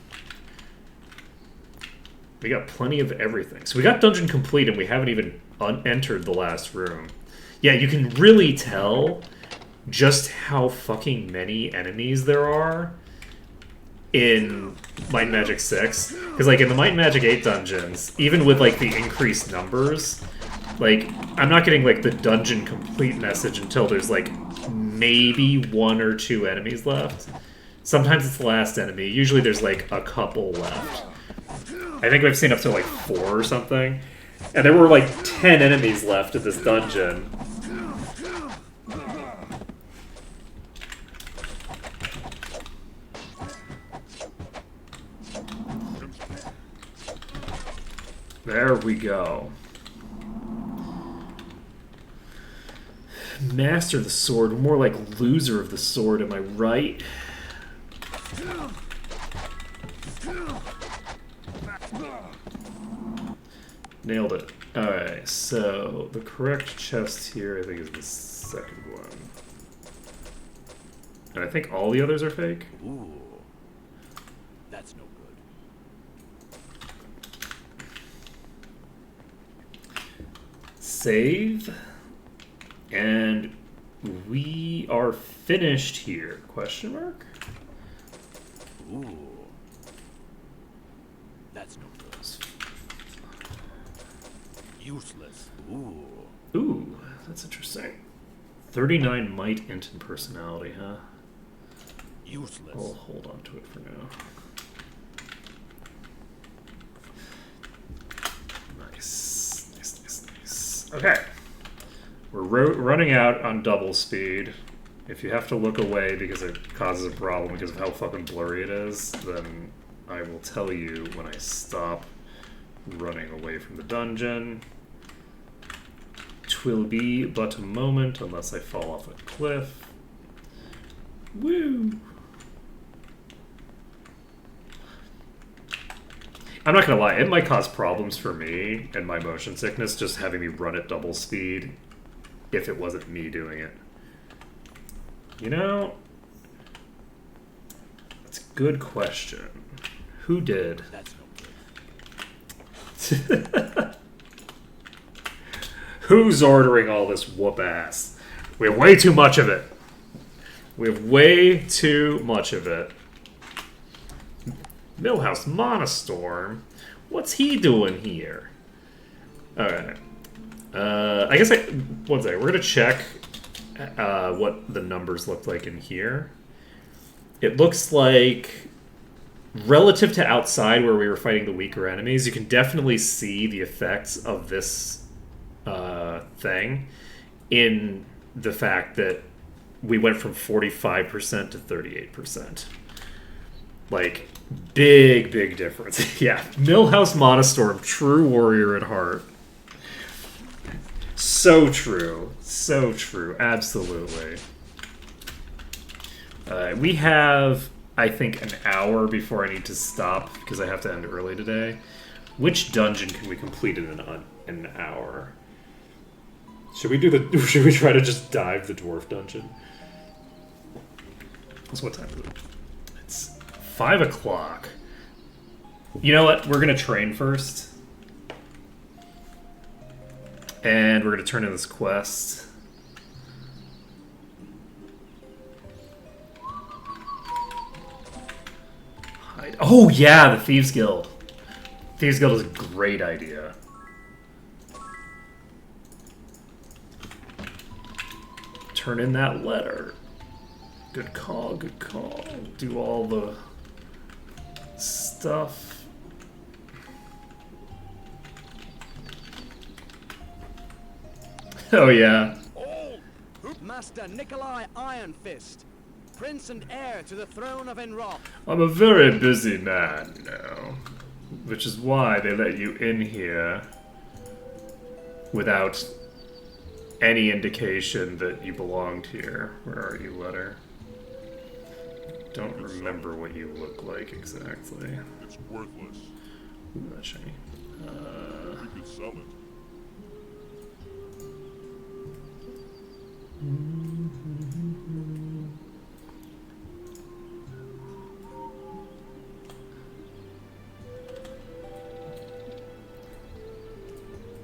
Speaker 2: We got plenty of everything. So we got dungeon complete, and we haven't even entered the last room. Yeah, you can really tell just how fucking many enemies there are in Might and Magic 6. Because, like, in the Might and Magic 8 dungeons, even with, like, the increased numbers, like, I'm not getting, like, the dungeon complete message until there's, like, maybe 1 or 2 enemies left. Sometimes it's the last enemy. Usually there's, like, a couple left. I think we've seen up to, like, 4 or something. And there were, like, 10 enemies left in this dungeon. There we go. Master of the sword, more like loser of the sword, am I right? Nailed it. Alright, so the correct chest here, I think, is the second one. And I think all the others are fake.
Speaker 5: Ooh. That's no
Speaker 2: save. And we are finished here. Question mark?
Speaker 5: Ooh. That's no good. Useless. Ooh.
Speaker 2: Ooh, that's interesting. 39 might, int, and personality, huh?
Speaker 5: Useless.
Speaker 2: I'll hold on to it for now. Nice. Nice. Okay. We're running out on double speed. If you have to look away because it causes a problem because of how fucking blurry it is, then I will tell you when I stop running away from the dungeon. 'Twill be but a moment unless I fall off a cliff. Woo! I'm not gonna lie, it might cause problems for me and my motion sickness just having me run at double speed if it wasn't me doing it. You know, that's a good question. Who did?
Speaker 5: That's no good.
Speaker 2: Who's ordering all this whoop ass? We have way too much of it. We have way too much of it. Millhouse Monostorm? What's he doing here? Alright. I guess one second. We're going to check what the numbers look like in here. It looks like, relative to outside where we were fighting the weaker enemies, you can definitely see the effects of this thing in the fact that we went from 45% to 38%. Like, big difference. Yeah, Millhouse Monostorm, true warrior at heart. So true. So true. Absolutely. We have, I think, an hour before I need to stop because I have to end early today. Which dungeon can we complete in an hour? Should we try to just dive the dwarf dungeon? So what time is it? It's 5 o'clock. You know what? We're gonna train first. And we're gonna turn in this quest. Oh yeah, the Thieves Guild. Thieves Guild is a great idea. Turn in that letter. Good call, good call. Do all the stuff. Oh yeah.
Speaker 7: Master Nikolai Ironfist, Prince and heir to the throne of Enroth.
Speaker 2: I'm a very busy man now, which is why they let you in here without any indication that you belonged here. Where are you, letter? Don't remember what you look like exactly.
Speaker 4: It's worthless.
Speaker 2: Ooh, that's shiny.
Speaker 4: We could sell it.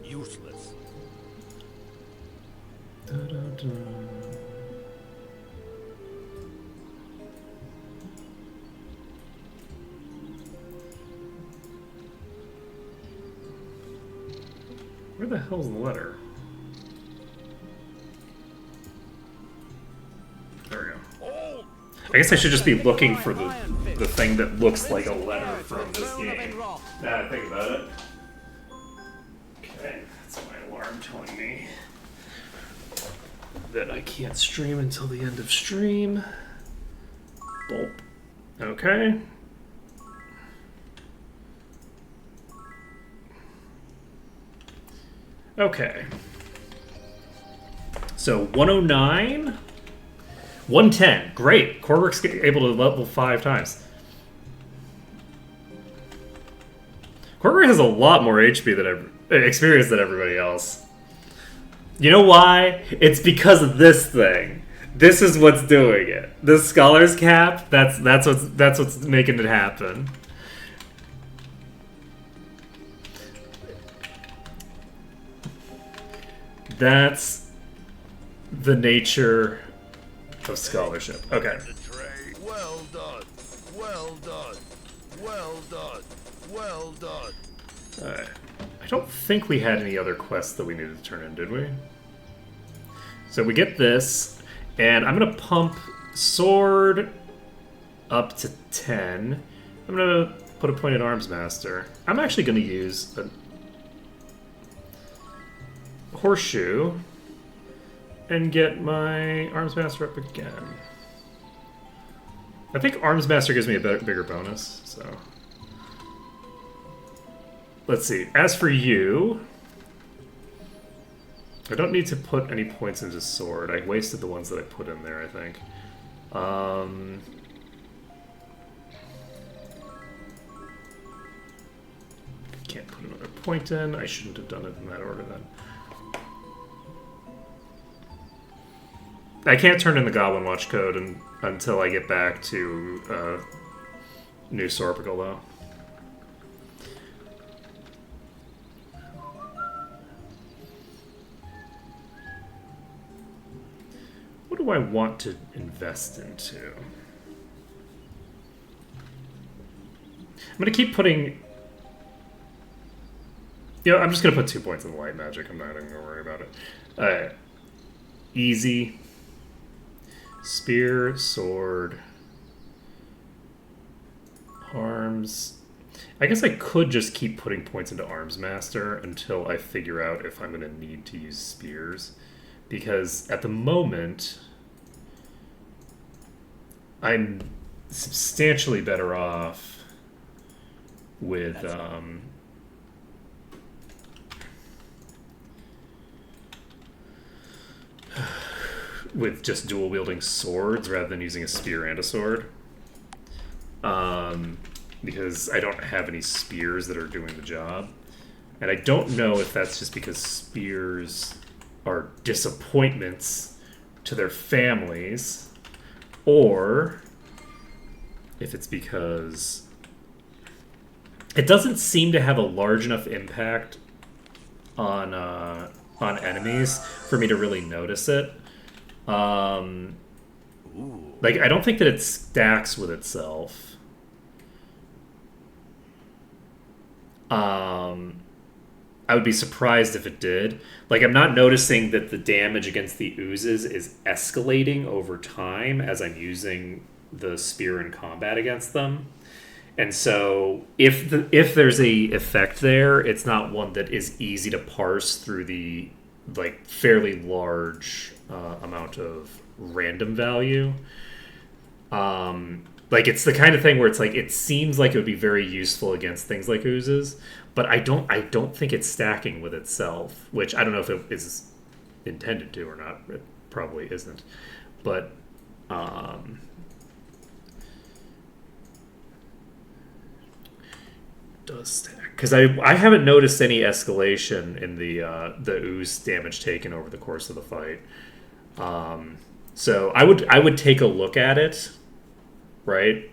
Speaker 5: Useless.
Speaker 2: Da-da-da. Where the hell's the letter? There we go. I guess I should just be looking for the thing that looks like a letter from this game. Now I think about it. Okay, that's my alarm telling me that I can't stream until the end of stream. Bulp. Okay. Okay. So 109, 110. Great. Corvix able to level 5 times. Corvix has a lot more HP than experience than everybody else. You know why? It's because of this thing. This is what's doing it. This Scholar's Cap, that's what's making it happen. That's the nature of scholarship. Okay.
Speaker 5: The tray.
Speaker 3: Well done. Well done. Well done. Well done.
Speaker 2: Alright. I don't think we had any other quests that we needed to turn in, did we? So we get this, and I'm going to pump sword up to 10. I'm going to put a pointed arms master. I'm actually going to use a horseshoe and get my arms master up again. I think arms master gives me a bigger bonus, so... Let's see. As for you, I don't need to put any points into sword. I wasted the ones that I put in there, I think. Can't put another point in. I shouldn't have done it in that order then. I can't turn in the Goblin Watch code until I get back to New Sorpical, though. What do I want to invest into? I'm going to keep putting... I'm just going to put 2 points in the light magic. I'm not even going to worry about it. Easy. Spear, sword, arms. I guess I could just keep putting points into Arms Master until I figure out if I'm going to need to use spears. Because at the moment, I'm substantially better off with with just dual wielding swords rather than using a spear and a sword. Because I don't have any spears that are doing the job. And I don't know if that's just because spears are disappointments to their families, or if it's because it doesn't seem to have a large enough impact on enemies for me to really notice it. Like, I don't think that it stacks with itself. I would be surprised if it did. Like, I'm not noticing that the damage against the oozes is escalating over time as I'm using the spear in combat against them. And so, if there's a effect there, it's not one that is easy to parse through the fairly large amount of random value. It's the kind of thing where it's like, it seems like it would be very useful against things like oozes, but I don't think it's stacking with itself, which I don't know if it is intended to or not. It probably isn't. But does stack, because I haven't noticed any escalation in the ooze damage taken over the course of the fight. So I would take a look at it, right,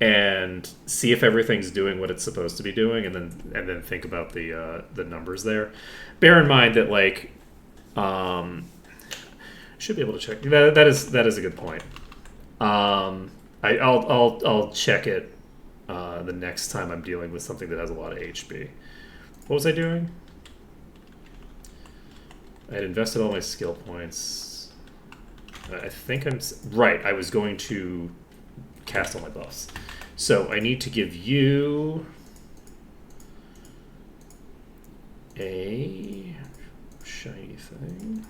Speaker 2: and see if everything's doing what it's supposed to be doing, and then think about the numbers there. Bear in mind that should be able to check that is a good point. I'll check it the next time I'm dealing with something that has a lot of HP. What was I doing? I had invested all my skill points. I think I'm... Right, I was going to cast all my buffs. So I need to give you a shiny thing.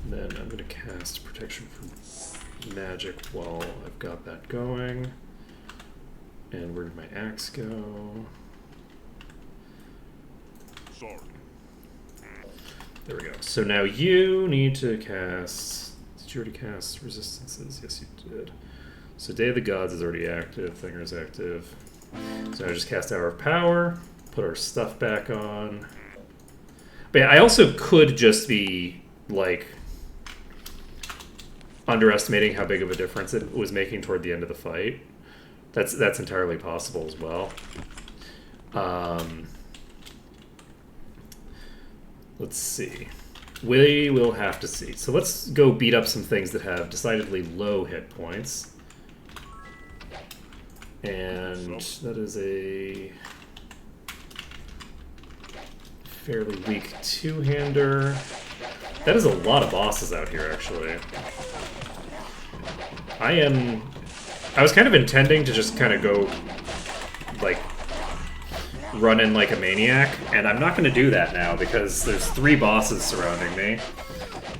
Speaker 2: And then I'm going to cast Protection from Magic while I've got that going. And where did my axe go?
Speaker 4: Sorry.
Speaker 2: There we go. So now you need to cast... Did you already cast Resistances? Yes, you did. So Day of the Gods is already active. Thinger is active. So I just cast Hour of Power. Put our stuff back on. But yeah, I also could just be, underestimating how big of a difference it was making toward the end of the fight. That's entirely possible as well. Let's see. We will have to see. So let's go beat up some things that have decidedly low hit points. And that is a fairly weak two-hander. That is a lot of bosses out here, actually. I was kind of intending to just kind of go, like, run in like a maniac, and I'm not going to do that now because there's 3 bosses surrounding me,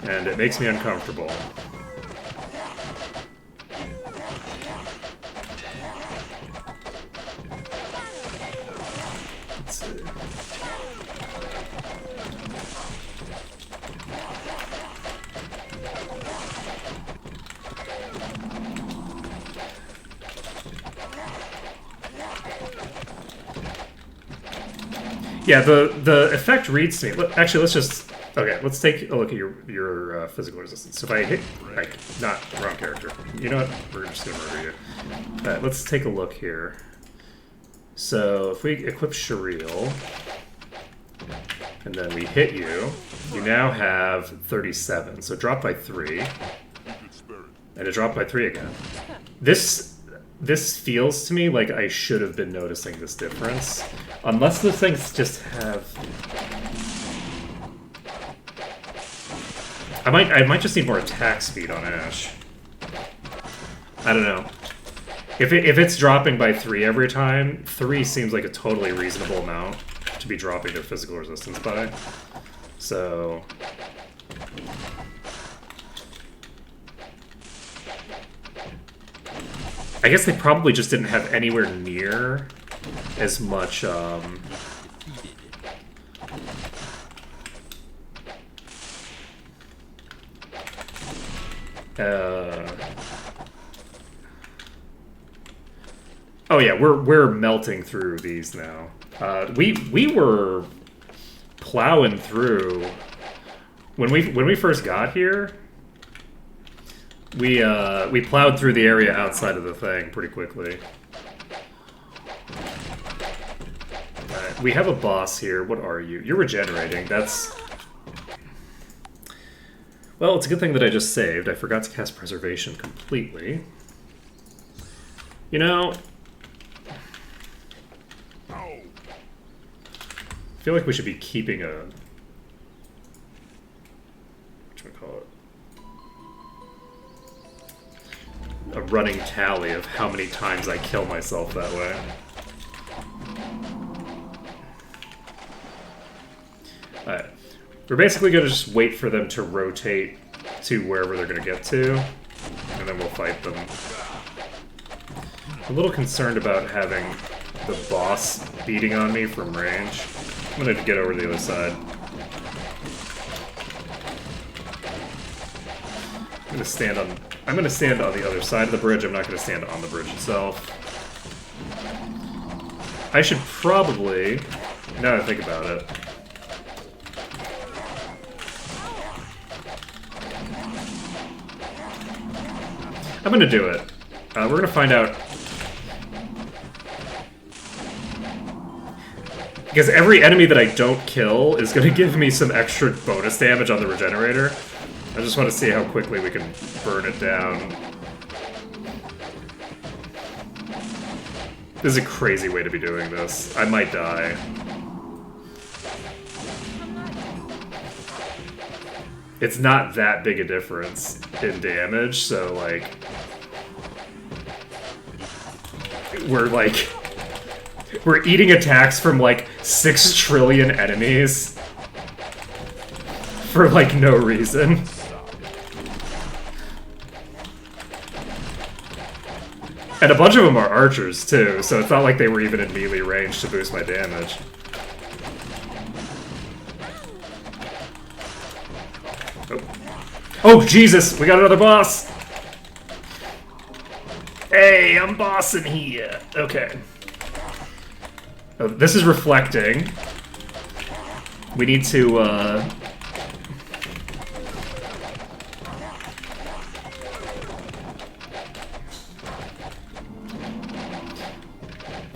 Speaker 2: and it makes me uncomfortable. Let's see. Yeah, the effect reads to me. Actually, let's just... Okay, let's take a look at your physical resistance. So if I hit... Like, not wrong character. You know what? We're just going to murder you. Alright, let's take a look here. So if we equip Shireel, and then we hit you, you now have 37. So drop by 3. And it dropped by 3 again. This feels to me like I should have been noticing this difference. Unless the things just have... I might just need more attack speed on Ash. I don't know. If it's dropping by 3 every time, 3 seems like a totally reasonable amount to be dropping their physical resistance by. So... I guess they probably just didn't have anywhere near as much, Oh yeah, we're melting through these now. We were plowing through when we first got here. We plowed through the area outside of the thing pretty quickly. Alright, we have a boss here. What are you? You're regenerating. That's... Well, it's a good thing that I just saved. I forgot to cast Preservation completely. You know... I feel like we should be keeping a... Whatchamacallit? A running tally of how many times I kill myself that way. Alright. We're basically going to just wait for them to rotate to wherever they're going to get to, and then we'll fight them. I'm a little concerned about having the boss beating on me from range. I'm going to get over to the other side. I'm going to stand on the other side of the bridge. I'm not going to stand on the bridge itself. I should probably, now that I think about it, I'm going to do it. We're going to find out. Because every enemy that I don't kill is going to give me some extra bonus damage on the regenerator. I just want to see how quickly we can burn it down. This is a crazy way to be doing this. I might die. It's not that big a difference in damage, so like... We're eating attacks from like 6 trillion enemies for like no reason. And a bunch of them are archers too, so it's not like they were even in melee range to boost my damage. Oh Jesus, we got another boss! Hey, I'm bossing here. Okay. Oh, this is reflecting. We need to,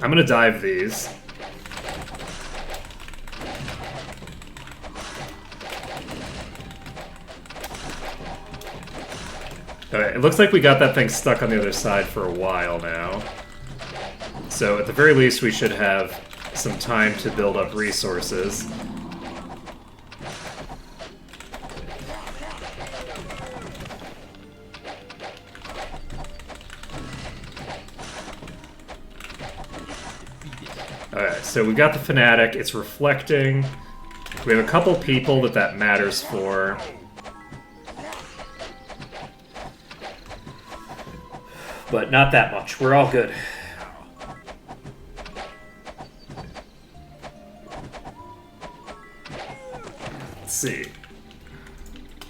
Speaker 2: I'm gonna dive these. Okay, it looks like we got that thing stuck on the other side for a while now. So at the very least, we should have some time to build up resources. Alright, so we got the Fanatic, it's reflecting. We have a couple people that matters for. But not that much, we're all good. Let's see.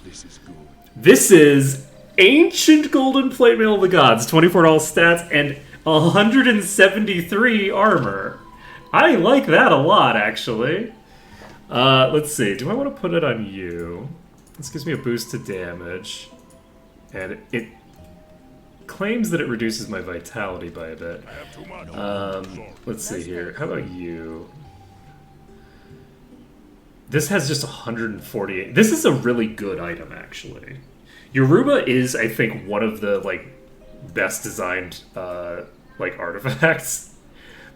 Speaker 5: This is good.
Speaker 2: This is Ancient Golden Plate Mail of the Gods, $24 stats and 173 armor. I like that a lot, actually. Let's see. Do I want to put it on you? This gives me a boost to damage. And it claims that it reduces my vitality by a bit.
Speaker 4: I have too much.
Speaker 2: Let's see here. How about you? This has just 148. This is a really good item, actually. Yoruba is, I think, one of the like best designed like artifacts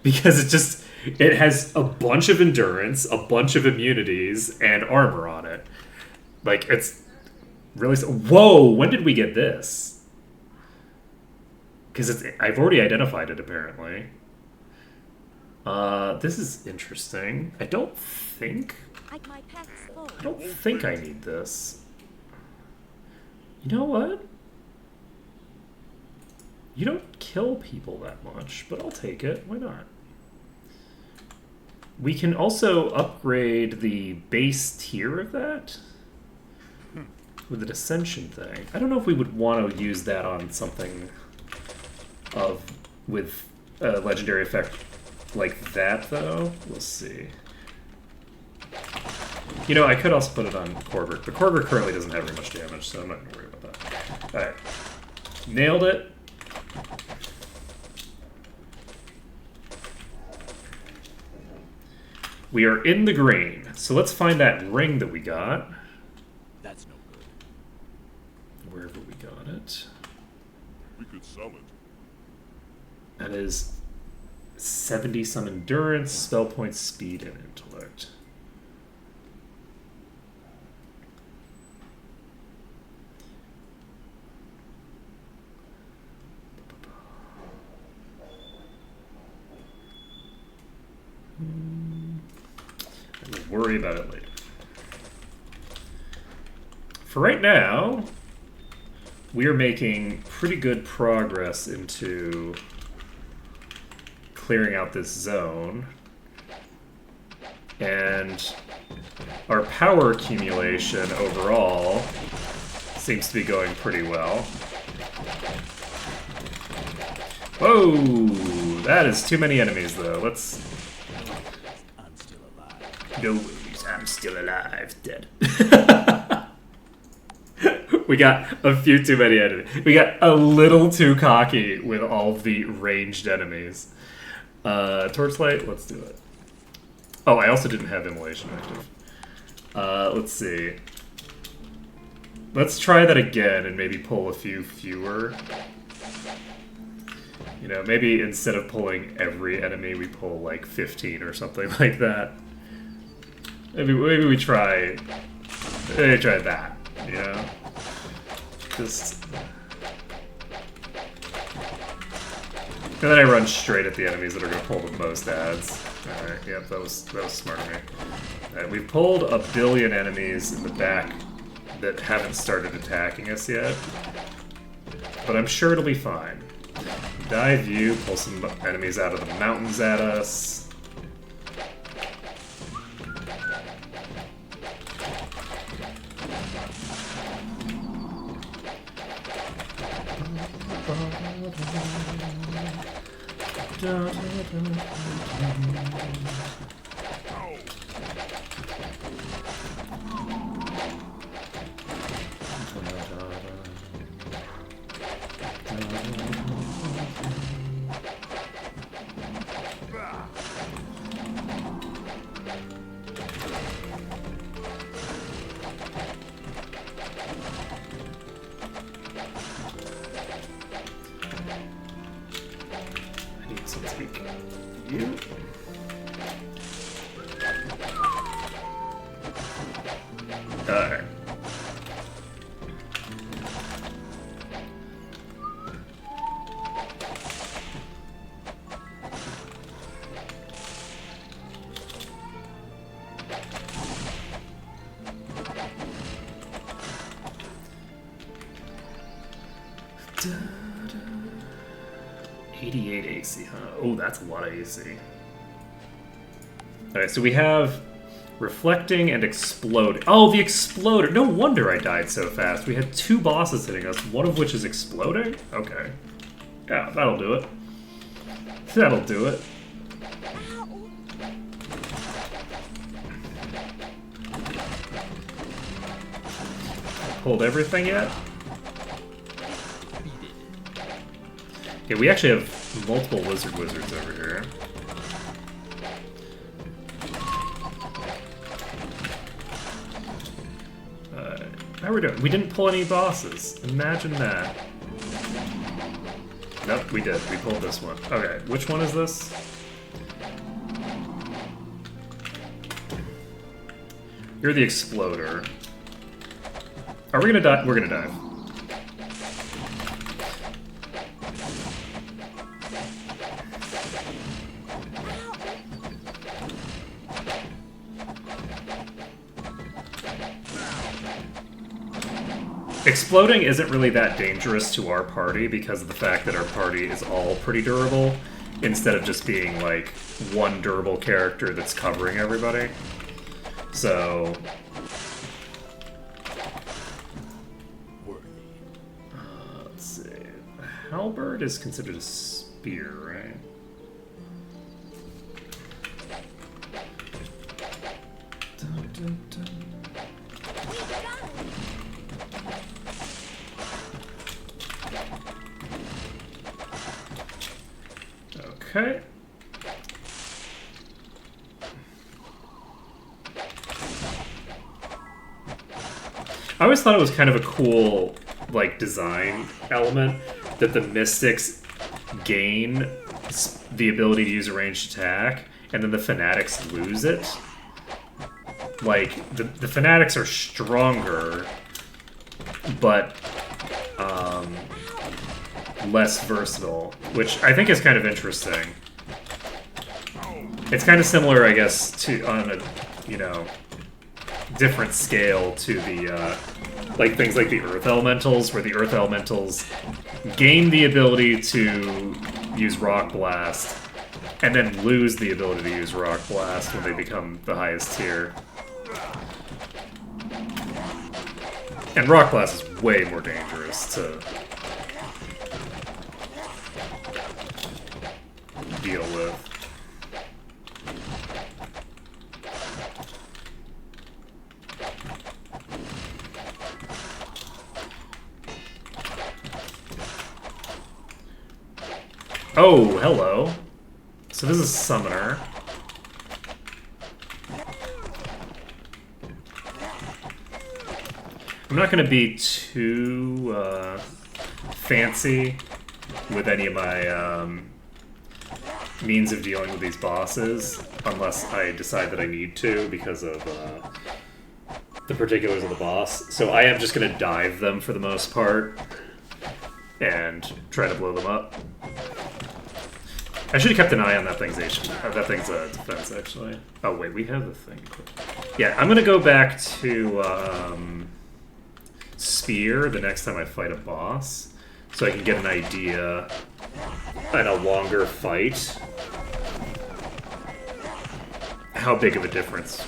Speaker 2: because it has a bunch of endurance, a bunch of immunities, and armor on it. Like it's really. Whoa! When did we get this? Because I've already identified it apparently. This is interesting. I don't think
Speaker 6: My pack's full.
Speaker 2: I need this. You know what? You don't kill people that much, but I'll take it. Why not? We can also upgrade the base tier of that with an ascension thing. I don't know if we would want to use that on something with a legendary effect like that, though. We'll see. You know, I could also put it on Korver, but Korver currently doesn't have very much damage, so I'm not going to worry about that. Alright. Nailed it. We are in the green, so let's find that ring that we got.
Speaker 5: That's no good.
Speaker 2: Wherever we got it.
Speaker 4: We could sell it.
Speaker 2: That is 70 some endurance, spell points, speed, and intellect. We'll worry about it later. For right now, we are making pretty good progress into clearing out this zone. And our power accumulation overall seems to be going pretty well. Whoa! That is too many enemies, though. Let's...
Speaker 5: I'm still alive.
Speaker 2: No worries, I'm still alive, dead. We got a few too many enemies. We got a little too cocky with all the ranged enemies. Torchlight, let's do it. Oh, I also didn't have Immolation active. Let's see. Let's try that again and maybe pull a few fewer. You know, maybe instead of pulling every enemy, we pull like 15 or something like that. Maybe we try that, you know? Just... And then I run straight at the enemies that are going to pull the most ads. Alright, yep, that was smart of me. Alright, we've pulled a billion enemies in the back that haven't started attacking us yet. But I'm sure it'll be fine. Dive view, pull some enemies out of the mountains at us. you. Alright. Da, da. 88 AC, huh? Oh, that's a lot of AC. Alright, so we have reflecting and exploding. Oh, the exploder! No wonder I died so fast. We had 2 bosses hitting us, one of which is exploding? Okay. Yeah, that'll do it. That'll do it. Pulled everything yet? Okay, we actually have multiple wizards over here. How are we doing? We didn't pull any bosses. Imagine that. Nope, we did. We pulled this one. Okay, which one is this? You're the exploder. Are we gonna die? We're gonna dive. Exploding isn't really that dangerous to our party because of the fact that our party is all pretty durable, instead of just being like one durable character that's covering everybody. So let's see. A halberd is considered a spear, right? Dun, dun, dun. Okay. I always thought it was kind of a cool, like, design element that the Mystics gain the ability to use a ranged attack, and then the Fanatics lose it. Like, the Fanatics are stronger, but less versatile, which I think is kind of interesting. It's kind of similar, I guess, to on a, you know, different scale to the like things like the Earth Elementals, where the Earth Elementals gain the ability to use Rock Blast, and then lose the ability to use Rock Blast when they become the highest tier. And Rock Blast is way more dangerous to deal with. Oh, hello. So this is Summoner. I'm not going to be too fancy with any of my means of dealing with these bosses, unless I decide that I need to because of the particulars of the boss. So I am just going to dive them for the most part and try to blow them up. I should have kept an eye on that thing's defense, actually. Oh, wait, we have the thing. Yeah, I'm going to go back to Spear the next time I fight a boss, so I can get an idea in a longer fight how big of a difference.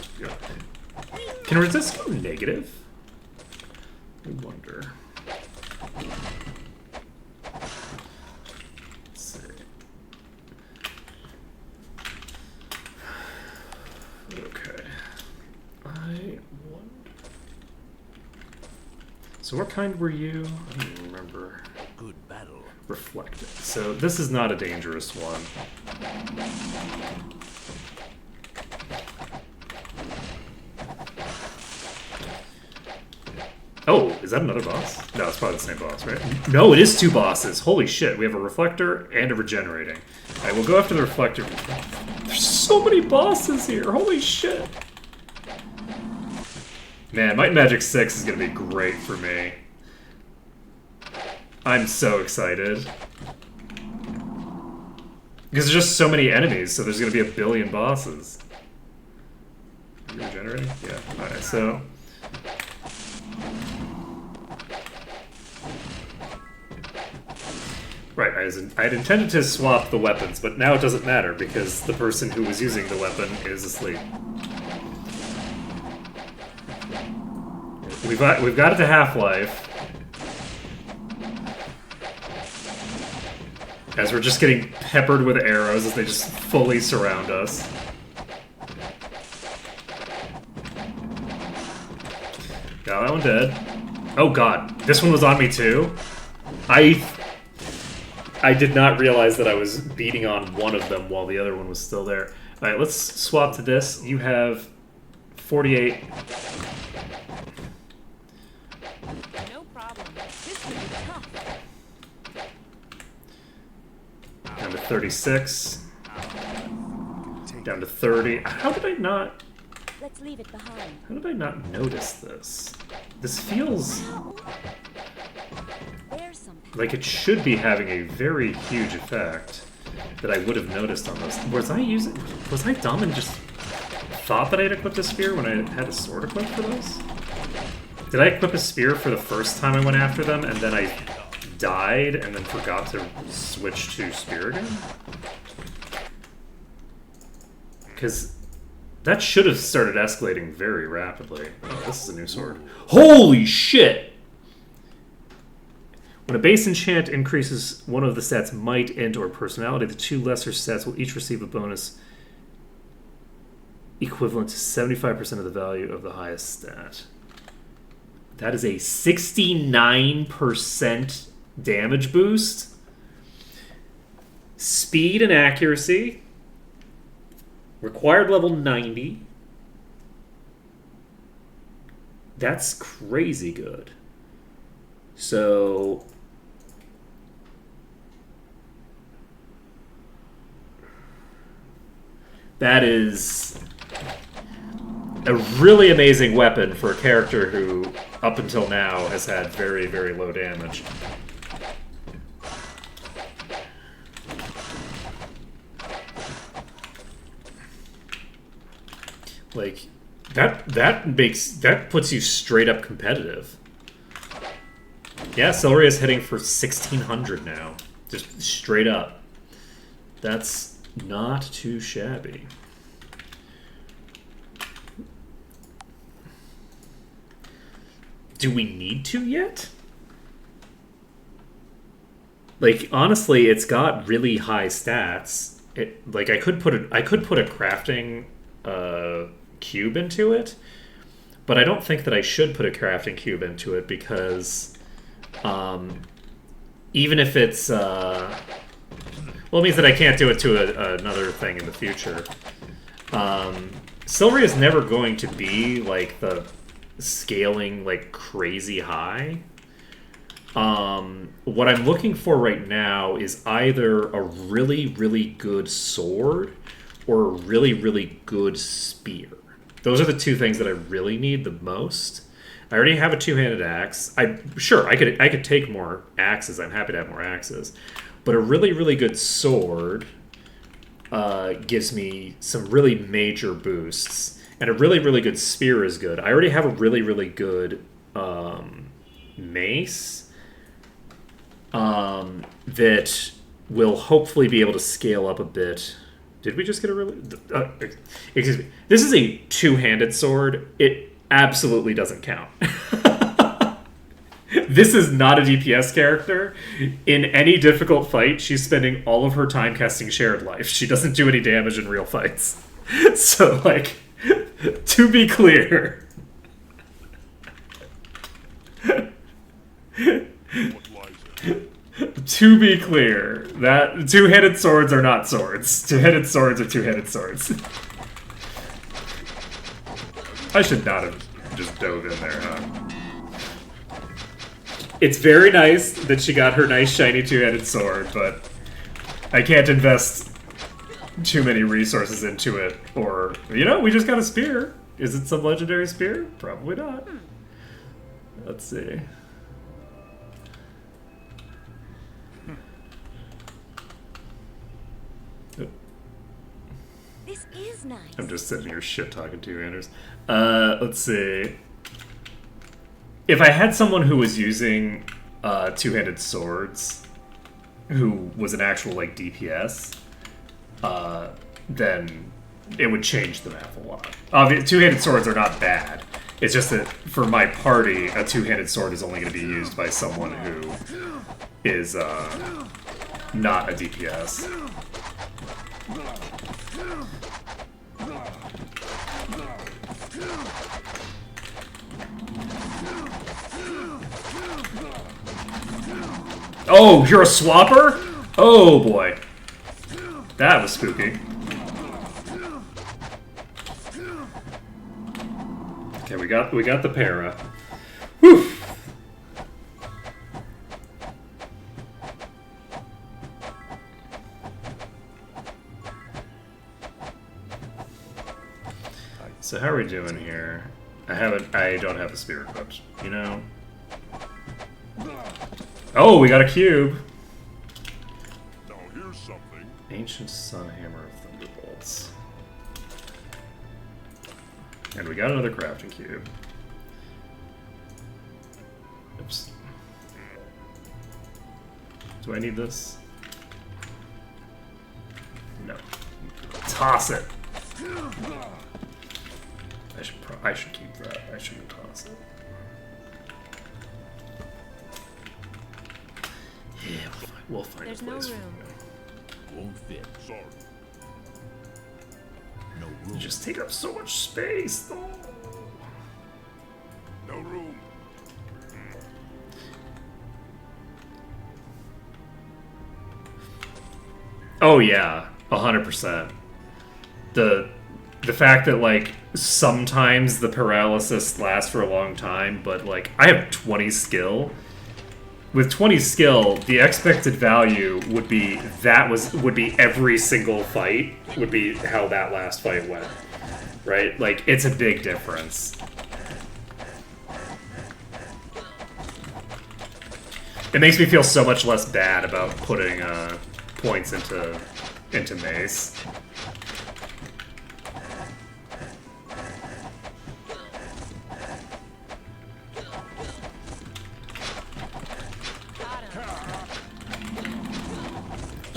Speaker 2: Can resist go negative? I wonder. Let's see. Okay. I wonder. So what kind were you? I don't even remember.
Speaker 5: Good battle.
Speaker 2: Reflected. So this is not a dangerous one. Oh, is that another boss? No, it's probably the same boss, right? No, it is 2 bosses. Holy shit, we have a reflector and a regenerating. Alright, we'll go after the reflector. There's so many bosses here, holy shit! Man, Might and Magic 6 is gonna be great for me. I'm so excited. Because there's just so many enemies, so there's gonna be a billion bosses. Are you regenerating? Yeah. Alright, so... Right, I had intended to swap the weapons, but now it doesn't matter, because the person who was using the weapon is asleep. We've got it to half-life. As we're just getting peppered with arrows as they just fully surround us. Got that one dead. Oh god, this one was on me too? I did not realize that I was beating on one of them while the other one was still there. Alright, let's swap to this. You have 48.
Speaker 6: No problem. This could be tough.
Speaker 2: Down to 36. Down to 30. How did I not...
Speaker 6: Let's leave it behind.
Speaker 2: How did I not notice this? This feels
Speaker 6: There's some
Speaker 2: like it should be having a very huge effect that I would have noticed on those. Was I dumb and just thought that I had equipped a spear when I had a sword equipped for those? Did I equip a spear for the first time I went after them and then I died and then forgot to switch to spear again? Because that should have started escalating very rapidly. Oh, this is a new sword. Holy shit! When a base enchant increases one of the stats might, int, or personality, the two lesser stats will each receive a bonus equivalent to 75% of the value of the highest stat. That is a 69% damage boost. Speed and accuracy. Required level 90. That's crazy good. So... that is a really amazing weapon for a character who, up until now, has had very, very low damage. Like, that puts you straight up competitive. Yeah, Celery is hitting for 1600 now. Just straight up. That's not too shabby. Do we need to yet? Like, honestly, it's got really high stats. Like, I could put a crafting cube into it, but I don't think that I should put a crafting cube into it because even if it's well, it means that I can't do it to another thing in the future. Silvery is never going to be like the scaling like crazy high. What I'm looking for right now is either a really, really good sword or a really, really good spear. Those are the two things that I really need the most. I already have a two-handed axe. I could take more axes. I'm happy to have more axes. But a really, really good sword gives me some really major boosts. And a really, really good spear is good. I already have a really, really good mace that will hopefully be able to scale up a bit. Did we just get a really... excuse me. This is a two-handed sword. It absolutely doesn't count. This is not a DPS character. In any difficult fight, she's spending all of her time casting Shared Life. She doesn't do any damage in real fights. So, like, to be clear... To be clear, that two-handed swords are not swords. Two-handed swords are two-handed swords. I should not have just dove in there, huh? It's very nice that she got her nice shiny two-handed sword, but I can't invest too many resources into it, or we just got a spear. Is it some legendary spear? Probably not. Let's see.
Speaker 6: This is nice.
Speaker 2: I'm just sitting here shit talking to you, Anders. Let's see. If I had someone who was using two-handed swords, who was an actual like DPS, then it would change the map a lot. Two-handed swords are not bad. It's just that for my party, a two-handed sword is only going to be used by someone who is not a DPS. Oh, you're a swapper? Oh boy. That was spooky. Okay, we got the para. Whew. So how are we doing here? I don't have a spear equipped, Oh, we got a cube.
Speaker 4: Now here's something.
Speaker 2: Ancient Sun Hammer of Thunderbolts. And we got another crafting cube. Oops. Do I need this? No. Toss it. I should keep that. I shouldn't toss it. Yeah, we'll find
Speaker 6: There's
Speaker 2: a
Speaker 6: no
Speaker 2: place for
Speaker 6: room.
Speaker 2: it.
Speaker 5: Won't fit.
Speaker 4: Sorry.
Speaker 5: No
Speaker 2: You
Speaker 5: room.
Speaker 2: just take up so much space. Oh.
Speaker 4: No room.
Speaker 2: Oh yeah, 100%. The fact that like sometimes the paralysis lasts for a long time, but like I have 20 skill. With 20 skill, the expected value would be every single fight would be how that last fight went. Right? Like it's a big difference. It makes me feel so much less bad about putting points into mace.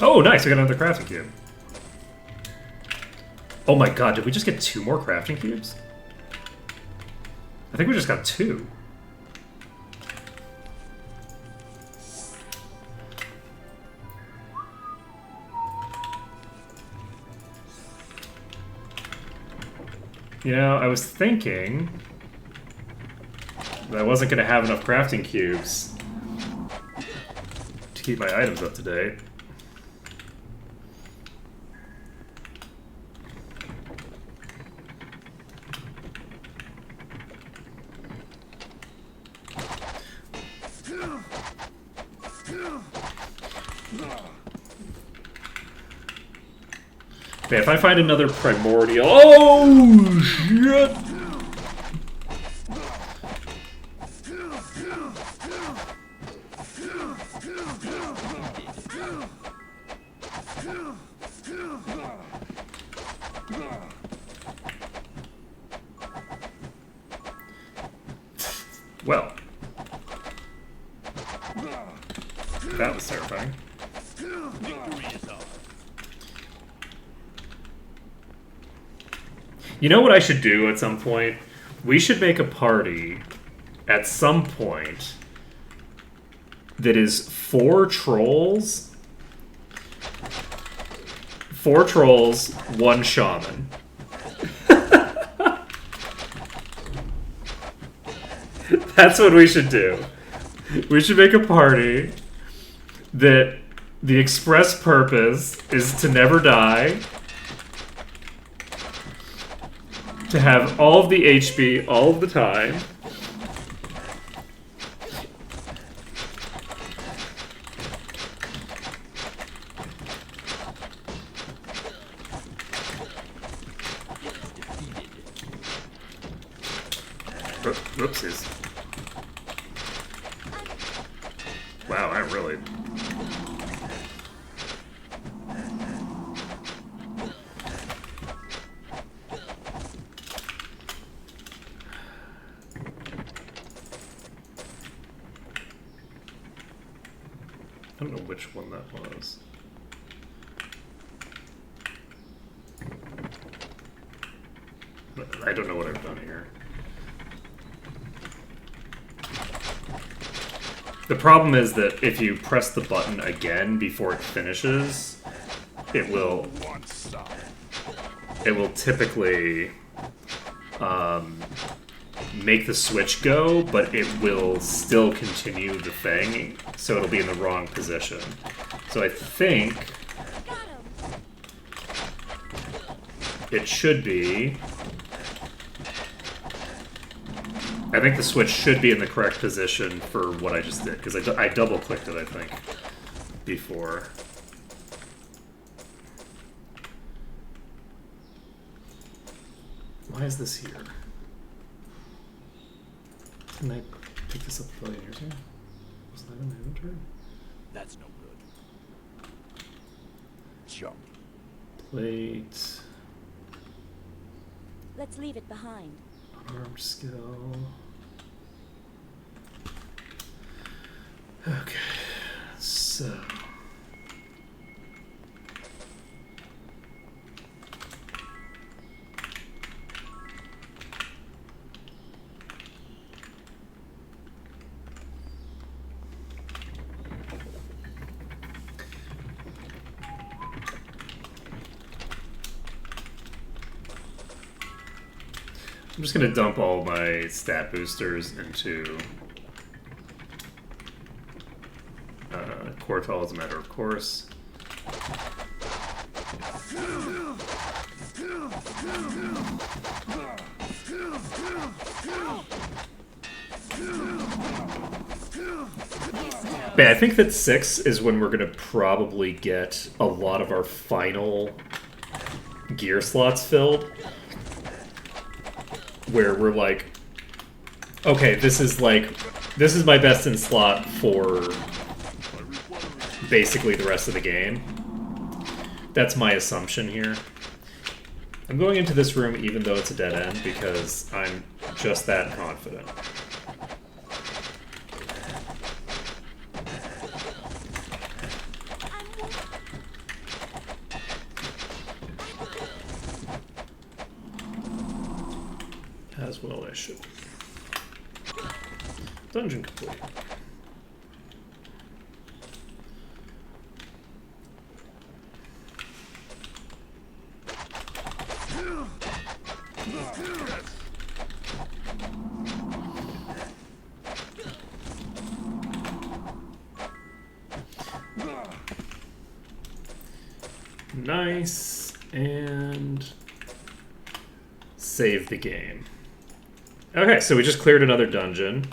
Speaker 2: Oh, nice! We got another crafting cube. Oh my god, did we just get 2 more crafting cubes? I think we just got 2. I was thinking that I wasn't going to have enough crafting cubes to keep my items up to date. Okay, if I find another primordial... Oh, shit! Well. That was terrifying.
Speaker 5: Victory is ours.
Speaker 2: You know what I should do at some point? We should make a party at some point that is 4 trolls, 1 shaman. That's what we should do. We should make a party that the express purpose is to never die, to have all of the HP all of the time, Whoopsies. Wow, I really... I don't know which one that was. I don't know what I've done here. The problem is that if you press the button again before it finishes, it will typically make the switch go, but it will still continue the thing, so it'll be in the wrong position. So I think it should be... I think the switch should be in the correct position for what I just did, because I double-clicked it, I think, before. Why is this here? Didn't I pick this up a billion years ago? Was that in my inventory?
Speaker 5: That's no good. Jump.
Speaker 2: Plate.
Speaker 6: Let's leave it behind.
Speaker 2: Unarmed skill. Okay, so... I'm just gonna dump all my stat boosters into Quartal as a matter of course. But I think that 6 is when we're gonna probably get a lot of our final gear slots filled. Where we're like, okay, this is my best in slot for basically the rest of the game. That's my assumption here. I'm going into this room even though it's a dead end because I'm just that confident. As well I should. Dungeon complete. Nice, and save the game. Okay, so we just cleared another dungeon.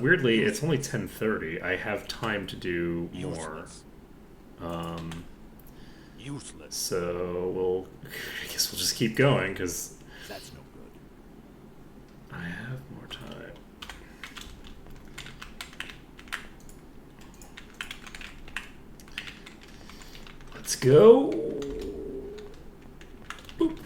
Speaker 2: Weirdly, it's only 10:30. I have time to do more.
Speaker 5: Useless.
Speaker 2: So I guess we'll just keep going because
Speaker 5: That's no good.
Speaker 2: I have more time. Let's go. Boop.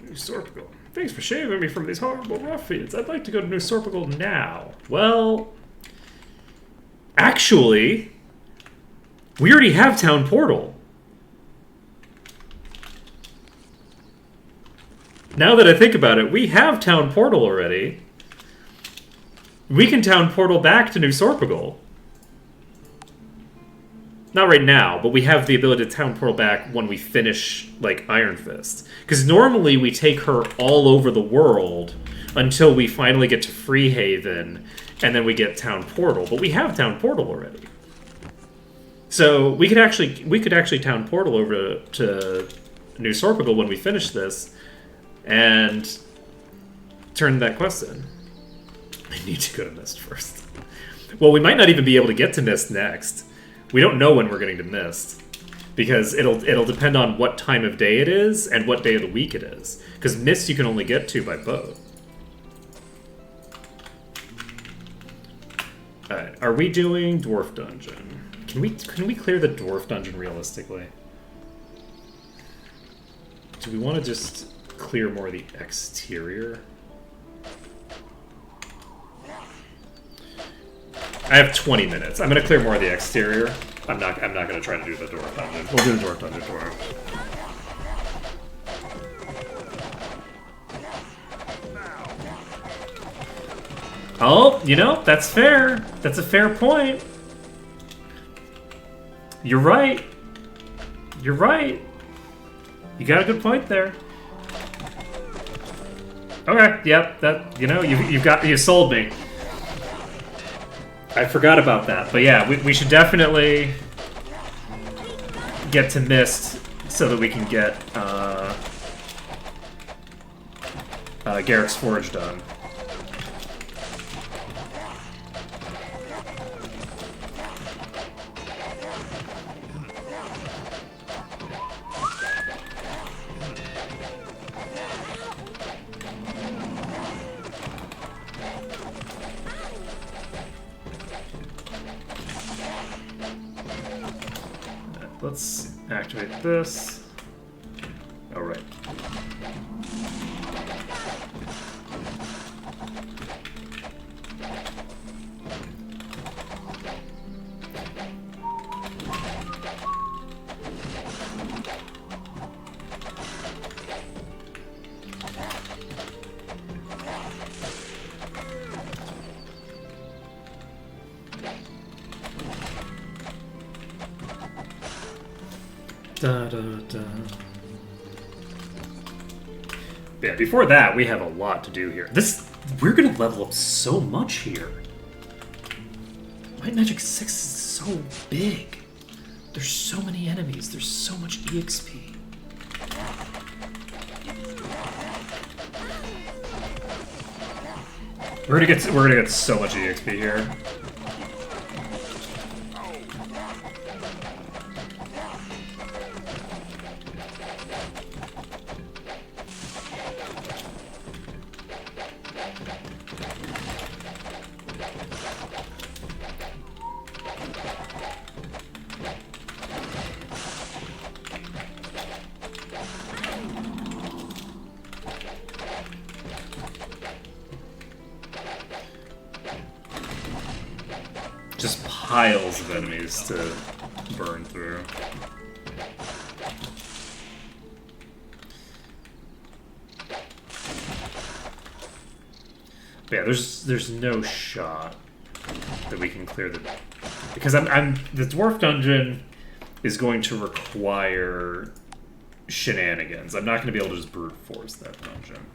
Speaker 2: New Sorpigal. Thanks for shaving me from these horrible ruffians. I'd like to go to New Sorpigal now. Well, actually, we already have Town Portal. Now that I think about it, we have Town Portal already. We can Town Portal back to New Sorpigal. Not right now, but we have the ability to Town Portal back when we finish, like, Ironfist. Because normally we take her all over the world until we finally get to Freehaven, and then we get Town Portal. But we have Town Portal already. So we could actually Town Portal over to New Sorpigal when we finish this, and turn that quest in. I need to go to Mist first. Well, we might not even be able to get to Mist next. We don't know when we're getting to Mist. Because it'll depend on what time of day it is and what day of the week it is. Because Mist you can only get to by boat. Alright, are we doing Dwarf Dungeon? Can we clear the Dwarf Dungeon realistically? Do we want to just clear more of the exterior? I have 20 minutes. I'm gonna clear more of the exterior. I'm not gonna try to do the Dwarf Dungeon. We'll do the Dwarf Dungeon tomorrow. Oh, you know, that's fair. That's a fair point. You're right. You're right. You got a good point there. Okay, yep, that, you know, you sold me. I forgot about that, but yeah, we should definitely get to Mist so that we can get Garrick's Forge done. Let's activate this. All right. Da, da, da. Yeah, before that, we have a lot to do here. We're gonna level up so much here. Might Magic 6 is so big. There's so many enemies. There's so much EXP. We're gonna get so much EXP here. Just piles of enemies to burn through. But yeah, there's no shot that we can clear the, because the dwarf dungeon is going to require shenanigans. I'm not going to be able to just brute force that dungeon.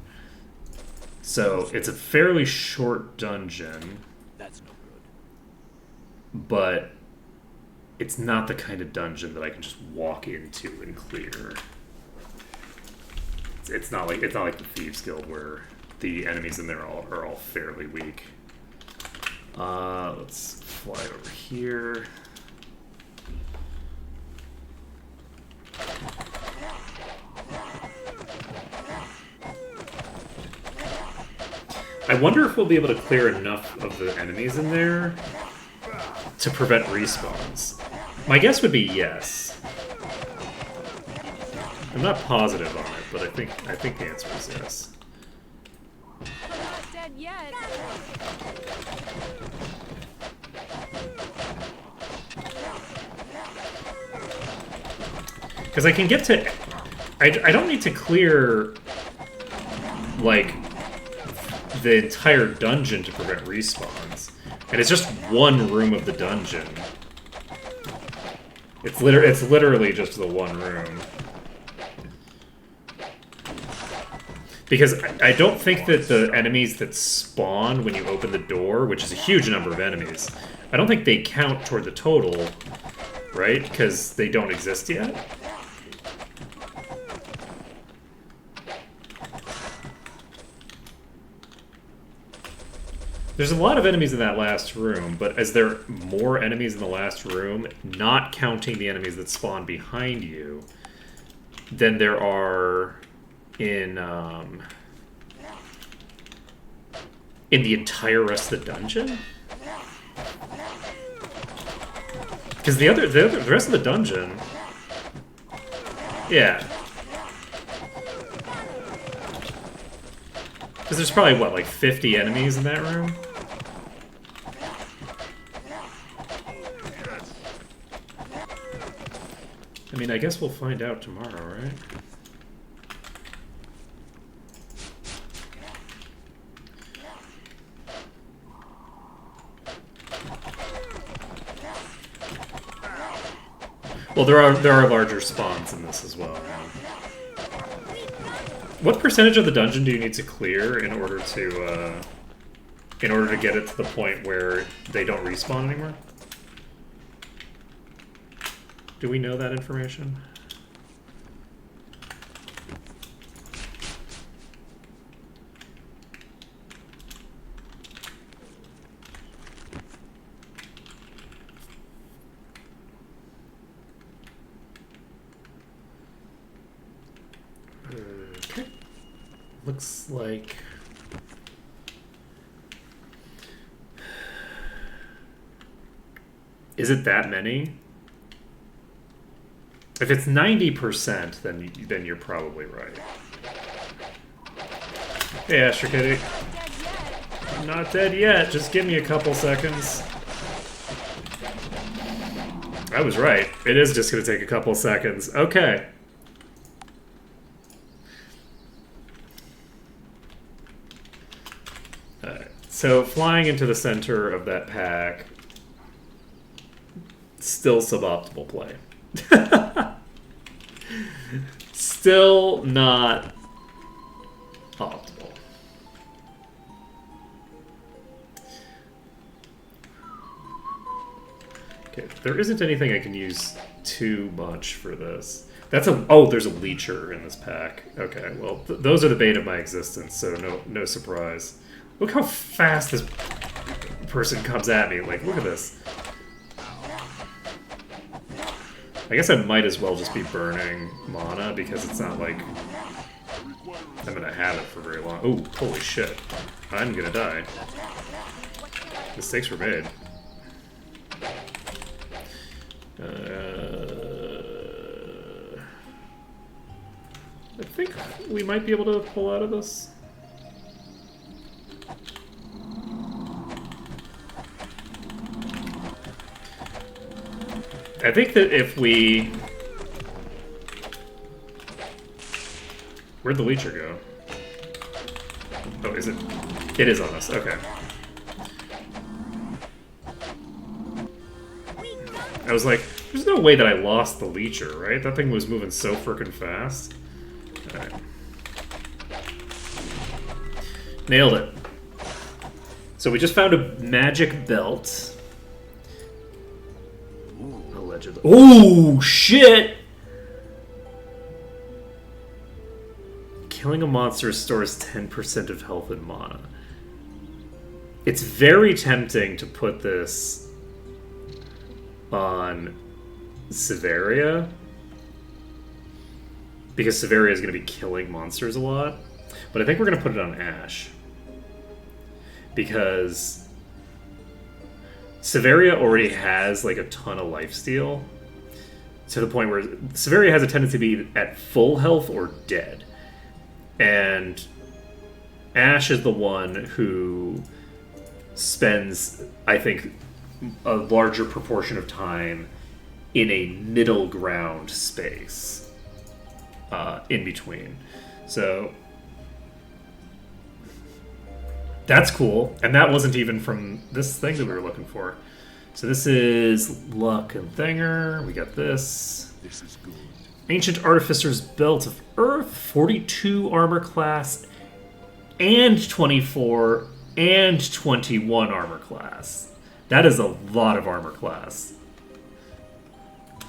Speaker 2: So it's a fairly short dungeon.
Speaker 5: That's no good.
Speaker 2: But it's not the kind of dungeon that I can just walk into and clear. It's not like the Thieves Guild where the enemies in there are all fairly weak. Let's fly over here. I wonder if we'll be able to clear enough of the enemies in there to prevent respawns. My guess would be yes. I'm not positive on it, but I think the answer is yes.
Speaker 6: We're not dead yet.
Speaker 2: Because I can get to... I don't need to clear, like, the entire dungeon to prevent respawns. And it's just one room of the dungeon. It's literally just the one room. Because I don't think that the enemies that spawn when you open the door, which is a huge number of enemies, I don't think they count toward the total, right? Because they don't exist yet? There's a lot of enemies in that last room, but is there more enemies in the last room, not counting the enemies that spawn behind you, than there are in the entire rest of the dungeon? Because the rest of the dungeon, yeah. Because there's probably what, like 50 enemies in that room. I mean, I guess we'll find out tomorrow, right? Well, there are larger spawns in this as well. What percentage of the dungeon do you need to clear in order to get it to the point where they don't respawn anymore? Do we know that information? Okay. Looks like... Is it that many? If it's 90%, then you're probably right. Hey, Astro Kitty. I'm not dead yet. Just give me a couple seconds. I was right. It is just going to take a couple seconds. Okay. Alright. So, flying into the center of that pack... Still suboptimal play. Still not optimal. Okay, there isn't anything I can use too much for this. That's a... Oh, there's a leecher in this pack. Okay, well, those are the bane of my existence, so no surprise. Look how fast this person comes at me. Like, look at this. I guess I might as well just be burning mana, because it's not like I'm gonna have it for very long. Oh, holy shit. I'm gonna die. Mistakes were made. I think we might be able to pull out of this. I think that if we... Where'd the leecher go? Oh, is it? It is on us, okay. I was like, there's no way that I lost the leecher, right? That thing was moving so frickin' fast. Alright. Nailed it. So we just found a magic belt. Allegedly. Oh, shit! Killing a monster restores 10% of health and mana. It's very tempting to put this on Severia, because Severia is going to be killing monsters a lot. But I think we're going to put it on Ash, because Severia already has like a ton of lifesteal, to the point where Severia has a tendency to be at full health or dead. And Ash is the one who spends, I think, a larger proportion of time in a middle ground space in between. So that's cool. And that wasn't even from this thing that we were looking for. So this is Luck and Thinger. We got this.
Speaker 4: This is good.
Speaker 2: Ancient Artificer's Belt of Earth, 42 armor class, and 24 and 21 armor class. That is a lot of armor class.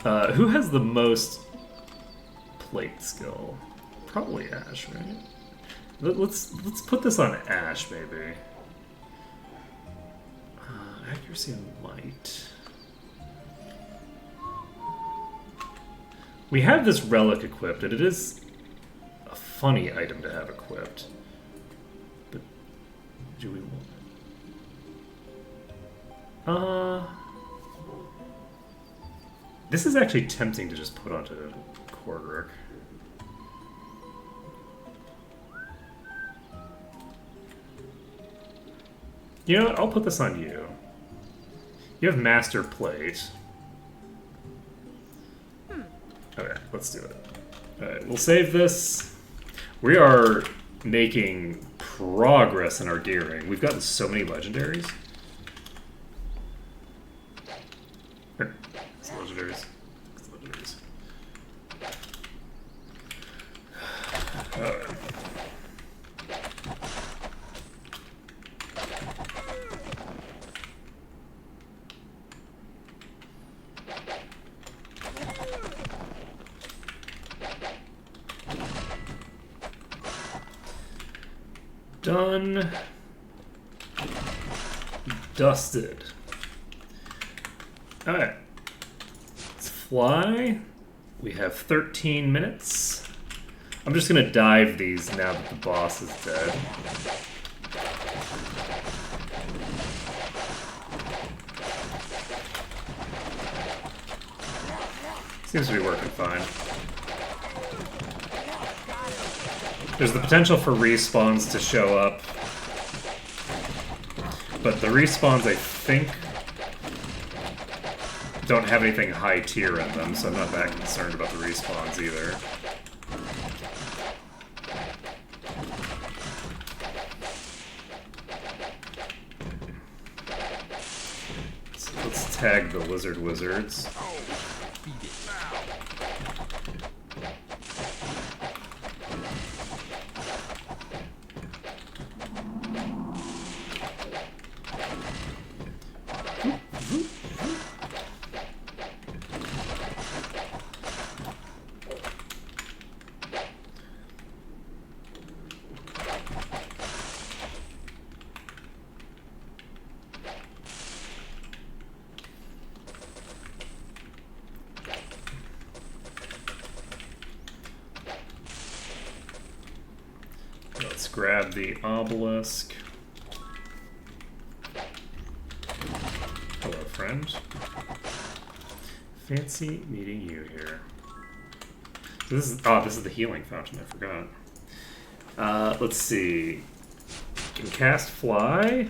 Speaker 2: Who has the most plate skill? Probably Ash, right? Let's put this on Ash, maybe. Piercing Light. We have this relic equipped, and it is a funny item to have equipped. But do we want... This is actually tempting to just put onto Cordric. You know what? I'll put this on you. You have Master Plate. Okay, let's do it. Alright, we'll save this. We are making progress in our gearing. We've gotten so many legendaries. Here, it's legendaries. It's legendaries. Alright. Done. Dusted. Alright. Let's fly. We have 13 minutes. I'm just gonna dive these now that the boss is dead. Seems to be working fine. There's the potential for respawns to show up, but the respawns, I think, don't have anything high tier in them, so I'm not that concerned about the respawns either. So let's tag the lizard wizards. Let's grab the obelisk. Hello, friend. Fancy meeting you here. So this is the healing fountain, I forgot. Let's see. Can cast fly.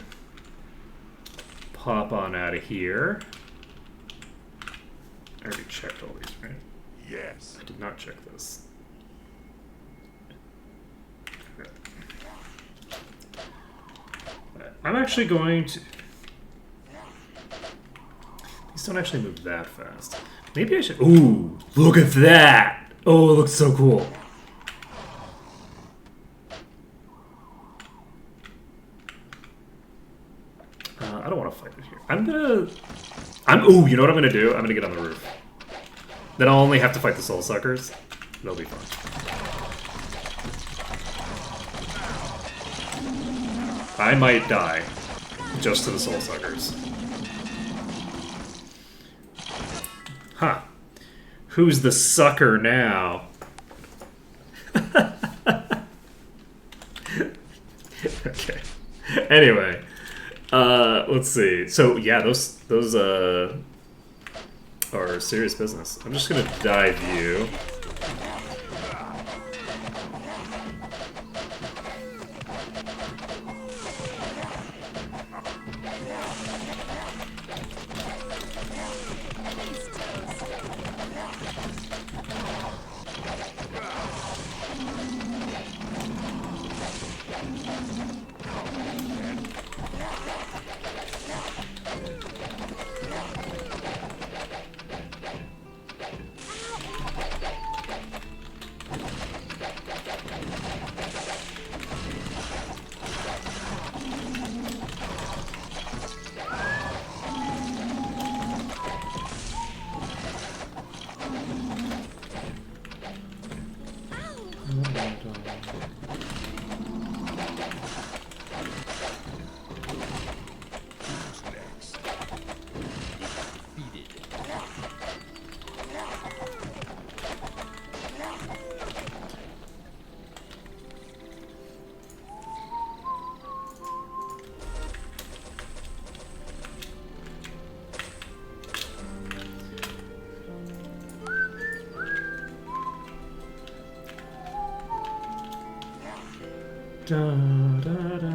Speaker 2: Pop on out of here. I already checked all these, right?
Speaker 4: Yes.
Speaker 2: I did not check this. I'm actually going to... These don't actually move that fast. Maybe I should... Ooh, look at that! Oh, it looks so cool. I don't want to fight it here. Ooh, you know what I'm gonna do? I'm gonna get on the roof. Then I'll only have to fight the soul suckers. They'll be fun. I might die just to the soul suckers. Huh. Who's the sucker now? Okay. Anyway, let's see. So yeah, those are serious business. I'm just gonna dive you. Da, da, da, da.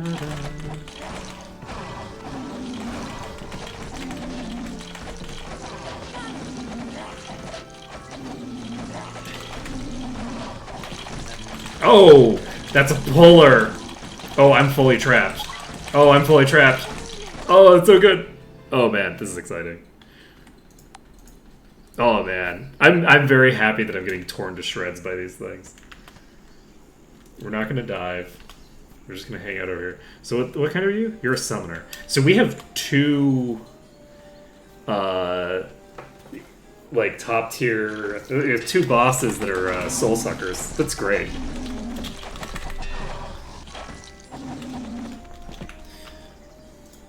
Speaker 2: Oh, that's a puller. Oh, I'm fully trapped. Oh, I'm fully trapped. Oh, that's so good. Oh man, this is exciting. Oh man, I'm very happy that I'm getting torn to shreds by these things. We're not gonna dive. We're just gonna hang out over here. So what kind are you? You're a summoner. So we have two, like top tier, two bosses that are soul suckers. That's great.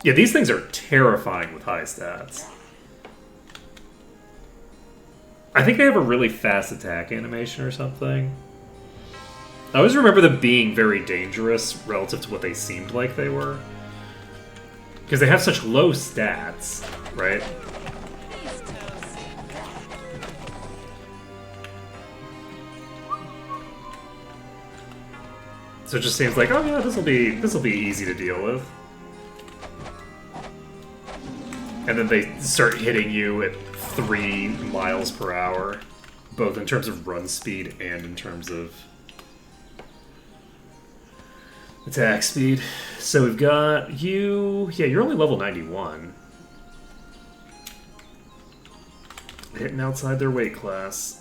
Speaker 2: Yeah, these things are terrifying with high stats. I think they have a really fast attack animation or something. I always remember them being very dangerous relative to what they seemed like they were. Because they have such low stats, right? So it just seems like, oh yeah, this will be easy to deal with. And then they start hitting you at 3 miles per hour, both in terms of run speed and in terms of attack speed. So we've got you... Yeah, you're only level 91. Hitting outside their weight class.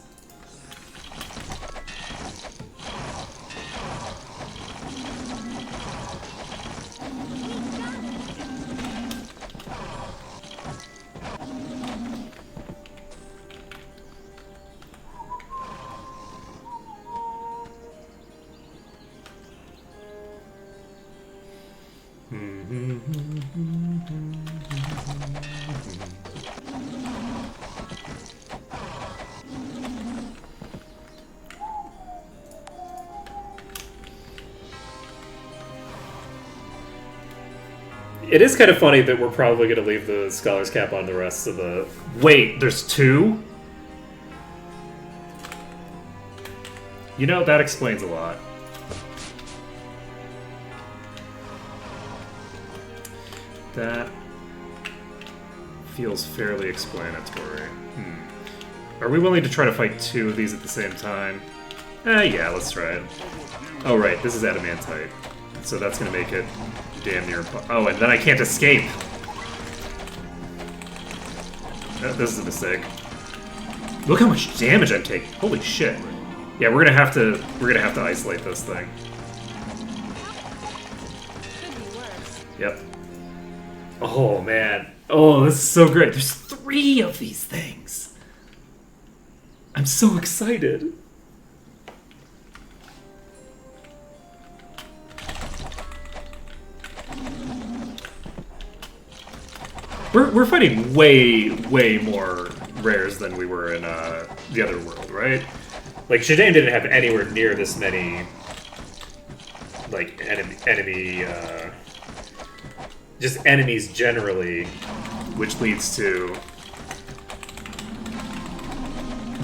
Speaker 2: It is kind of funny that we're probably going to leave the Scholar's Cap on the rest of the... Wait, there's 2? You know, that explains a lot. That feels fairly explanatory. Are we willing to try to fight 2 of these at the same time? Yeah, let's try it. Oh, right, this is adamantite. So that's going to make it damn near... Oh, and then I can't escape! This is a mistake. Look how much damage I'm taking. Holy shit. Yeah, we're gonna have to isolate this thing.
Speaker 6: Could be worse.
Speaker 2: Yep. Oh man. Oh, this is so great. There's 3 of these things. I'm so excited. We're fighting way more rares than we were in the other world, right? Like, Shadane didn't have anywhere near this many, like, enemy just enemies generally, which leads to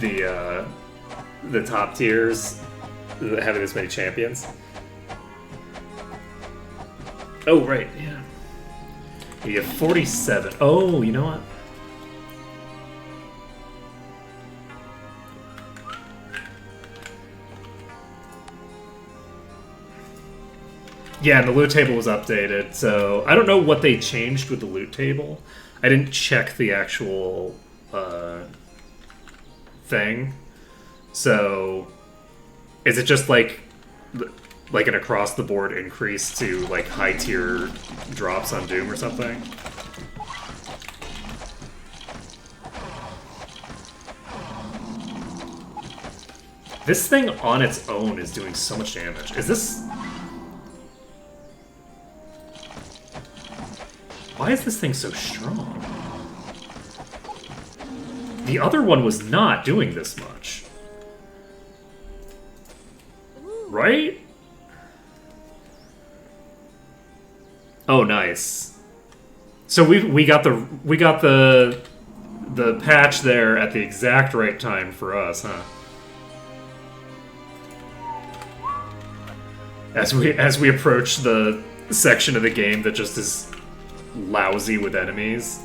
Speaker 2: the top tiers having this many champions. Oh, right, yeah. You have 47. Oh, you know what? Yeah, and the loot table was updated, so I don't know what they changed with the loot table. I didn't check the actual thing. So, is it just like an across-the-board increase to, like, high-tier drops on Doom or something? This thing on its own is doing so much damage. Is this... Why is this thing so strong? The other one was not doing this much. Right? Oh, nice. So we got the patch there at the exact right time for us, huh? as we approach the section of the game that just is lousy with enemies.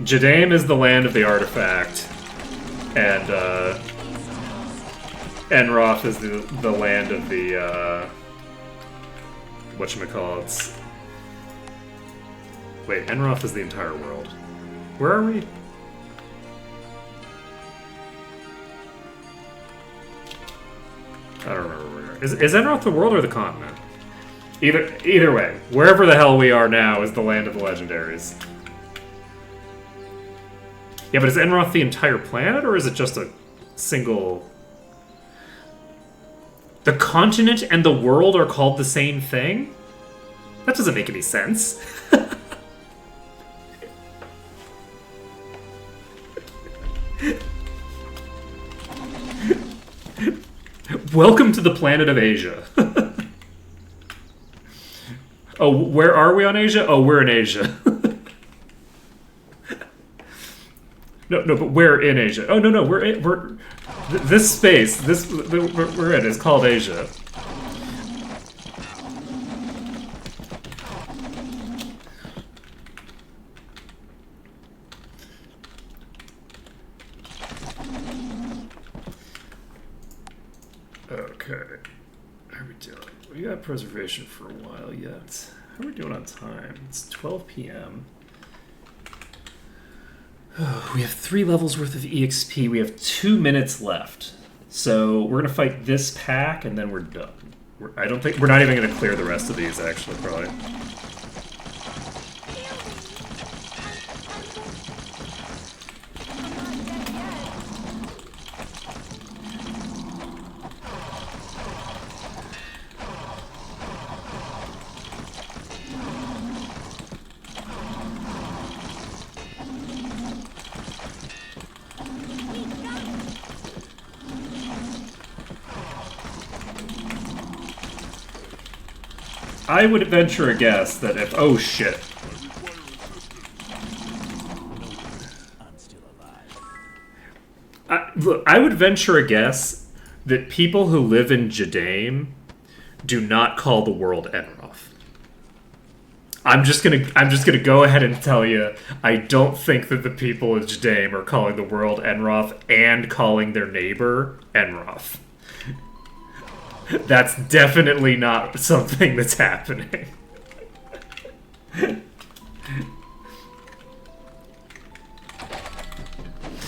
Speaker 2: Jadaim is the land of the artifact, and Enroth is the land of the whatchamacallits. Wait, Enroth is the entire world. Where are we? I don't remember where we are. Is Enroth the world or the continent? Either way, wherever the hell we are now is the land of the legendaries. Yeah, but is Enroth the entire planet, or is it just a single... The continent and the world are called the same thing? That doesn't make any sense. Welcome to the planet of Asia. Oh, where are we on Asia? Oh, we're in Asia. No, but we're in Asia. Oh, no, we're this space, we're in is called Asia. Okay, how are we doing? We got preservation for a while yet. How are we doing on time? It's 12 p.m. We have 3 levels worth of EXP. We have 2 minutes left. So we're gonna fight this pack and then we're done. I don't think we're not even gonna clear the rest of these actually, probably. I would venture a guess that if... Oh, shit.
Speaker 5: I'm still alive.
Speaker 2: Look, I would venture a guess that people who live in Jadaim do not call the world Enroth. I'm just gonna go ahead and tell you, I don't think that the people of Jadaim are calling the world Enroth and calling their neighbor Enroth. That's definitely not something that's happening.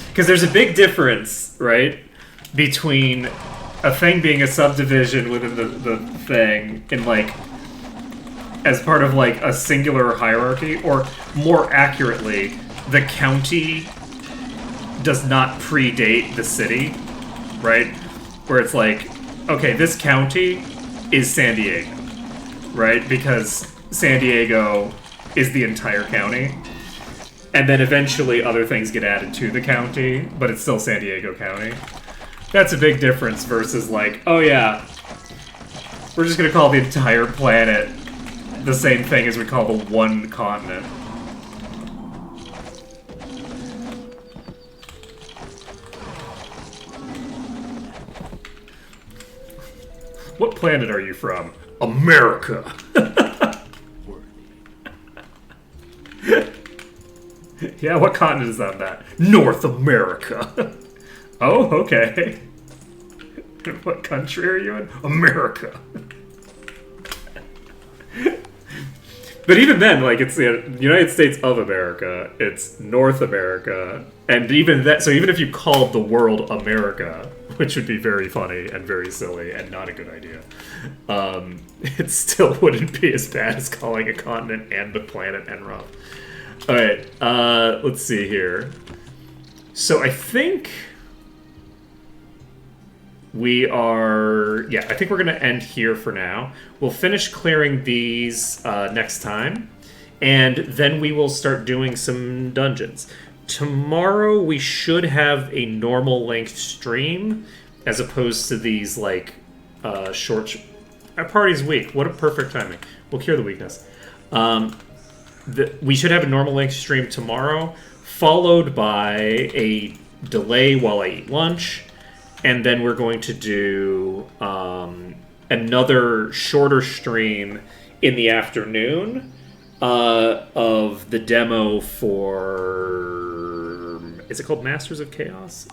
Speaker 2: Because there's a big difference, right, between a thing being a subdivision within the thing in, like, as part of, like, a singular hierarchy, or more accurately, the county does not predate the city, right? Where it's like, okay, this county is San Diego, right? Because San Diego is the entire county. And then eventually other things get added to the county, but it's still San Diego County. That's a big difference versus like, oh yeah, we're just gonna call the entire planet the same thing as we call the one continent. What planet are you from? America! Yeah, what continent is that on? North America! Oh, okay. What country are you in? America! But even then, like, it's the United States of America, it's North America, and even that, so even if you called the world America, which would be very funny and very silly and not a good idea, it still wouldn't be as bad as calling a continent and the planet Enroth. Alright, let's see here. So I think we are... Yeah, I think we're going to end here for now. We'll finish clearing these next time, and then we will start doing some dungeons. Tomorrow we should have a normal length stream, as opposed to these, like, short... Our party's weak. What a perfect timing. We'll cure the weakness. we should have a normal length stream tomorrow, followed by a delay while I eat lunch, and then we're going to do another shorter stream in the afternoon of the demo for... Is it called Masters of Chaos?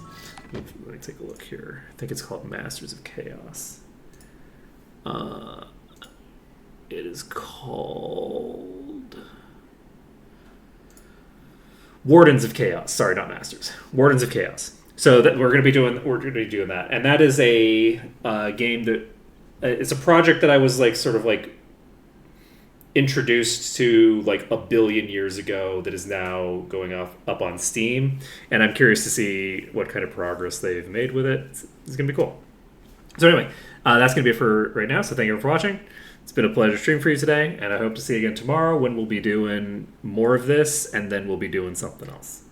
Speaker 2: Let me take a look here. I think it's called Masters of Chaos. It is called Wardens of Chaos. Sorry, not Masters. Wardens of Chaos. So that we're going to be doing that, and that is a game that it's a project that I was like sort of like introduced to like a billion years ago that is now going up on Steam, and I'm curious to see what kind of progress they've made with it. It's going to be cool. So anyway, that's going to be it for right now. So thank you for watching. It's been a pleasure to stream for you today, and I hope to see you again tomorrow when we'll be doing more of this, and then we'll be doing something else.